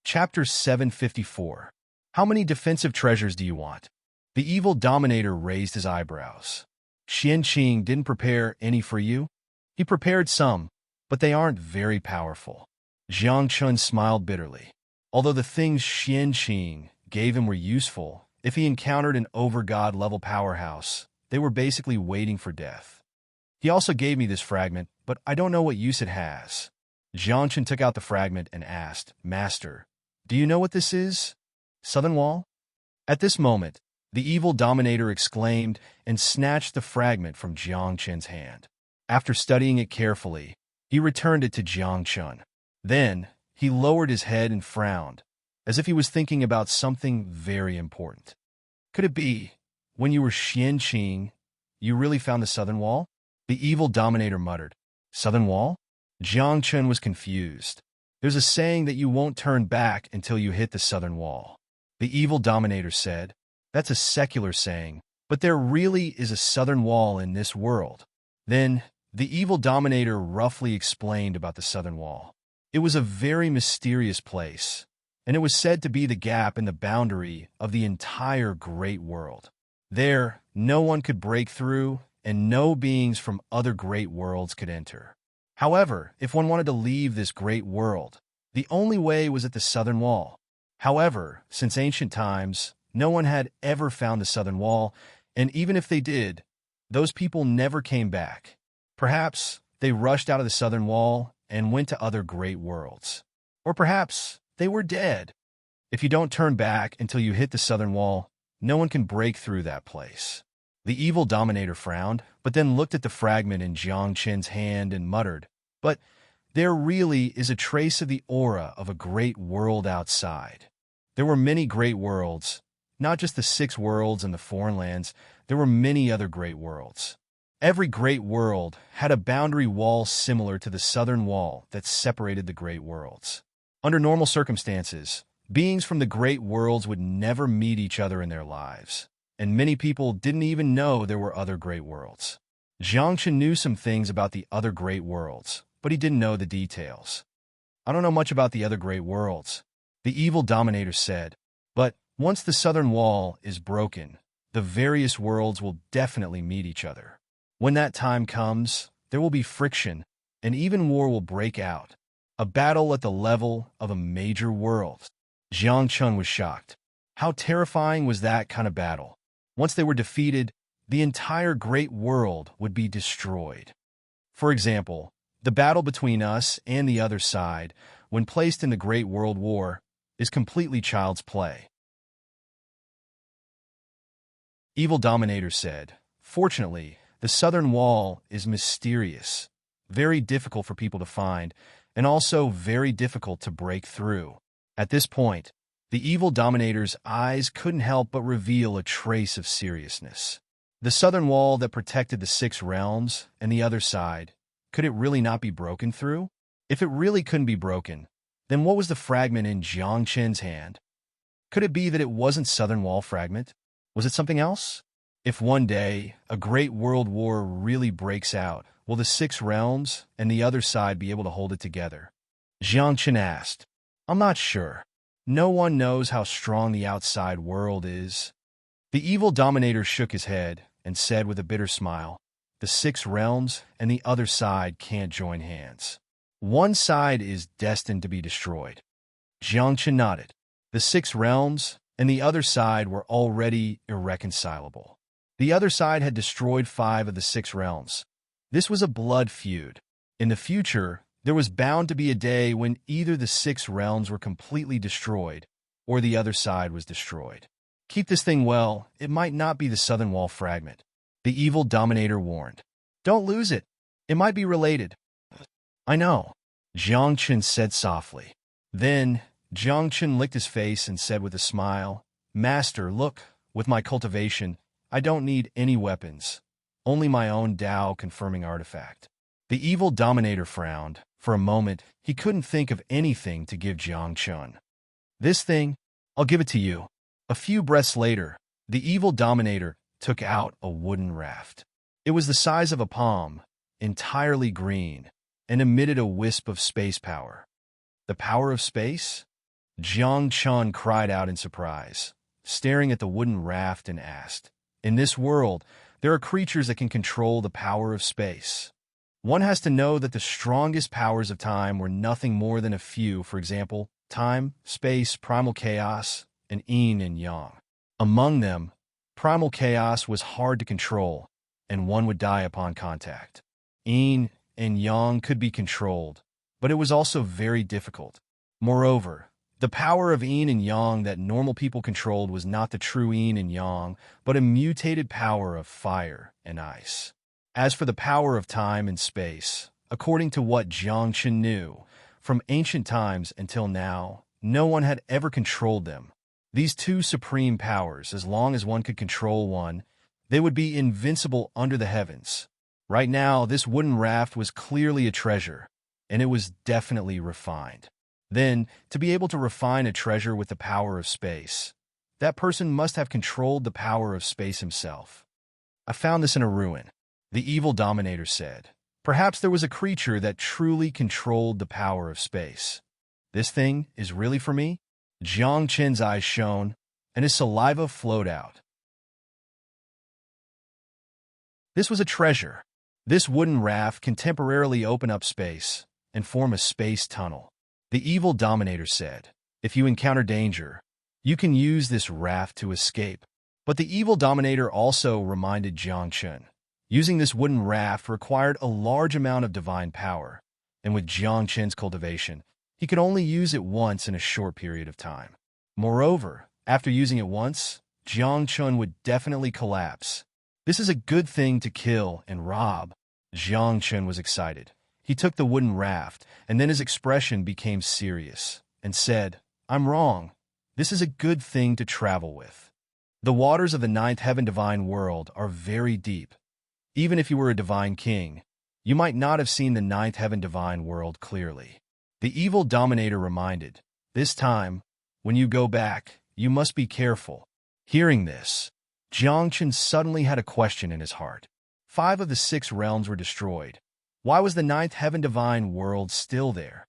Chapter 754. How many defensive treasures do you want? The evil dominator raised his eyebrows. Qianqing didn't prepare any for you? He prepared some, but they aren't very powerful. Jiang Chun smiled bitterly. Although the things Qianqing gave him were useful, if he encountered an over-god level powerhouse, they were basically waiting for death. He also gave me this fragment, but I don't know what use it has. Jiang Chun took out the fragment and asked, Master, do you know what this is? Southern Wall? At this moment, the evil dominator exclaimed and snatched the fragment from Jiang Chun's hand. After studying it carefully, he returned it to Jiang Chun. Then, he lowered his head and frowned, as if he was thinking about something very important. Could it be, when you were Qianqing, you really found the Southern Wall? The evil dominator muttered. Southern Wall? Jiang Chun was confused. There's a saying that you won't turn back until you hit the Southern Wall. The evil dominator said, That's a secular saying, but there really is a Southern Wall in this world. Then, the evil dominator roughly explained about the Southern Wall. It was a very mysterious place, and it was said to be the gap in the boundary of the entire great world. There, no one could break through, and no beings from other great worlds could enter. However, if one wanted to leave this great world, the only way was at the Southern Wall. However, since ancient times, no one had ever found the Southern Wall, and even if they did, those people never came back. Perhaps they rushed out of the Southern Wall and went to other great worlds. Or perhaps they were dead. If you don't turn back until you hit the Southern Wall, no one can break through that place. The evil dominator frowned, but then looked at the fragment in Jiang Chen's hand and muttered, But there really is a trace of the aura of a great world outside. There were many great worlds, not just the 6 worlds and the foreign lands. There were many other great worlds. Every great world had a boundary wall similar to the Southern Wall that separated the great worlds. Under normal circumstances, beings from the great worlds would never meet each other in their lives, and many people didn't even know there were other great worlds. Jiang Chun knew some things about the other great worlds, but he didn't know the details. I don't know much about the other great worlds, the evil dominator said, but once the Southern Wall is broken, the various worlds will definitely meet each other. When that time comes, there will be friction, and even war will break out. A battle at the level of a major world. Jiang Chun was shocked. How terrifying was that kind of battle? Once they were defeated, the entire great world would be destroyed. For example, the battle between us and the other side, when placed in the Great World War, is completely child's play. Evil Dominator said, "Fortunately, the southern wall is mysterious, very difficult for people to find, and also very difficult to break through." At this point, the Evil Dominator's eyes couldn't help but reveal a trace of seriousness. The southern wall that protected the six realms and the other side, could it really not be broken through? If it really couldn't be broken, then what was the fragment in Jiang Chen's hand? Could it be that it wasn't southern wall fragment? Was it something else? If one day a great world war really breaks out, will the six realms and the other side be able to hold it together? Jiang Chen asked. I'm not sure. No one knows how strong the outside world is. The Evil Dominator shook his head and said with a bitter smile, the six realms and the other side can't join hands. One side is destined to be destroyed. Jiang Chen nodded. The six realms and the other side were already irreconcilable. The other side had destroyed 5 of the 6 realms. This was a blood feud. In the future, there was bound to be a day when either the 6 realms were completely destroyed, or the other side was destroyed. Keep this thing well, it might not be the southern wall fragment. The Evil Dominator warned. Don't lose it. It might be related. I know, Jiang Chen said softly. Then, Jiang Chen licked his face and said with a smile, Master, look, with my cultivation, I don't need any weapons. Only my own Tao-confirming artifact. The Evil Dominator frowned. For a moment, he couldn't think of anything to give Jiang Chen. This thing, I'll give it to you. A few breaths later, the Evil Dominator took out a wooden raft. It was the size of a palm, entirely green, and emitted a wisp of space power. The power of space? Jiang Chen cried out in surprise, staring at the wooden raft and asked, In this world, there are creatures that can control the power of space. One has to know that the strongest powers of time were nothing more than a few, for example, time, space, primal chaos, and yin and yang. Among them, primal chaos was hard to control, and one would die upon contact. Yin and yang could be controlled, but it was also very difficult. Moreover, the power of yin and yang that normal people controlled was not the true yin and yang, but a mutated power of fire and ice. As for the power of time and space, according to what Jiang Chen knew, from ancient times until now, no one had ever controlled them. These two supreme powers, as long as one could control one, they would be invincible under the heavens. Right now, this wooden raft was clearly a treasure, and it was definitely refined. Then, to be able to refine a treasure with the power of space, that person must have controlled the power of space himself. I found this in a ruin, the Evil Dominator said. Perhaps there was a creature that truly controlled the power of space. This thing is really for me? Jiang Chen's eyes shone, and his saliva flowed out. This was a treasure. This wooden raft can temporarily open up space and form a space tunnel. The Evil Dominator said, if you encounter danger, you can use this raft to escape. But the Evil Dominator also reminded Jiang Chen, using this wooden raft required a large amount of divine power, and with Jiang Chen's cultivation, he could only use it once in a short period of time. Moreover, after using it once, Jiang Chen would definitely collapse. This is a good thing to kill and rob. Jiang Chen was excited. He took the wooden raft, and then his expression became serious, and said, I'm wrong. This is a good thing to travel with. The waters of the ninth heaven divine world are very deep. Even if you were a divine king, you might not have seen the ninth heaven divine world clearly. The Evil Dominator reminded, this time, when you go back, you must be careful. Hearing this, Jiang Chen suddenly had a question in his heart. 5 of the 6 realms were destroyed. Why was the ninth heaven divine world still there?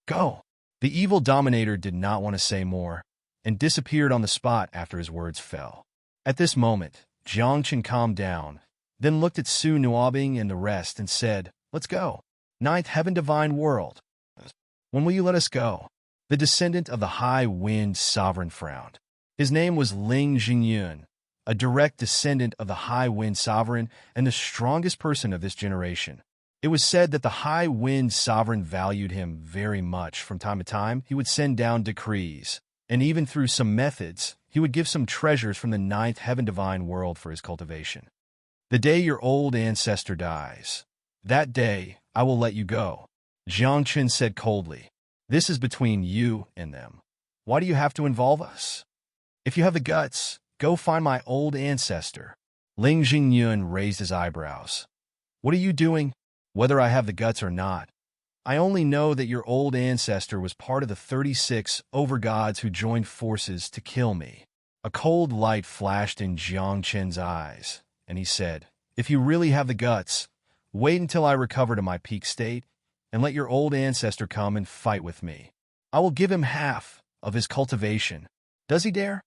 Go! The Evil Dominator did not want to say more, and disappeared on the spot after his words fell. At this moment, Jiang Chen calmed down, then looked at Su Nuobing and the rest and said, Let's go. Ninth heaven divine world. When will you let us go? The descendant of the High Wind Sovereign frowned. His name was Ling Jingyun, a direct descendant of the High Wind Sovereign and the strongest person of this generation. It It was said that the high wind sovereign valued him very much. From time to time, he would send down decrees, and even through some methods, he would give some treasures from the ninth heaven divine world for his cultivation. The day your old ancestor dies, that day I will let you go, Jiangchen said coldly. This is between you and them. Why do you have to involve us? If you have the guts, go find my old ancestor. Ling Jingyun raised his eyebrows. What are you doing? Whether I have the guts or not. I only know that your old ancestor was part of the 36 overgods who joined forces to kill me. A cold light flashed in Jiang Chen's eyes, and he said, if you really have the guts, wait until I recover to my peak state, and let your old ancestor come and fight with me. I will give him half of his cultivation. Does he dare?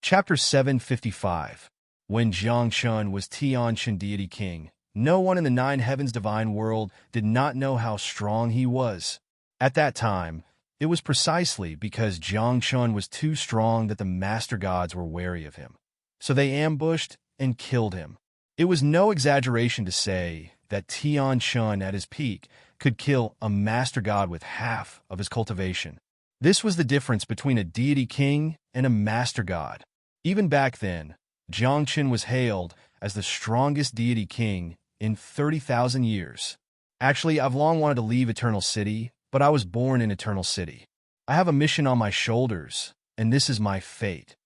Chapter 755. When Jiangchun was Tianqian deity king, no one in the nine heavens divine world did not know how strong he was. At that time, it was precisely because Jiangchun was too strong that the master gods were wary of him. So they ambushed and killed him. It was no exaggeration to say that Tianqian at his peak could kill a master god with half of his cultivation. This was the difference between a deity king and a master god. Even back then, Jiangchen was hailed as the strongest deity king in 30,000 years. Actually, I've long wanted to leave Eternal City, but I was born in Eternal City. I have a mission on my shoulders, and this is my fate.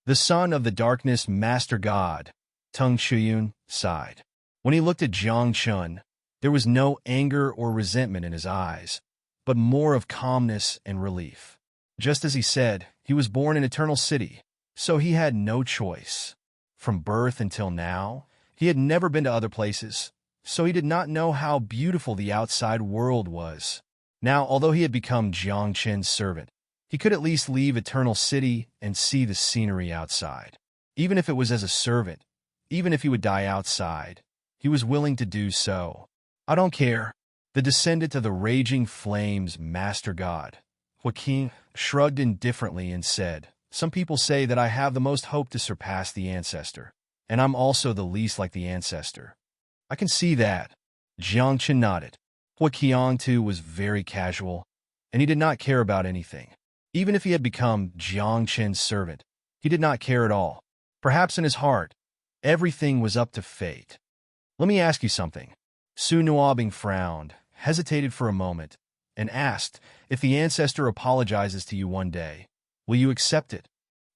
The son of the darkness master god, Tung Shuyun, sighed. When he looked at Jiangchun, there was no anger or resentment in his eyes, but more of calmness and relief. Just as he said, he was born in Eternal City, so he had no choice. From birth until now, he had never been to other places, so he did not know how beautiful the outside world was. Now, although he had become Jiangchen's servant, he could at least leave Eternal City and see the scenery outside. Even if it was as a servant, even if he would die outside, he was willing to do so. I don't care. The descendant of the raging flames master god, Joaquin, shrugged indifferently and said, some people say that I have the most hope to surpass the ancestor, and I'm also the least like the ancestor. I can see that. Jiangchen nodded. Huaqiang too was very casual, and he did not care about anything. Even if he had become Jiangchen's servant, he did not care at all. Perhaps in his heart, everything was up to fate. Let me ask you something. Su Nuobing frowned, hesitated for a moment, and asked, if the ancestor apologizes to you one day, will you accept it?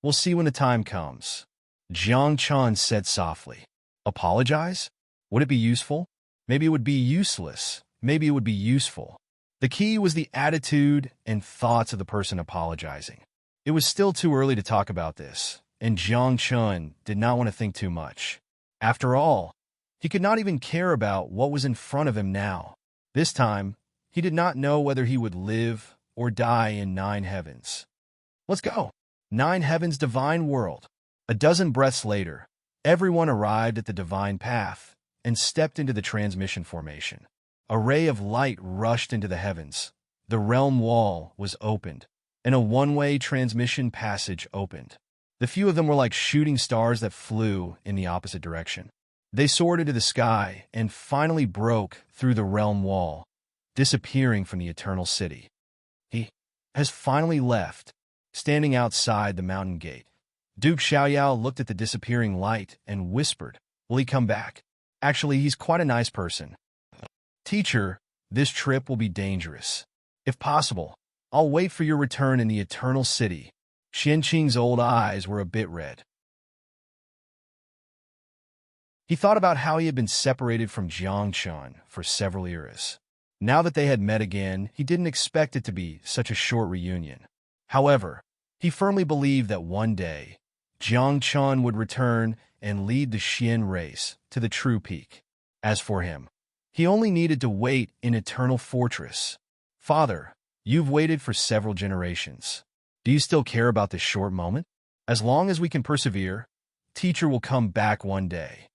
We'll see when the time comes. Jiang Chan said softly. Apologize? Would it be useful? Maybe it would be useless. Maybe it would be useful. The key was the attitude and thoughts of the person apologizing. It was still too early to talk about this, and Jiang Chun did not want to think too much. After all, he could not even care about what was in front of him now. This time, he did not know whether he would live or die in nine heavens. Let's go. Nine heavens divine world. A dozen breaths later, everyone arrived at the divine path and stepped into the transmission formation. A ray of light rushed into the heavens. The realm wall was opened, and a one-way transmission passage opened. The few of them were like shooting stars that flew in the opposite direction. They soared into the sky and finally broke through the realm wall, disappearing from the eternal city. He has finally left, standing outside the mountain gate. Duke Xiaoyao looked at the disappearing light and whispered, will he come back? Actually, he's quite a nice person. Teacher, this trip will be dangerous. If possible, I'll wait for your return in the eternal city. Xianqing's old eyes were a bit red. He thought about how he had been separated from Jiangchan for several eras. Now that they had met again, he didn't expect it to be such a short reunion. However, he firmly believed that one day, Jiangchan would return and lead the Xian race to the true peak. As for him, he only needed to wait in Eternal Fortress. Father, you've waited for several generations. Do you still care about this short moment? As long as we can persevere, Teacher will come back one day.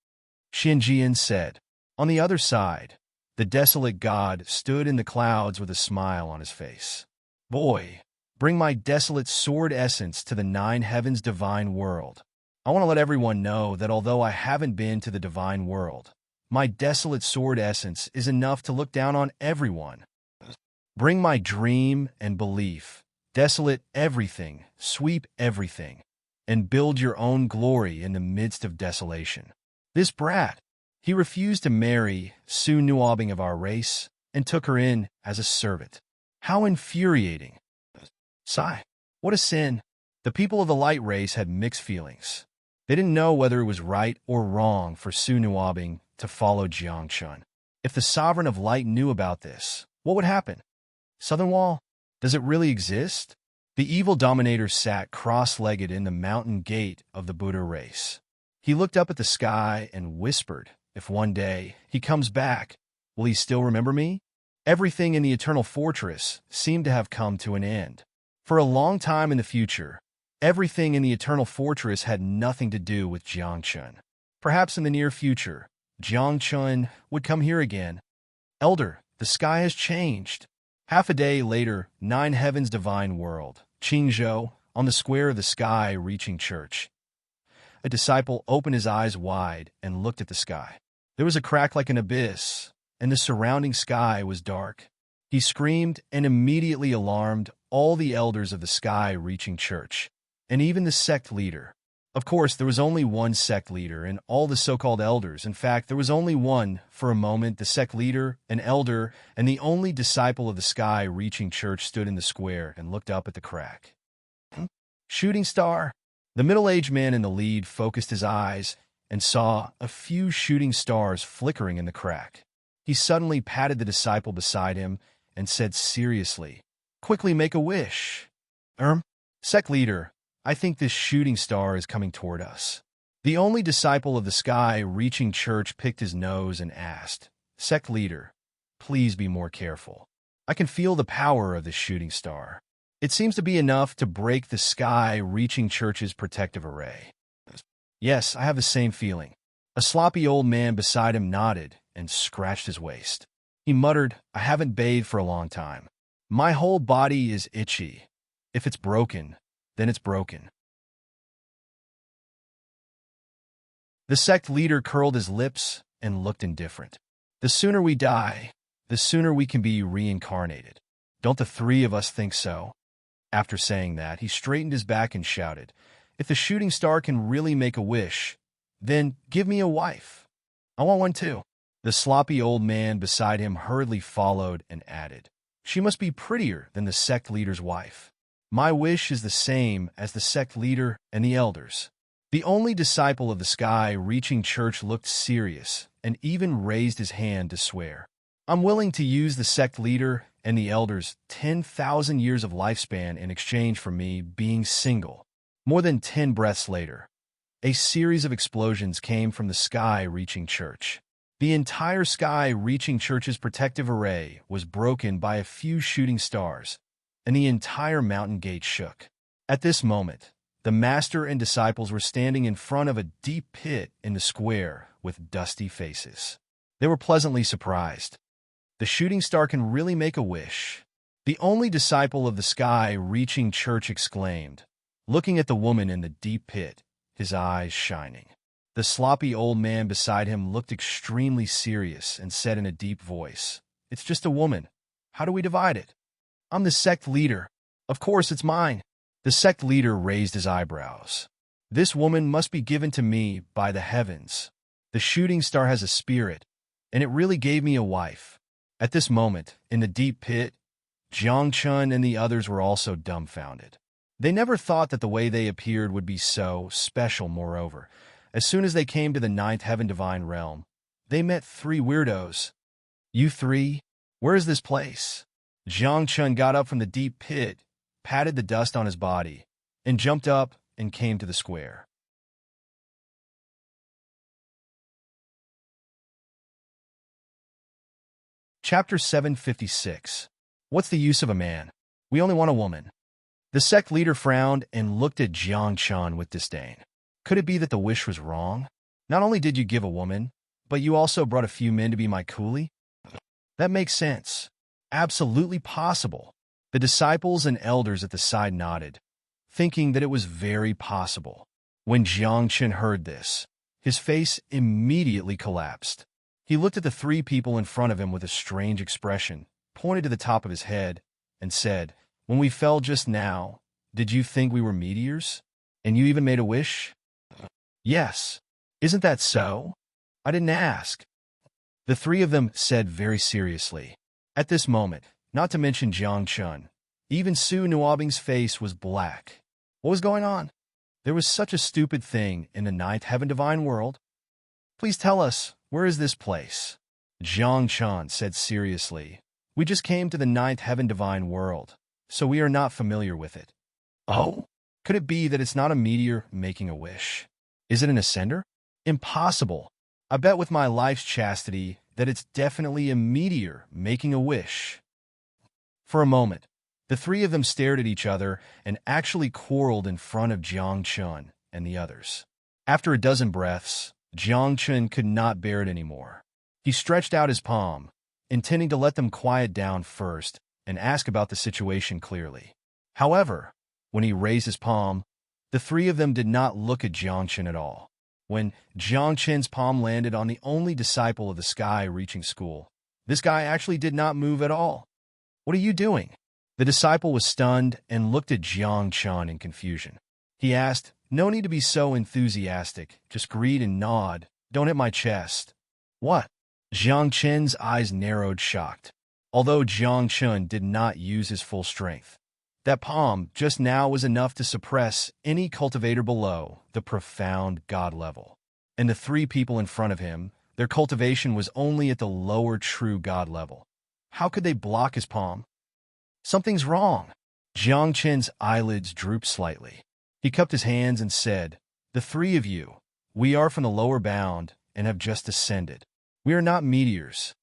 Xianjian said. On the other side, the desolate god stood in the clouds with a smile on his face. Boy, bring my desolate sword essence to the nine heavens divine world. I want to let everyone know that although I haven't been to the divine world, my desolate sword essence is enough to look down on everyone. Bring my dream and belief, desolate everything, sweep everything, and build your own glory in the midst of desolation. This brat, he refused to marry Sue Nuabing of our race and took her in as a servant. How infuriating. Sigh. What a sin. The people of the light race had mixed feelings. They didn't know whether it was right or wrong for Sue Nuabing to follow Jiangchun. If the sovereign of light knew about this, what would happen? Southern Wall? Does it really exist? The evil dominator sat cross-legged in the mountain gate of the Buddha race. He looked up at the sky and whispered, if one day he comes back, will he still remember me? Everything in the eternal fortress seemed to have come to an end. For a long time in the future, everything in the eternal fortress had nothing to do with Jiangchun. Perhaps in the near future, Jiangchun would come here again. Elder, the sky has changed. Half a day later, Nine Heavens Divine World, Qingzhou, on the square of the sky-reaching church. A disciple opened his eyes wide and looked at the sky. There was a crack like an abyss, and the surrounding sky was dark. He screamed and immediately alarmed all the elders of the sky-reaching church, and even the sect leader. Of course, there was only one sect leader and all the so-called elders. In fact, there was only one, for a moment, the sect leader, an elder, and the only disciple of the sky-reaching church stood in the square and looked up at the crack. Shooting star? The middle-aged man in the lead focused his eyes and saw a few shooting stars flickering in the crack. He suddenly patted the disciple beside him and said seriously, "Quickly make a wish." Sect leader, I think this shooting star is coming toward us. The only disciple of the sky-reaching church picked his nose and asked, Sect leader, please be more careful. I can feel the power of this shooting star. It seems to be enough to break the sky-reaching church's protective array. Yes, I have the same feeling. A sloppy old man beside him nodded and scratched his waist. He muttered, I haven't bathed for a long time. My whole body is itchy. If it's broken, then it's broken. The sect leader curled his lips and looked indifferent. The sooner we die, the sooner we can be reincarnated. Don't the three of us think so? After saying that, he straightened his back and shouted, If the shooting star can really make a wish, then give me a wife. I want one too. The sloppy old man beside him hurriedly followed and added, She must be prettier than the sect leader's wife. My wish is the same as the sect leader and the elders. The only disciple of the sky-reaching church looked serious and even raised his hand to swear. I'm willing to use the sect leader and the elders' 10,000 years of lifespan in exchange for me being single. More than 10 breaths later, a series of explosions came from the sky-reaching church. The entire sky-reaching church's protective array was broken by a few shooting stars, and the entire mountain gate shook. At this moment, the master and disciples were standing in front of a deep pit in the square with dusty faces. They were pleasantly surprised. The shooting star can really make a wish. The only disciple of the sky-reaching church exclaimed, looking at the woman in the deep pit, his eyes shining. The sloppy old man beside him looked extremely serious and said in a deep voice, It's just a woman. How do we divide it? I'm the sect leader. Of course, it's mine. The sect leader raised his eyebrows. This woman must be given to me by the heavens. The shooting star has a spirit, and it really gave me a wife. At this moment, in the deep pit, Jiangchun and the others were also dumbfounded. They never thought that the way they appeared would be so special. Moreover, as soon as they came to the ninth heaven divine realm, they met three weirdos. You three? Where is this place? Jiangchun got up from the deep pit, patted the dust on his body, and jumped up and came to the square. Chapter 756. What's the use of a man? We only want a woman. The sect leader frowned and looked at Jiangchun with disdain. Could it be that the wish was wrong? Not only did you give a woman, but you also brought a few men to be my coolie? That makes sense. Absolutely possible. The disciples and elders at the side nodded, thinking that it was very possible. When Jiang Chen heard this, his face immediately collapsed. He looked at the three people in front of him with a strange expression, pointed to the top of his head, and said, "When we fell just now, did you think we were meteors? And you even made a wish?" "Yes. Isn't that so? I didn't ask." The three of them said very seriously. At this moment, not to mention Jiang Chun, even Su Nuobing's face was black. What was going on? There was such a stupid thing in the ninth heaven divine world. "Please tell us, where is this place?" Jiang Chun said seriously. "We just came to the ninth heaven divine world, so we are not familiar with it." "Oh? Could it be that it's not a meteor making a wish? Is it an ascender? Impossible. I bet with my life's chastity that it's definitely a meteor making a wish." For a moment, the three of them stared at each other and actually quarreled in front of Jiang Chun and the others. After a dozen breaths, Jiang Chun could not bear it anymore. He stretched out his palm, intending to let them quiet down first and ask about the situation clearly. However, when he raised his palm, the three of them did not look at Jiang Chun at all. When Jiang Chen's palm landed on the only disciple of the sky-reaching school, this guy actually did not move at all. "What are you doing?" The disciple was stunned and looked at Jiang Chun in confusion. He asked, "No need to be so enthusiastic. Just greet and nod. Don't hit my chest." "What?" Jiang Chen's eyes narrowed, shocked. Although Jiang Chun did not use his full strength, that palm just now was enough to suppress any cultivator below the profound God level. And the three people in front of him, their cultivation was only at the lower true God level. How could they block his palm? "Something's wrong." Jiang Chen's eyelids drooped slightly. He cupped his hands and said, "The three of you, we are from the lower bound and have just ascended. We are not meteors."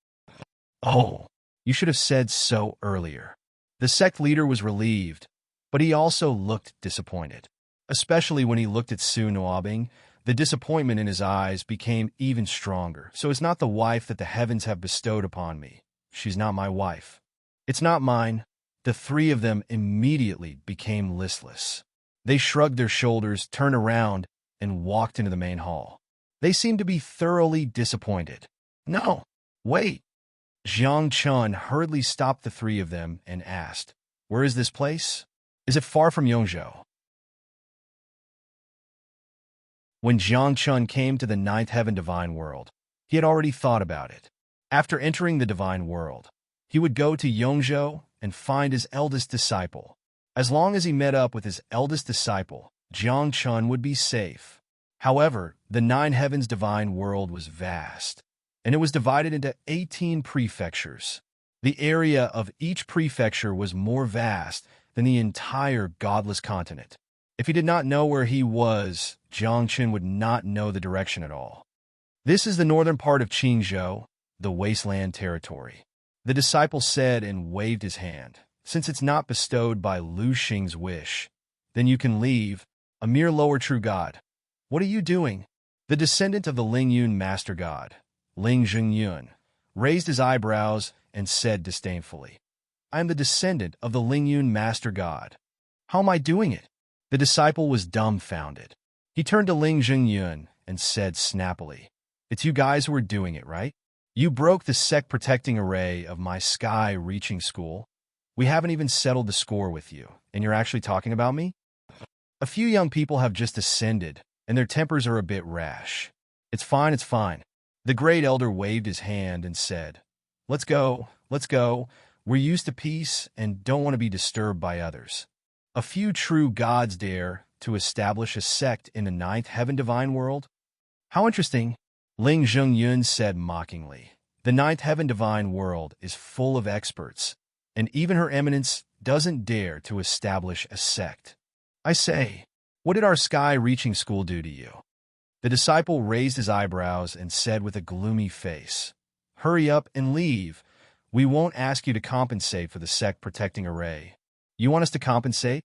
"Oh, you should have said so earlier." The sect leader was relieved, but he also looked disappointed. Especially when he looked at Su Nuobing, the disappointment in his eyes became even stronger. "So it's not the wife that the heavens have bestowed upon me. She's not my wife. It's not mine." The three of them immediately became listless. They shrugged their shoulders, turned around, and walked into the main hall. They seemed to be thoroughly disappointed. "No, wait." Jiang Chun hurriedly stopped the three of them and asked, "Where is this place? Is it far from Yongzhou?" When Jiang Chun came to the ninth heaven divine world, he had already thought about it. After entering the divine world, he would go to Yongzhou and find his eldest disciple. As long as he met up with his eldest disciple, Jiang Chun would be safe. However, the nine heavens divine world was vast, and it was divided into 18 prefectures. The area of each prefecture was more vast than the entire godless continent. If he did not know where he was, Jiang Chun would not know the direction at all. "This is the northern part of Qingzhou, the wasteland territory," the disciple said and waved his hand. "Since it's not bestowed by Lu Xing's wish, then you can leave, a mere lower true god." "What are you doing?" The descendant of the Lingyun master god, Ling Zhengyun, raised his eyebrows and said disdainfully, "I am the descendant of the Lingyun master god. How am I doing it?" The disciple was dumbfounded. He turned to Ling Zhengyun and said snappily, "It's you guys who are doing it, right? You broke the sect-protecting array of my sky-reaching school. We haven't even settled the score with you, and you're actually talking about me?" "A few young people have just ascended, and their tempers are a bit rash. It's fine, it's fine." The great elder waved his hand and said, let's go. We're used to peace and don't want to be disturbed by others. A few true gods dare to establish a sect in the ninth heaven divine world? How interesting," Ling Zhengyun said mockingly. "The ninth heaven divine world is full of experts, and even Her Eminence doesn't dare to establish a sect. I say, what did our sky-reaching school do to you?" The disciple raised his eyebrows and said with a gloomy face, "Hurry up and leave. We won't ask you to compensate for the sect-protecting array." "You want us to compensate?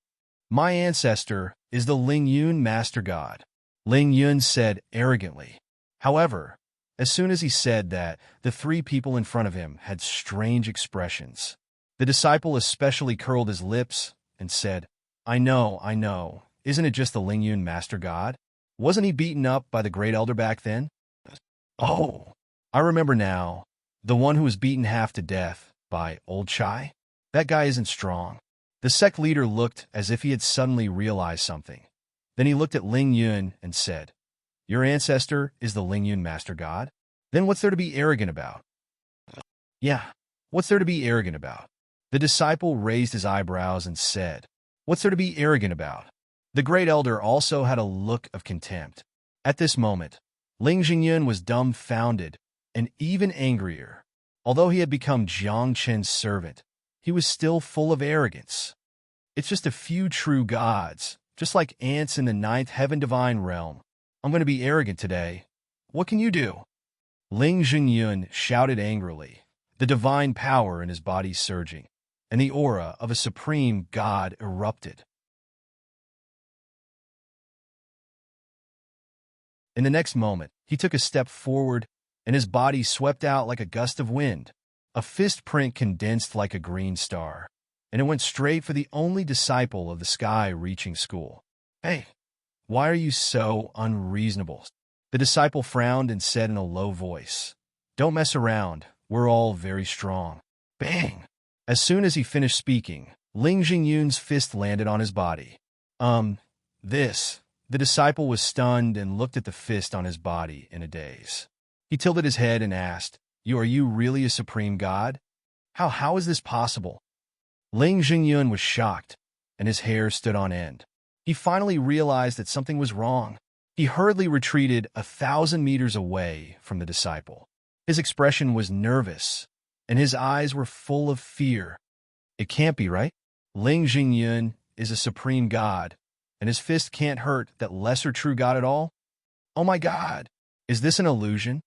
My ancestor is the Lingyun master god," Ling Yun said arrogantly. However, as soon as he said that, the three people in front of him had strange expressions. The disciple especially curled his lips and said, I know. Isn't it just the Lingyun master god?" Wasn't he beaten up by the great elder back then? Oh, I remember now. The one who was beaten half to death by old Chai? That guy isn't strong. The sect leader looked as if he had suddenly realized something. Then he looked at Ling Yun and said, "Your ancestor is the Ling Yun master god? Then what's there to be arrogant about?" "Yeah, what's there to be arrogant about?" The disciple raised his eyebrows and said, "What's there to be arrogant about?" The great elder also had a look of contempt. At this moment, Ling Jingyun was dumbfounded and even angrier. Although he had become Jiang Chen's servant, he was still full of arrogance. "It's just a few true gods, just like ants in the ninth heaven divine realm. I'm going to be arrogant today. What can you do?" Ling Jingyun shouted angrily, the divine power in his body surging, and the aura of a supreme god erupted. In the next moment, he took a step forward, and his body swept out like a gust of wind. A fist print condensed like a green star, and it went straight for the only disciple of the sky-reaching school. "Hey, why are you so unreasonable?" The disciple frowned and said in a low voice, "Don't mess around. We're all very strong." Bang! As soon as he finished speaking, Ling Jingyun's fist landed on his body. This. The disciple was stunned and looked at the fist on his body in a daze. He tilted his head and asked, Are you really a supreme god? How is this possible?" Ling Jingyun was shocked, and his hair stood on end. He finally realized that something was wrong. He hurriedly retreated 1,000 meters away from the disciple. His expression was nervous, and his eyes were full of fear. It can't be right. Ling Jingyun is a supreme god, and his fist can't hurt that lesser true god at all? Oh my god! Is this an illusion?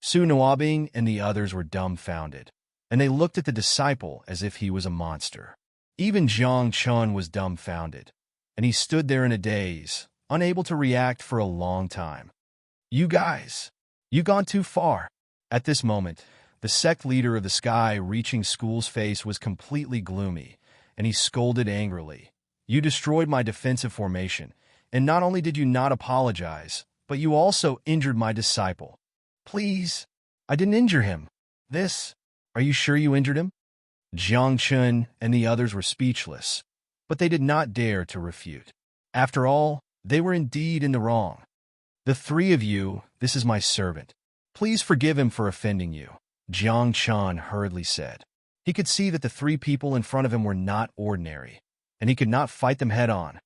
Su Nuabing and the others were dumbfounded, and they looked at the disciple as if he was a monster. Even Jiang Chun was dumbfounded, and he stood there in a daze, unable to react for a long time. "You guys, you gone too far." At this moment, the sect leader of the sky-reaching school's face was completely gloomy, and he scolded angrily. "You destroyed my defensive formation, and not only did you not apologize, but you also injured my disciple." "Please, I didn't injure him." Are you sure you injured him?" Jiang Chun and the others were speechless, but they did not dare to refute. After all, they were indeed in the wrong. "The three of you, this is my servant. Please forgive him for offending you," Jiang Chun hurriedly said. He could see that the three people in front of him were not ordinary, and he could not fight them head-on.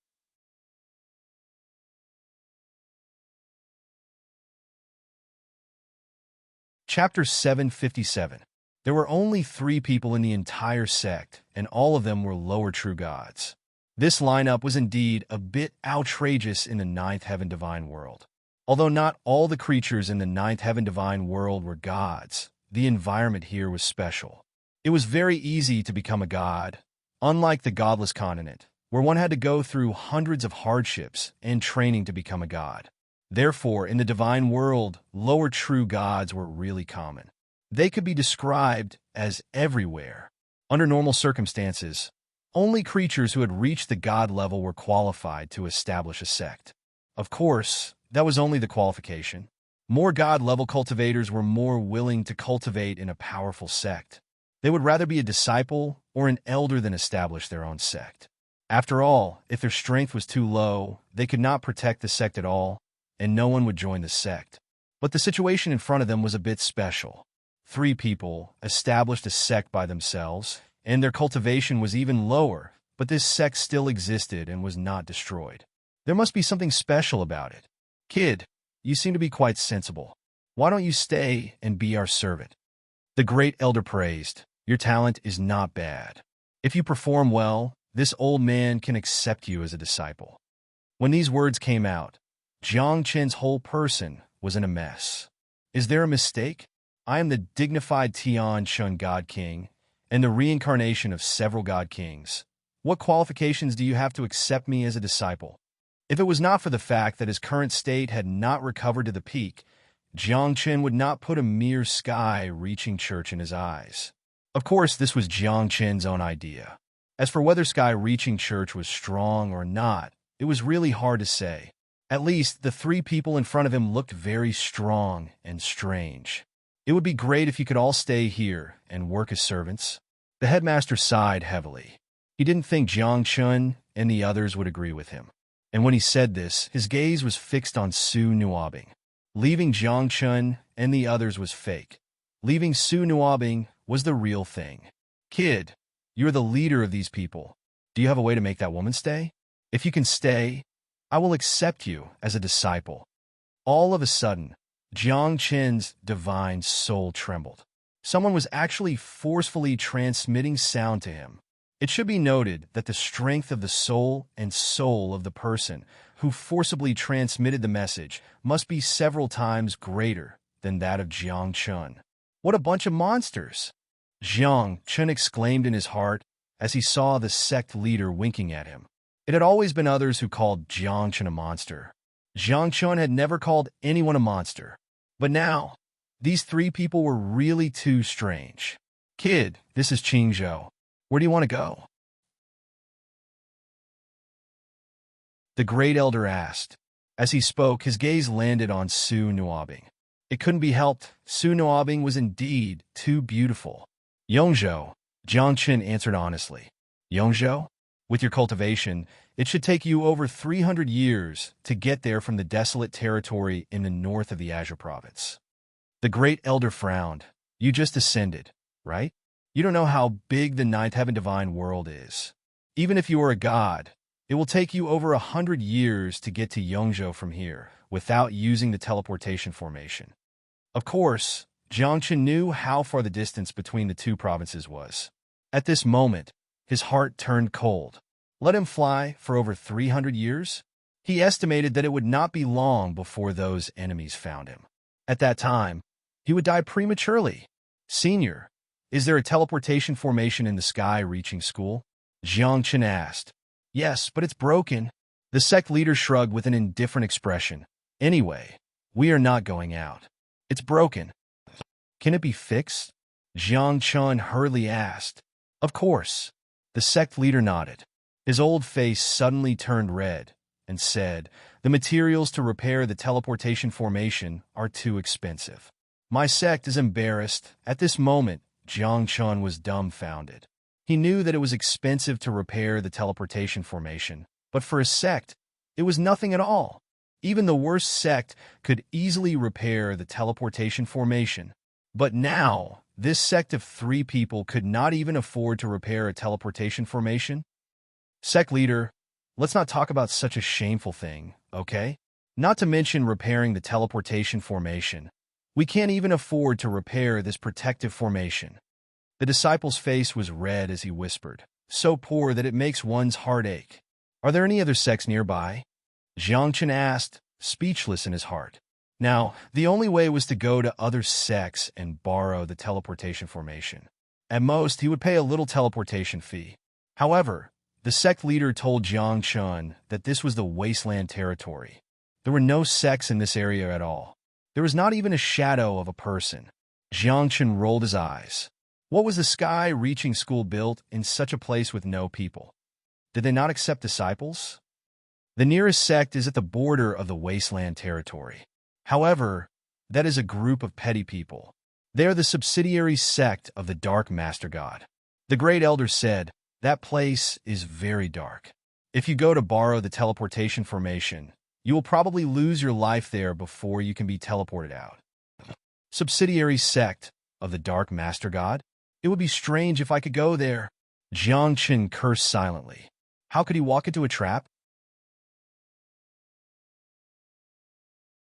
Chapter 757. There were only 3 people in the entire sect, and all of them were lower true gods. This lineup was indeed a bit outrageous in the ninth heaven divine world. Although not all the creatures in the ninth heaven divine world were gods, the environment here was special. It was very easy to become a god, unlike the godless continent, where one had to go through hundreds of hardships and training to become a god. Therefore, in the divine world, lower true gods were really common. They could be described as everywhere. Under normal circumstances, only creatures who had reached the god level were qualified to establish a sect. Of course, that was only the qualification. More god-level cultivators were more willing to cultivate in a powerful sect. They would rather be a disciple or an elder than establish their own sect. After all, if their strength was too low, they could not protect the sect at all, and no one would join the sect. But the situation in front of them was a bit special. 3 people established a sect by themselves, and their cultivation was even lower, but this sect still existed and was not destroyed. There must be something special about it. "Kid, you seem to be quite sensible. Why don't you stay and be our servant?" The great elder praised, "Your talent is not bad. If you perform well, this old man can accept you as a disciple." When these words came out, Jiang Chen's whole person was in a mess. Is there a mistake? I am the dignified Tian Chun God King, and the reincarnation of several God Kings. What qualifications do you have to accept me as a disciple? If it was not for the fact that his current state had not recovered to the peak, Jiang Chen would not put a mere sky-reaching church in his eyes. Of course, this was Jiang Chen's own idea. As for whether sky-reaching church was strong or not, it was really hard to say. At least, the three people in front of him looked very strong and strange. It would be great if you could all stay here and work as servants. The headmaster sighed heavily. He didn't think Jiang Chun and the others would agree with him. And when he said this, his gaze was fixed on Su Nuobing. Leaving Jiang Chun and the others was fake. Leaving Su Nuobing was the real thing. Kid, you're the leader of these people. Do you have a way to make that woman stay? If you can stay, I will accept you as a disciple. All of a sudden, Jiang Chen's divine soul trembled. Someone was actually forcefully transmitting sound to him. It should be noted that the strength of the soul and soul of the person who forcibly transmitted the message must be several times greater than that of Jiang Chun. What a bunch of monsters! Jiang Chun exclaimed in his heart as he saw the sect leader winking at him. It had always been others who called Jiang Chun a monster. Jiang Chun had never called anyone a monster. But now, these three people were really too strange. Kid, this is Qingzhou. Where do you want to go? The great elder asked. As he spoke, his gaze landed on Su Nuobing. It couldn't be helped. Su Nuobing was indeed too beautiful. Yongzhou, Jiang Chen answered honestly. Yongzhou? With your cultivation, it should take you over 300 years to get there from the desolate territory in the north of the Azure province. The great elder frowned. You just ascended, right? You don't know how big the ninth heaven divine world is. Even if you are a god, it will take you over 100 years to get to Yongzhou from here without using the teleportation formation. Of course, Jiang Chen knew how far the distance between the two provinces was. At this moment, his heart turned cold. Let him fly for over 300 years? He estimated that it would not be long before those enemies found him. At that time, he would die prematurely. Senior, is there a teleportation formation in the sky-reaching school? Jiang Chen asked. Yes, but it's broken. The sect leader shrugged with an indifferent expression. Anyway, we are not going out. It's broken. Can it be fixed? Jiang Chun hurriedly asked. Of course. The sect leader nodded. His old face suddenly turned red and said, the materials to repair the teleportation formation are too expensive. My sect is embarrassed. At this moment, Jiang Chun was dumbfounded. He knew that it was expensive to repair the teleportation formation, but for a sect, it was nothing at all. Even the worst sect could easily repair the teleportation formation. But now, this sect of three people could not even afford to repair a teleportation formation? Sect leader, let's not talk about such a shameful thing, okay? Not to mention repairing the teleportation formation. We can't even afford to repair this protective formation. The disciple's face was red as he whispered, so poor that it makes one's heart ache. Are there any other sects nearby? Jiang Chen asked, speechless in his heart. Now, the only way was to go to other sects and borrow the teleportation formation. At most, he would pay a little teleportation fee. However, the sect leader told Jiang Chun that this was the wasteland territory. There were no sects in this area at all. There was not even a shadow of a person. Jiang Chun rolled his eyes. What was the sky-reaching school built in such a place with no people? Did they not accept disciples? The nearest sect is at the border of the wasteland territory. However, that is a group of petty people. They are the subsidiary sect of the Dark Master God. The Great Elder said, that place is very dark. If you go to borrow the teleportation formation, you will probably lose your life there before you can be teleported out. Subsidiary sect of the Dark Master God? It would be strange if I could go there. Jiang Chen cursed silently. How could he walk into a trap?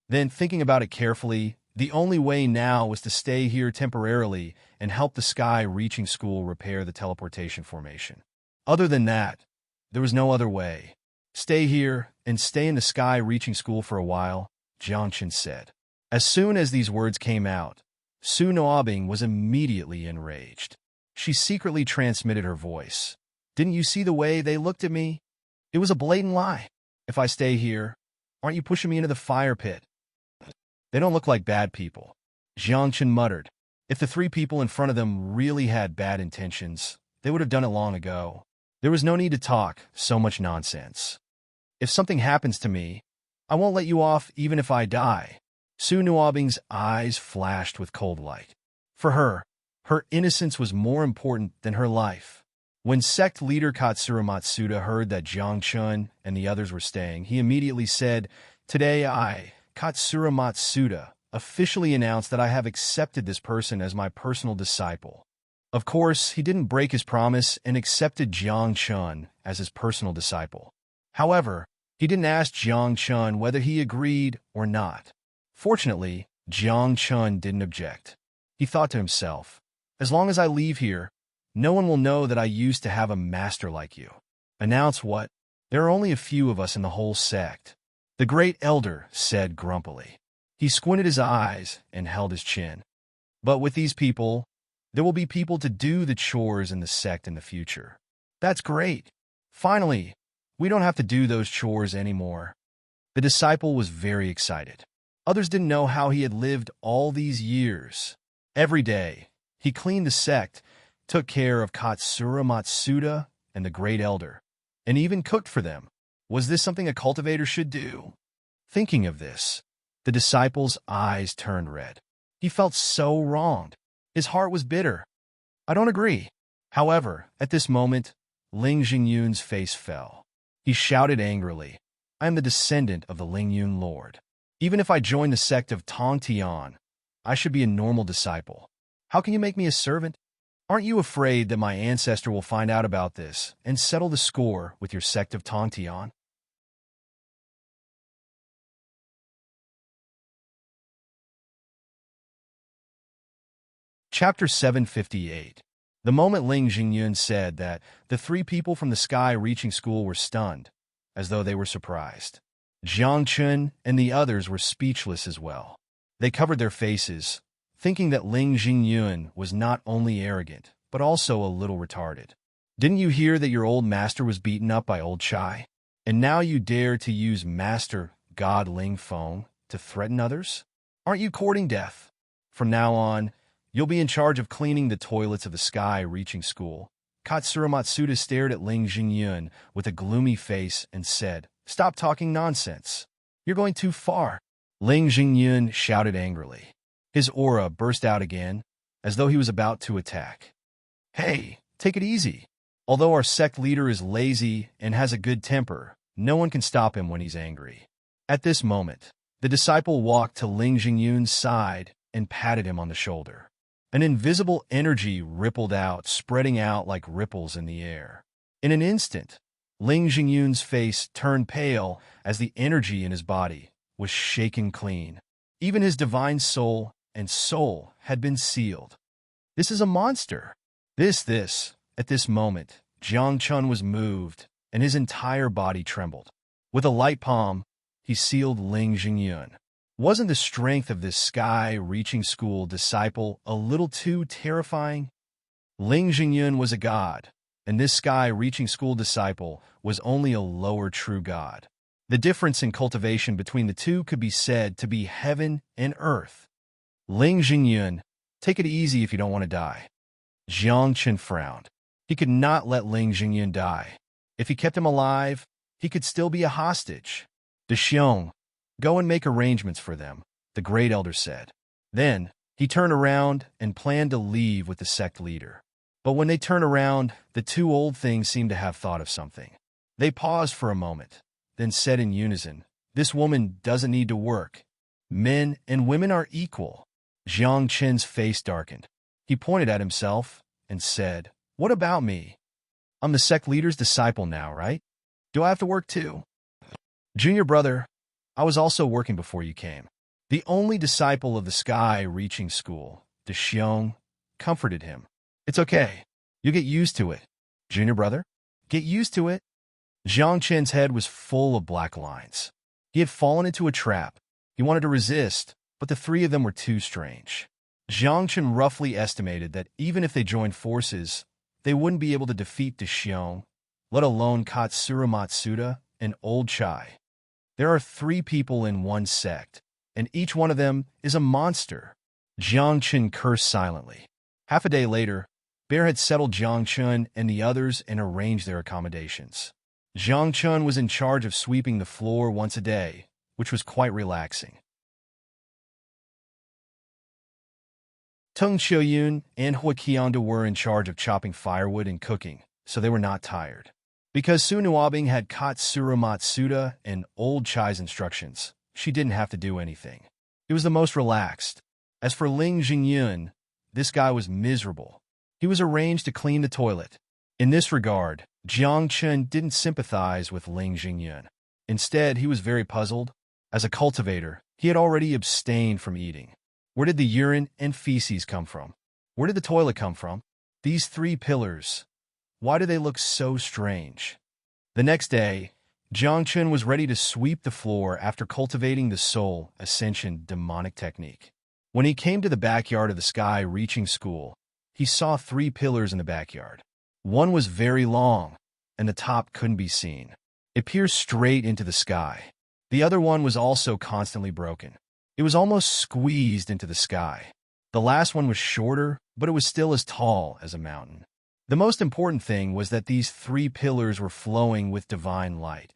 Then, thinking about it carefully, the only way now was to stay here temporarily and help the sky-reaching school repair the teleportation formation. Other than that, there was no other way. Stay here and stay in the sky-reaching school for a while, Jiang Chen said. As soon as these words came out, Su Nuobing was immediately enraged. She secretly transmitted her voice. Didn't you see the way they looked at me? It was a blatant lie. If I stay here, aren't you pushing me into the fire pit? They don't look like bad people. Jiang Chen muttered. If the three people in front of them really had bad intentions, they would have done it long ago. There was no need to talk so much nonsense. If something happens to me, I won't let you off even if I die. Su Nuobing's eyes flashed with cold light. For her, her innocence was more important than her life. When sect leader Katsura Matsuda heard that Jiang Chun and the others were staying, he immediately said, "Today I, Katsura Matsuda, officially announce that I have accepted this person as my personal disciple." Of course, he didn't break his promise and accepted Jiang Chun as his personal disciple. However, he didn't ask Jiang Chun whether he agreed or not. Fortunately, Jiang Chun didn't object. He thought to himself, "As long as I leave here, no one will know that I used to have a master like you." Announce what? There are only a few of us in the whole sect. The great elder said grumpily. He squinted his eyes and held his chin. But with these people, there will be people to do the chores in the sect in the future. That's great. Finally, we don't have to do those chores anymore. The disciple was very excited. Others didn't know how he had lived all these years. Every day, he cleaned the sect, took care of Katsura Matsuda and the great elder, and even cooked for them. Was this something a cultivator should do? Thinking of this, the disciple's eyes turned red. He felt so wronged. His heart was bitter. I don't agree. However, at this moment, Ling Jingyun's face fell. He shouted angrily, I am the descendant of the Lingyun Lord. Even if I join the sect of Tong Tian, I should be a normal disciple. How can you make me a servant? Aren't you afraid that my ancestor will find out about this and settle the score with your sect of Tong Tian? Chapter 758. The moment Ling Jingyun said that, the three people from the sky reaching school were stunned, as though they were surprised. Jiang Chun and the others were speechless as well. They covered their faces, thinking that Ling Jingyun was not only arrogant, but also a little retarded. Didn't you hear that your old master was beaten up by old Chai? And now you dare to use Master God Ling Feng to threaten others? Aren't you courting death? From now on, you'll be in charge of cleaning the toilets of the sky reaching school. Katsura Matsuda stared at Ling Jingyun with a gloomy face and said, Stop talking nonsense. You're going too far. Ling Jingyun shouted angrily. His aura burst out again, as though he was about to attack. Hey, take it easy. Although our sect leader is lazy and has a good temper, no one can stop him when he's angry. At this moment, the disciple walked to Ling Jingyun's side and patted him on the shoulder. An invisible energy rippled out, spreading out like ripples in the air. In an instant, Ling Jingyun's face turned pale as the energy in his body was shaken clean. Even his divine soul and soul had been sealed. This is a monster. At this moment, Jiang Chun was moved, and his entire body trembled. With a light palm, he sealed Ling Jingyun. Wasn't the strength of this sky-reaching school disciple a little too terrifying? Ling Jingyun was a god, and this sky-reaching school disciple was only a lower true god. The difference in cultivation between the two could be said to be heaven and earth. Ling Jingyun, take it easy if you don't want to die. Jiang Chen frowned. He could not let Ling Jingyun die. If he kept him alive, he could still be a hostage. Xiong, go and make arrangements for them, the great elder said. Then, he turned around and planned to leave with the sect leader. But when they turned around, the two old things seemed to have thought of something. They paused for a moment, then said in unison, This woman doesn't need to work. Men and women are equal. Jiang Chen's face darkened. He pointed at himself and said, What about me? I'm the sect leader's disciple now, right? Do I have to work too? Junior brother, I was also working before you came. The only disciple of the sky-reaching school, Xiong, comforted him. It's okay. You get used to it. Junior brother, get used to it. Jiang Chen's head was full of black lines. He had fallen into a trap. He wanted to resist, but the three of them were too strange. Jiang Chen roughly estimated that even if they joined forces, they wouldn't be able to defeat Xiong, let alone Katsura Matsuda and Old Chai. There are three people in one sect, and each one of them is a monster. Jiang Chen cursed silently. Half a day later, Bear had settled Jiang Chun and the others and arranged their accommodations. Jiang Chun was in charge of sweeping the floor once a day, which was quite relaxing. Tung Xiuyun and Hua Qianda were in charge of chopping firewood and cooking, so they were not tired. Because Su Nuabing had Katsura Matsuda and Old Chai's instructions, she didn't have to do anything. He was the most relaxed. As for Ling Jingyun, this guy was miserable. He was arranged to clean the toilet. In this regard, Jiang Chen didn't sympathize with Ling Jingyun. Instead, he was very puzzled. As a cultivator, he had already abstained from eating. Where did the urine and feces come from? Where did the toilet come from? These three pillars. Why do they look so strange? The next day, Jiang Chen was ready to sweep the floor after cultivating the soul ascension demonic technique. When he came to the backyard of the sky reaching school, he saw three pillars in the backyard. One was very long, and the top couldn't be seen. It pierced straight into the sky. The other one was also constantly broken. It was almost squeezed into the sky. The last one was shorter, but it was still as tall as a mountain. The most important thing was that these three pillars were flowing with divine light,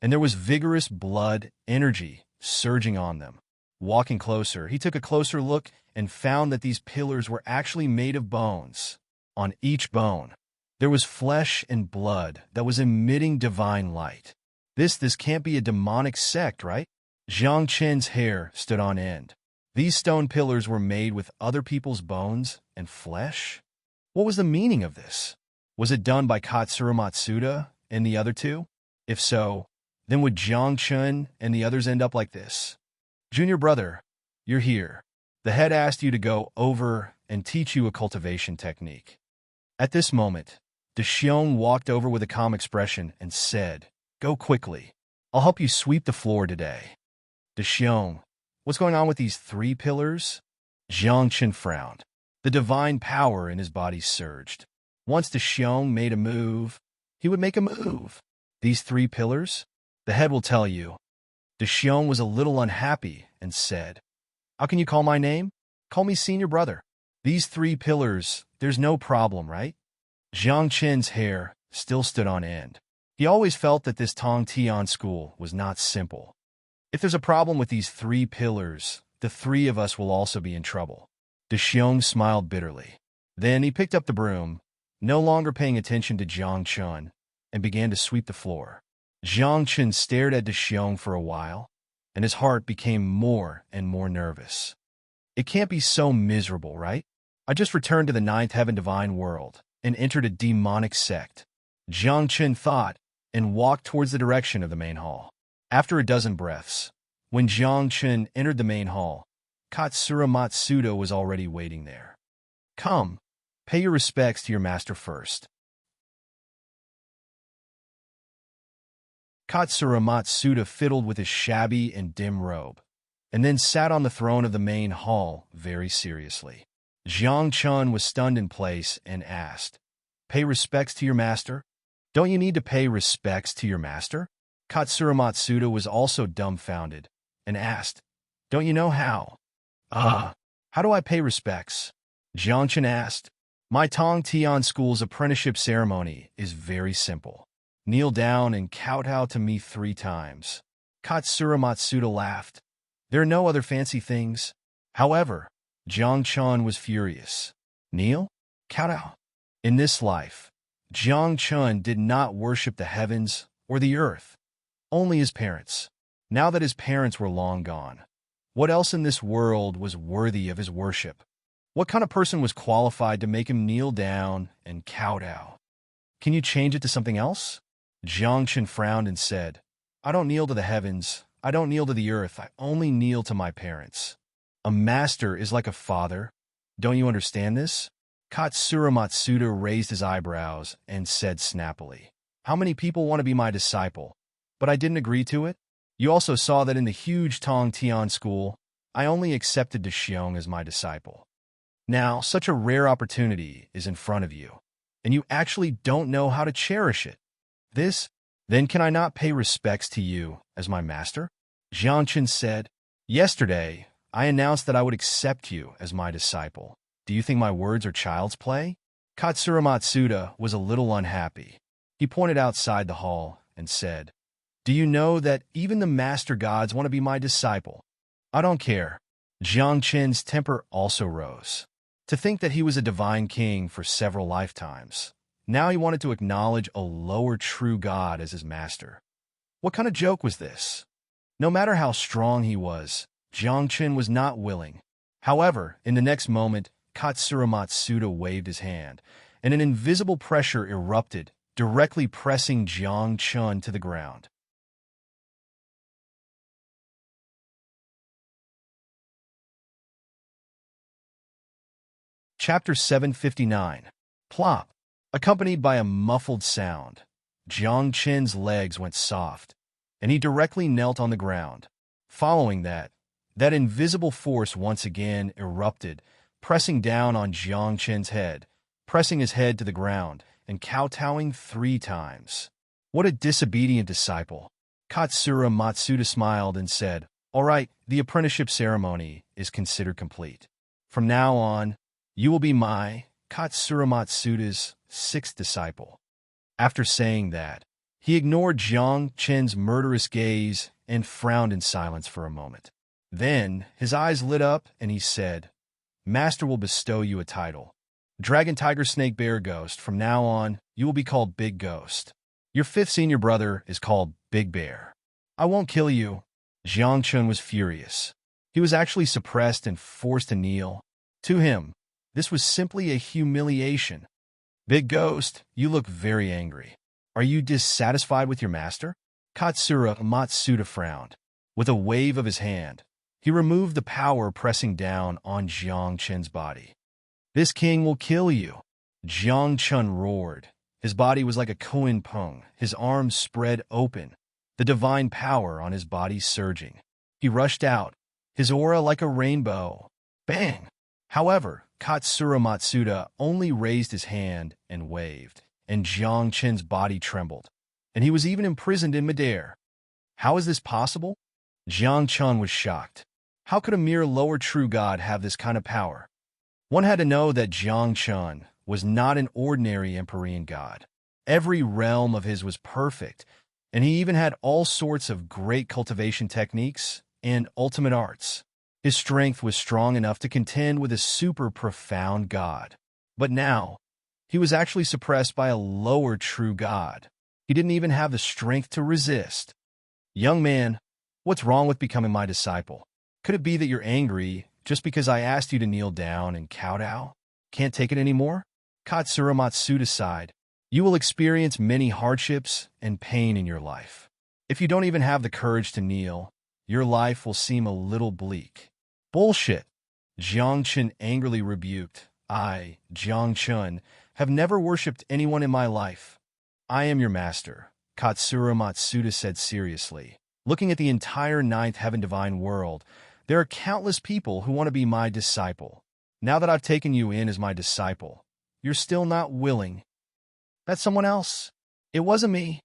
and there was vigorous blood energy surging on them. Walking closer, he took a closer look and found that these pillars were actually made of bones. On each bone, there was flesh and blood that was emitting divine light. This can't be a demonic sect, right? Jiang Chen's hair stood on end. These stone pillars were made with other people's bones and flesh? What was the meaning of this? Was it done by Katsura Matsuda and the other two? If so, then would Jiang Chen and the others end up like this? Junior brother, you're here. The head asked you to go over and teach you a cultivation technique. At this moment, Dexiong walked over with a calm expression and said, "Go quickly. I'll help you sweep the floor today." Dexiong, what's going on with these three pillars? Jiang Chen frowned. The divine power in his body surged. Once Dexiong made a move, he would make a move. These three pillars? The head will tell you. Dexiong was a little unhappy and said, "How can you call my name? Call me senior brother. These three pillars, there's no problem, right?" Jiang Chen's hair still stood on end. He always felt that this Tong Tian school was not simple. If there's a problem with these three pillars, the three of us will also be in trouble. Dexiong smiled bitterly. Then he picked up the broom, no longer paying attention to Jiang Chen, and began to sweep the floor. Jiang Chen stared at Dexiong for a while, and his heart became more and more nervous. It can't be so miserable, right? I just returned to the ninth heaven divine world and entered a demonic sect. Jiang Chen thought and walked towards the direction of the main hall. After a dozen breaths, when Jiang Chen entered the main hall, Katsura Matsuda was already waiting there. "Come, pay your respects to your master first." Katsura Matsuda fiddled with his shabby and dim robe, and then sat on the throne of the main hall very seriously. Jiang Chen was stunned in place and asked, "Pay respects to your master? Don't you need to pay respects to your master?" Katsura Matsuda was also dumbfounded and asked, "Don't you know how?" How do I pay respects?" Jiang Chen asked. "My Tong Tian school's apprenticeship ceremony is very simple. Kneel down and kowtow to me 3 times. Katsura Matsuda laughed. "There are no other fancy things." However, Jiang Chen was furious. Kneel? Kowtow? In this life, Jiang Chen did not worship the heavens or the earth, only his parents. Now that his parents were long gone, what else in this world was worthy of his worship? What kind of person was qualified to make him kneel down and kowtow? Can you change it to something else? Jiang Chen frowned and said, "I don't kneel to the heavens, I don't kneel to the earth, I only kneel to my parents. A master is like a father. Don't you understand this?" Katsura Matsuda raised his eyebrows and said snappily, "How many people want to be my disciple? But I didn't agree to it? You also saw that in the huge Tong Tian school, I only accepted Dexiong as my disciple. Now, such a rare opportunity is in front of you, and you actually don't know how to cherish it. Then can I not pay respects to you as my master?" Jiang Chen said, "Yesterday, I announced that I would accept you as my disciple. Do you think my words are child's play?" Katsura Matsuda was a little unhappy. He pointed outside the hall and said, Do you know that even the master gods want to be my disciple? I don't care. Jiang Qin's temper also rose. To think that he was a divine king for several lifetimes. Now he wanted to acknowledge a lower true god as his master. What kind of joke was this? No matter how strong he was, Jiang Qin was not willing. However, in the next moment, Katsura Matsuda waved his hand, and an invisible pressure erupted, directly pressing Jiang Qin to the ground. Chapter 759. Plop. Accompanied by a muffled sound, Jiang Qin's legs went soft, and he directly knelt on the ground. Following that invisible force once again erupted, pressing down on Jiang Qin's head, pressing his head to the ground, and kowtowing 3 times. What a disobedient disciple. Katsura Matsuda smiled and said, "All right, the apprenticeship ceremony is considered complete. From now on, you will be my, Katsura Matsuda's, 6th disciple." After saying that, he ignored Jiang Qin's murderous gaze and frowned in silence for a moment. Then, his eyes lit up and he said, "Master will bestow you a title. Dragon Tiger Snake Bear Ghost. From now on, you will be called Big Ghost. Your 5th senior brother is called Big Bear. I won't kill you." Jiang Qin was furious. He was actually suppressed and forced to kneel. To him, this was simply a humiliation. "Big Ghost, you look very angry. Are you dissatisfied with your master?" Katsura Matsuda frowned. With a wave of his hand, he removed the power pressing down on Jiang Qin's body. "This king will kill you." Jiang Qin roared. His body was like a koan pung, his arms spread open, the divine power on his body surging. He rushed out, his aura like a rainbow. Bang! However, Katsura Matsuda only raised his hand and waved, and Jiang Qin's body trembled, and he was even imprisoned in midair. How is this possible? Jiang Qin was shocked. How could a mere lower true god have this kind of power? One had to know that Jiang Qin was not an ordinary Empyrean god. Every realm of his was perfect, and he even had all sorts of great cultivation techniques and ultimate arts. His strength was strong enough to contend with a super profound god. But now, he was actually suppressed by a lower true god. He didn't even have the strength to resist. "Young man, what's wrong with becoming my disciple? Could it be that you're angry just because I asked you to kneel down and kowtow? Can't take it anymore?" Katsura Matsuda sighed. "You will experience many hardships and pain in your life. If you don't even have the courage to kneel, your life will seem a little bleak." "Bullshit!" Jiang Qin angrily rebuked. "I, Jiang Qin, have never worshipped anyone in my life. I am your master," Katsura Matsuda said seriously. "Looking at the entire 9th heaven divine world, there are countless people who want to be my disciple. Now that I've taken you in as my disciple, you're still not willing. That's someone else. It wasn't me."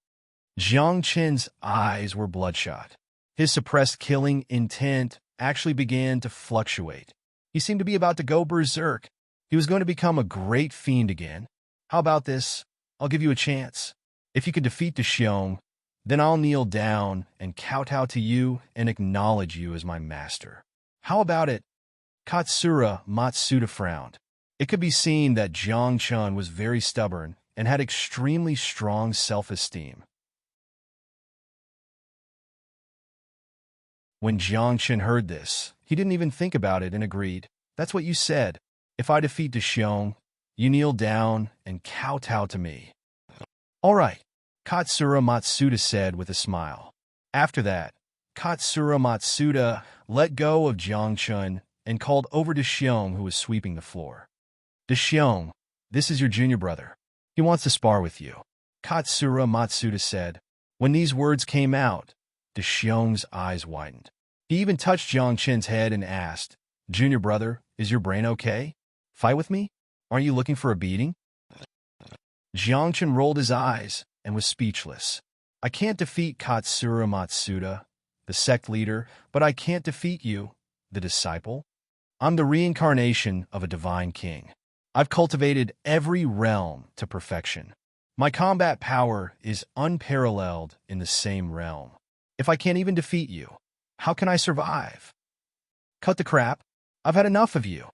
Jiang Qin's eyes were bloodshot. His suppressed killing intent actually began to fluctuate. He seemed to be about to go berserk. He was going to become a great fiend again. "How about this? I'll give you a chance. If you can defeat Deshiong, then I'll kneel down and kowtow to you and acknowledge you as my master. How about it?" Katsura Matsuda frowned. It could be seen that Jiang Qin was very stubborn and had extremely strong self-esteem. When Jiang Qin heard this, he didn't even think about it and agreed. "That's what you said. If I defeat Deshiong, you kneel down and kowtow to me." "All right," Katsura Matsuda said with a smile. After that, Katsura Matsuda let go of Jiang Qin and called over Deshiong, who was sweeping the floor. "Deshiong, this is your junior brother. He wants to spar with you," Katsura Matsuda said. When these words came out, Deshiong's eyes widened. He even touched Jiang Qin's head and asked, "Junior brother, is your brain okay? Fight with me? Aren't you looking for a beating?" Jiang Qin rolled his eyes and was speechless. "I can't defeat Katsura Matsuda, the sect leader, but I can't defeat you, the disciple. I'm the reincarnation of a divine king. I've cultivated every realm to perfection. My combat power is unparalleled in the same realm. If I can't even defeat you, how can I survive? Cut the crap. I've had enough of you,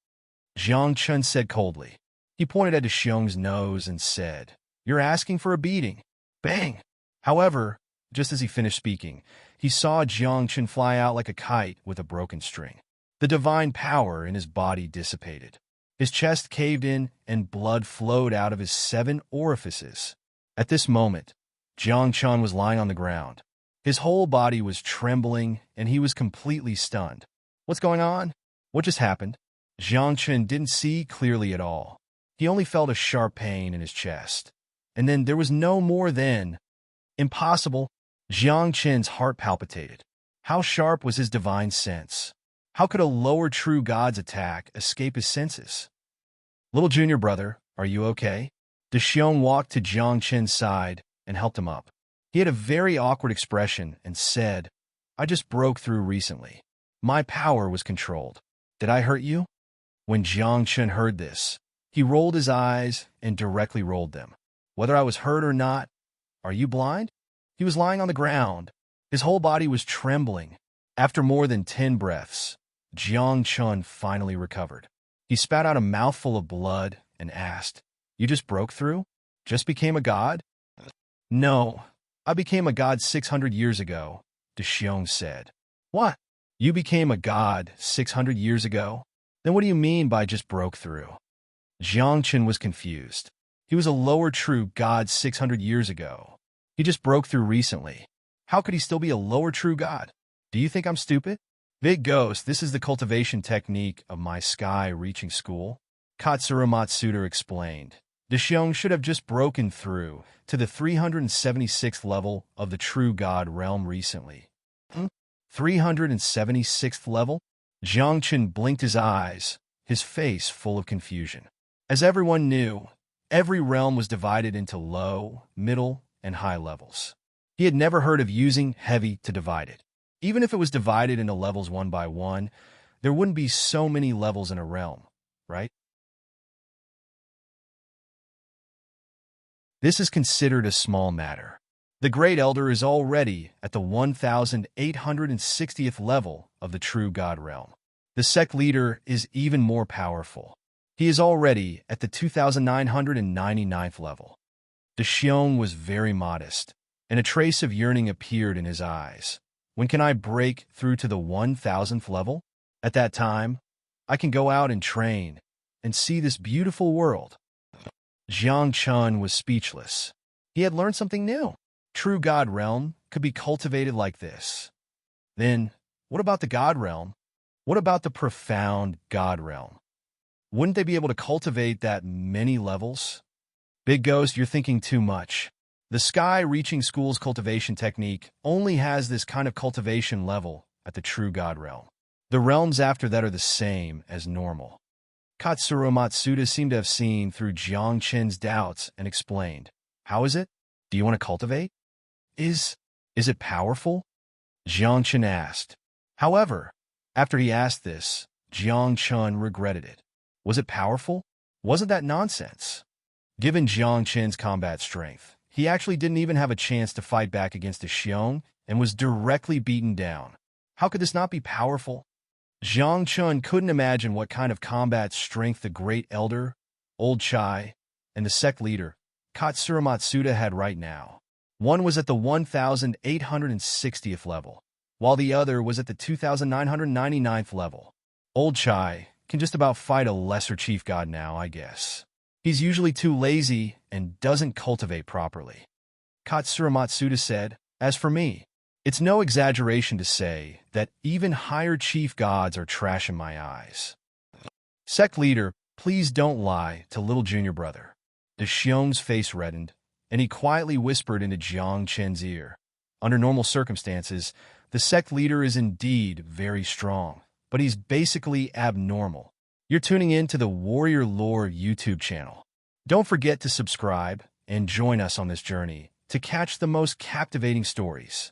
Jiang Chun said coldly. He pointed at Xiong's nose and said, You're asking for a beating. Bang! However, just as he finished speaking, he saw Jiang Chun fly out like a kite with a broken string. The divine power in his body dissipated. His chest caved in and blood flowed out of his 7 orifices. At this moment, Jiang Chun was lying on the ground. His whole body was trembling and he was completely stunned. What's going on? What just happened? Jiang Chun didn't see clearly at all. He only felt a sharp pain in his chest. And then there was no more than... Impossible. Jiang Chun's heart palpitated. How sharp was his divine sense? How could a lower true god's attack escape his senses? Little junior brother, are you okay? Xiong walked to Jiang Chun's side and helped him up. He had a very awkward expression and said, I just broke through recently. My power was controlled. Did I hurt you? When Jiang Chun heard this, he rolled his eyes and directly rolled them. Whether I was hurt or not, are you blind? He was lying on the ground. His whole body was trembling. After more than 10 breaths, Jiang Chun finally recovered. He spat out a mouthful of blood and asked, You just broke through? Just became a god? No, I became a god 600 years ago, Xiong said. What? You became a god 600 years ago? Then what do you mean by just broke through? Jiang Chun was confused. He was a lower true god 600 years ago. He just broke through recently. How could he still be a lower true god? Do you think I'm stupid? Big Ghost, this is the cultivation technique of my sky-reaching school, Katsura Matsuda explained. Xiong should have just broken through to the 376th level of the true god realm recently. 376th level? Jiang Chun blinked his eyes, his face full of confusion. As everyone knew, every realm was divided into low, middle, and high levels. He had never heard of using heavy to divide it. Even if it was divided into levels 1 by 1, there wouldn't be so many levels in a realm, right? This is considered a small matter. The Great Elder is already at the 1,860th level of the True God realm. The sect leader is even more powerful. He is already at the 2,999th level. Xiong was very modest, and a trace of yearning appeared in his eyes. When can I break through to the 1,000th level? At that time, I can go out and train and see this beautiful world. Jiang Chun was speechless. He had learned something new. True God realm could be cultivated like this. Then, what about the God realm? What about the profound God realm? Wouldn't they be able to cultivate that many levels? Big Ghost, you're thinking too much. The sky-reaching school's cultivation technique only has this kind of cultivation level at the True God realm. The realms after that are the same as normal. Katsura Matsuda seemed to have seen through Jiang Chun's doubts and explained, How is it? Do you want to cultivate? Is it powerful? Jiang Chun asked. However, after he asked this, Jiang Chun regretted it. Was it powerful? Wasn't that nonsense? Given Jiang Chun's combat strength, he actually didn't even have a chance to fight back against Xiong and was directly beaten down. How could this not be powerful? Jiang Chun couldn't imagine what kind of combat strength the Great Elder, Old Chai, and the sect leader, Katsura Matsuda, had right now. One was at the 1,860th level, while the other was at the 2,999th level. Old Chai can just about fight a lesser chief god now, I guess. He's usually too lazy and doesn't cultivate properly. Katsura Matsuda said, As for me, it's no exaggeration to say that even higher chief gods are trash in my eyes. Sect leader, please don't lie to little junior brother. Xiong's face reddened, and he quietly whispered into Jiang Chun's ear. Under normal circumstances, the sect leader is indeed very strong, but he's basically abnormal. You're tuning in to the Warrior Lore YouTube channel. Don't forget to subscribe and join us on this journey to catch the most captivating stories.